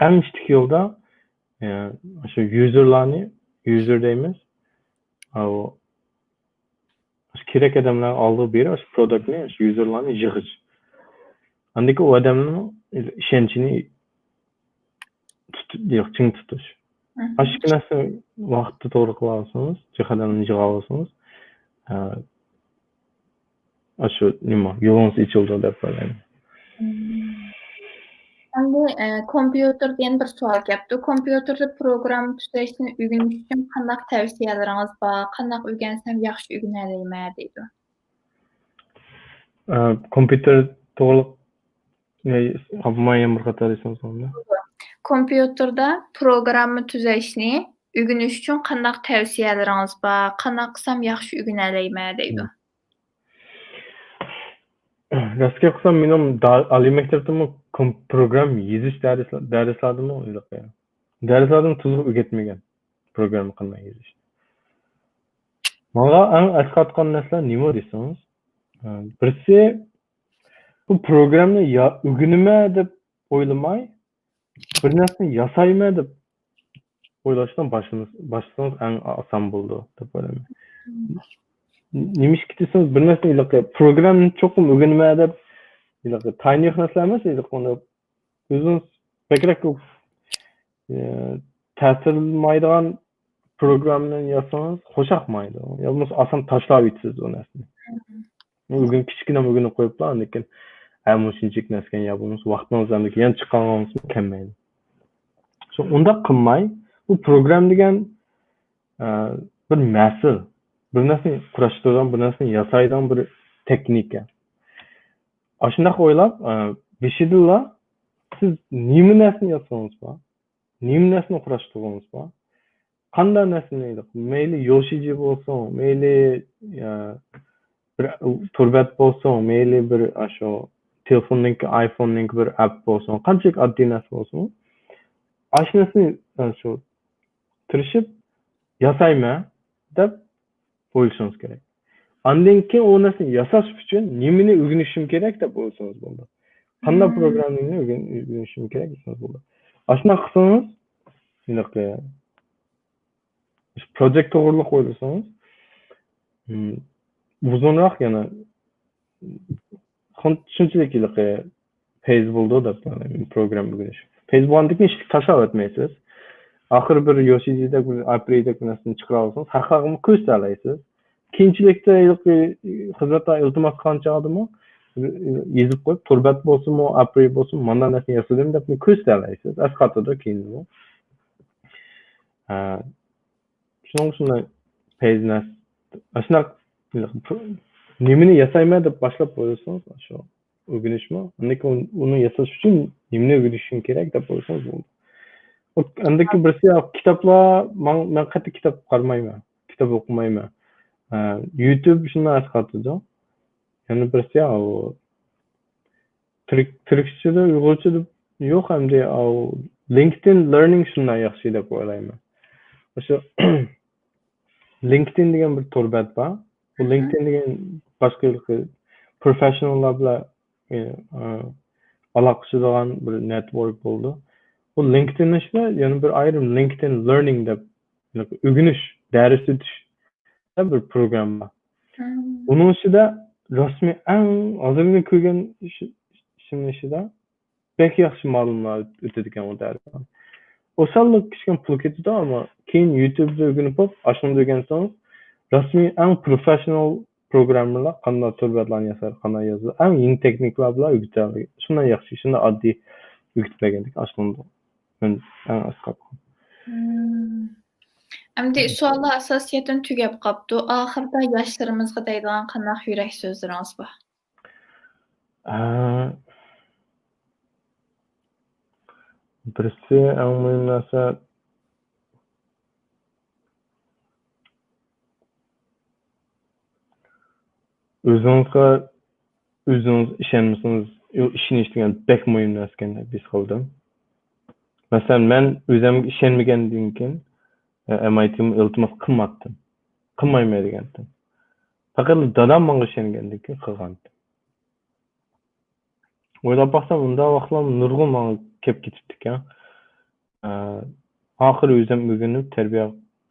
en iştik yolda şu user deymiz. O kerak adamlar aldığı bir product'ni, userlarni yığış. Andaki o adamın işençini çing tutuş. Aşk nasıl vaqtda to'g'ri qilasınız, jihatlarni yig'a olasınız. Shu nima, yo'limiz ichildi deb o'ylayman. Endi kompyuter degan bir savol kelibdi. Kompyuterda program tuzashni o'rganish uchun qanday tavsiyalaringiz bor? Qanday o'rgansam yaxshi o'rganalayman deydi. Kompyuter to'g'ri bir qator desam sonda. Kompyuterda programma tuzashni o'rganish uchun qanday tavsiyalaringiz bor? Qanday qilsam yaxshi o'rganalayman deydi. Rastga qilsam menim oliy maktabda program yezish darslarimi o'ylab darslardan tuzuk o'rgatmagan programma qanday yezish. Menga eng asqatgan narsalar nima desangiz, birisi bu programni o'rganma deb o'ylamay, bir narsani yasayma deb o'ylashdan başlasanız eng oson bo'ldi deb o'ylayman. Nimişki desangiz, bir narsani programni cho'qim o'rganma deb tayinli narsalar emas, o'zingiz bakrak ta'tilmaydigan programni yasangiz xo'shaqmaydi. Yalnız oson tashlab o'tasiz u narsani. O'rganib kichkina o'rganib qo'yiblar, lekin ham shunchalik narsaga yapamiz, vaqtimiz ham yana chiqqanimiz kelmaydi. So unda qilmay, bu program degan bir mas'ul, bir narsani kurashtiradigan, bir narsani yasaydigan bir texnika. Ashunday o'ylab, beshidilla siz nima narsani yasangiz bor, nima narsani kurashtirgangiz bor, qanday narsani mayli yoshiji bo'lsin, mayli bir turbat bo'lsin, mayli bir shu telefonning, iPhone'ning bir app bo'lsin, qanchalik oddiy narsa bo'lsin, ashnasini shu tirishib yasayman deb o'ylashingiz kerak. Andan keyin u narsani yasash uchun nimani o'rganishim kerak deb o'ylasangiz bo'ldi. Qanday programmingni o'rganishim kerak desangiz bo'ldi. Ashuna qilsangiz, projekt to'g'riliq o'ylasangiz, uzunroq yana shunchalik page bo'ldi deb program o'rganish. Page bo'lgandan hech tashlab o'tmaysiz. Axir bir yoshingizda bir aprelda narsani chiqara olsangiz, haqiqatni ko'z tanlaysiz. Keyinchilikda xizmatdan iltimos qancha odammi yezib qo'yib, turbat bo'lsinmi, aprel bo'lsinmi, mana narsani yasadim deb ko'z tanlaysiz. Asqatida keyin bu. Shunday page nas. Ashuna nimani yasayman deb boshlab qo'ysangiz, shu o'rganishmi? Lekin uni yasash uchun nimani o'rganishim kerak deb qo'ysangiz bo'ldi. Andaki birisi kitoblar, men qattiq kitob qarmayman, kitob o'qimayman. YouTube shunday asqatidi. Yana birisi tirikchida, uyg'urchada yo'q hamda LinkedIn Learning shunday yaxshi deb o'ylayman. O'sha LinkedIn degan bir turbat bor. Bu LinkedIn degan boshqa professionallar bilan aloqalashadigan bir network bo'ldi. Bu LinkedIn ishida yana bir ayrim LinkedIn Learning deb o'rganish, dars o'tish bir program bor. Uning ichida rasmiy eng hozirgi ko'rgan ishim ichida pek yaxshi ma'lumotlar o'tadigan u darsdan. O'shanlik kichkina pul ketadi, ammo keyin YouTube'da o'rganib olib, ashuni o'rgansangiz, rasmiy eng professional programmerlar qanday turbatlarni yasar, qanday yozadi, eng yangi texnikalar bilan o'rgatadi. Shunday yaxshi, shunday oddiy o'rgatmagandik aslında. Men eng asqat. Endi savollar asosiyatan tugab qopdi. Oxirida yoshlarimizga deydigan qanday yurak so'zlaringiz bor? Birisi eng muhim narsa o'zingiz ishonmasangiz, ishonish degan bek muhim narsa ekan biz qildim. Masalan, men o'zimga ishonmagandan keyin MIT'ga iltimos qilmadim. qilmayman degandim. Faqat dadam menga ishongandan keyin qilgandim. O'ylab baksam, unda vaqtlar nurg'un menga kelib ketibdi ekan. Oxiri o'zim o'rganib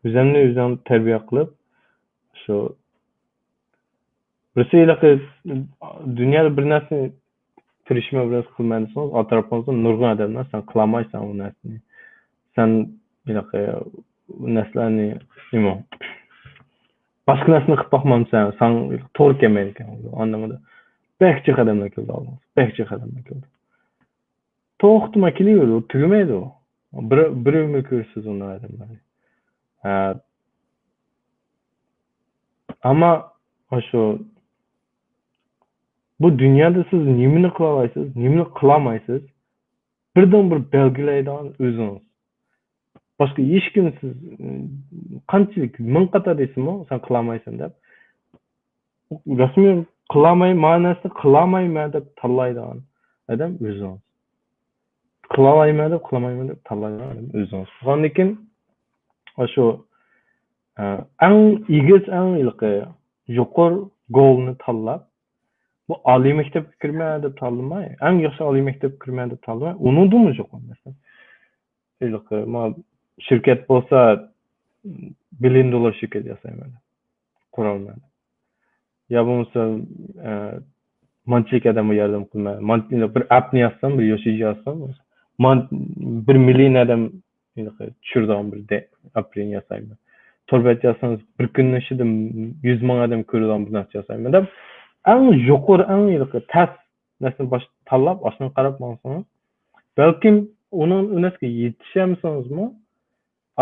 o'zimni tarbiya qilib, shu Rusiyada dunyoda bir narsa tirishma biraz qilmaysangiz, atrofingizda nurg'un odamlar sen qilolmaysan u narsani. Sen bunaqa narsalarni nima? Boshqa narsani qilib boqmamsan, sen to'g'ri kelmaydi ekan. Anlamada bekçi odamlar keldi oldingiz. Bekçi odamlar keldi. To'xtama keliyor, tugmaydi u. Bir umr ko'rsiz uni odamlarni. Ama şu bu dünyada siz nimani qila olasiz, nimani qilolmaysiz, birdan bir belgilaydigan o'zingiz. Boshqa hech kim siz qanchalik ming qator deysizmi, sen qilolmaysan deb. Rasmiy qilolmayman deb tanlaydigan odam o'zingiz. Qilolmayman deb tanlaydigan odam o'zingiz. Shundan keyin shu eng egiz, eng yuqori golni tanlab, bu oliy maktabga kirmay deb tanlamay, eng yaxshi oliy maktabga kirmay deb tanlamay, unutdimi yo'q mesela. Şirket bo'lsa $1 billion şirket yasayman. Qurolman. Ya bo'lmasa manchilik odamga yordam qilmayman. Bir appni yazsam, bir yoshiji yazsam, $1 million odam tushiradigan bir appni yasayman. Torbat yazsangiz bir kunni ichida 100 ming odam ko'radigan bir narsa yasayman deb eng yuqori, eng tas narsani tanlab, oshidan qarab olsangiz, balkim uning unasiga yetishamsizmi?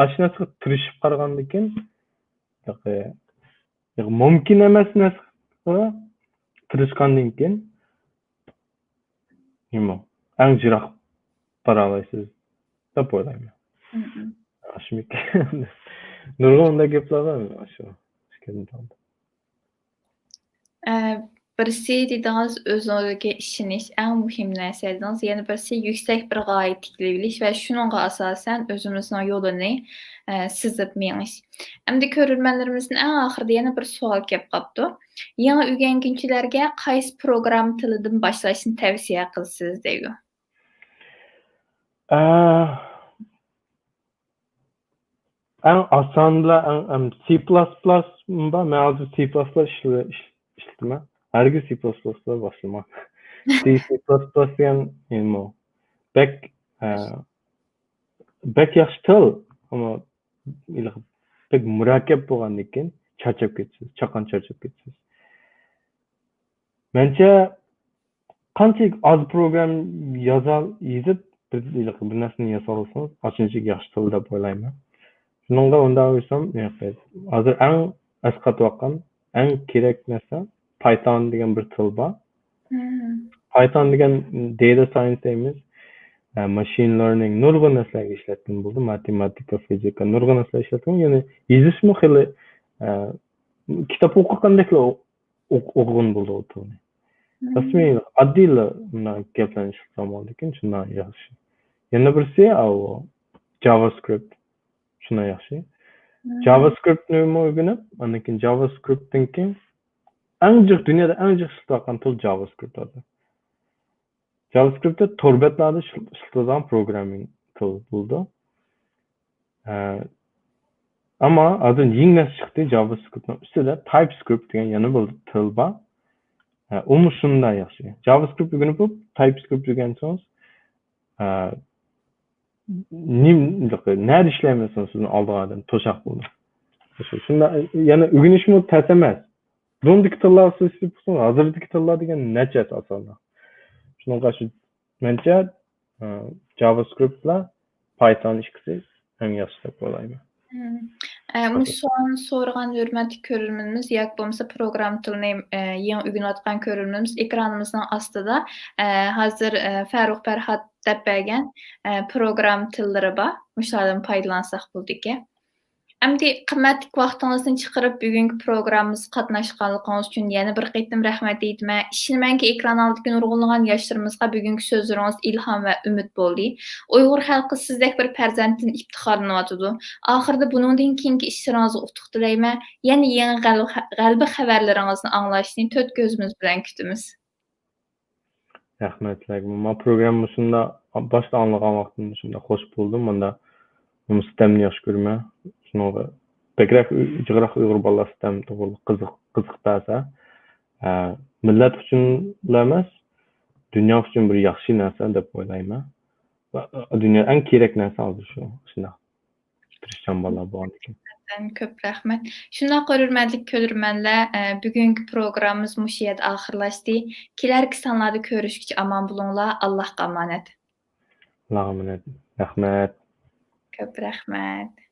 Aşinasiga tirishib qaragandan keyin mumkin emas narsaga tirishgandan keyin nima? Eng jiroq bora olasiz deb o'ylayman. Nurg'unda gaplar bor shu. Birisi dediniz özünüzə işiniz ən mühim nərsədir. Yəni birisi yüksək bir gayə tikləyiş və şununla əsasən özünüzün yolunu sızıb meniz. Əmdi görülmələrimizin ən axırda yana bir sual gəlib qapdı. Yeni öyrəngüçülərə qaysı proqram tilidən başlaşını tavsiyə qılsınız deyə. Ən asanla C++ mən hazır C++ işlətimə. Herkes C++'la başlamak. C++ degan nima? Bek yaxshi til, ama pek murakkab bo'lgandan keyin charchab ketasiz, charchab ketasiz. Menimcha qanchalik az program yozib bir narsani yoza olsangiz, shunchalik yaxshi til deb o'ylayman. Shuningga unda o'ysam, hozir eng asqatayotgan, eng kerak narsa Python degan bir til bor. Python degan data science deymiz, machine learning, nurg'un narsalarga ishlatgan bo'ldi, matematika, fizika, nurg'un narsalar ishlatgan. Ya'ni yozishmi xili kitob o'qigandek o'qigan bo'ldi u tilni. Rasmiy oddiy gaplanish qilmoqdan keyin shundan yaxshi. Yana birisi JavaScript. Shundan yaxshi. JavaScriptni o'rganib, undan keyin JavaScriptdan keyin dünyada eng jiq ishlatgan til JavaScript hozir. JavaScriptda torbatlarda ishlatadigan programming til bo'ldi. Ama hozir yangi chiqdi JavaScriptning ustida TypeScript degan yana bir til bor. U shundan yaxshi. JavaScript o'rganib, TypeScript o'rgansangiz, nerede ishlaymiyorsangiz sizni oldiga to'shaq bo'ldi. Shunda yana o'rganishmi tez emas. Bundaki tıllar sözlü bulsun, hazırdaki tıllar degan neçet aslında. Şuna karşı bence JavaScript ile Python ikisi en yaxşı deb o'ylayman. Muson so'ragan hurmatli ko'ruvchilarimiz yoki bo'lmasa program tilini yangi o'rganayotgan ko'ruvchilarimiz ekranimizning ostida hozir Farruh Farhod deb bergan program tillari bor. O'shalardan foydalansak bo'ldiki. Əmdi qimmatli vaqtingizni chiqarib bugungi programmamizga qatnashganligingiz uchun yana bir qaytim rahmat deyman. Ishonmanki, ekran oldidagi nurg'unlagan yoshlarimizga bugungi so'zlaringiz ilhom va umid bo'ldi. Uyg'ur xalqi sizdek bir farzanddan iftixorlanyotidi. Oxirida buningdan keyingi ishlaringizga utuq tilayman. Yana yangi g'alaba xabarlaringizni anglashni to'rt ko'zimiz bilan kutamiz. Rahmat sizlarga. Men programma shunda boshda anglagan vaqtimda shunda xush bo'ldim. Bunda sistemni yaxshi ko'raman. Shunga bekrak ijroq Uyg'ur bolalar sistem to'g'ri qiziq bo'lsa, millat uchun emas, dunyo uchun bir yaxshi narsa deb o'ylayman. Va dunyo eng kerak narsa hozir shu. Shunda tirishchan bolalar bor ekan. Ko'p rahmat. Shundoq hurmatli ko'rurmanlar, bugungi programmamiz mushu yerda oxirlashdi. Kelarki sonlarda ko'rishguncha omon bo'linglar. Allohga omonat. Allohga omonat. Rahmat. Ko'p rahmat.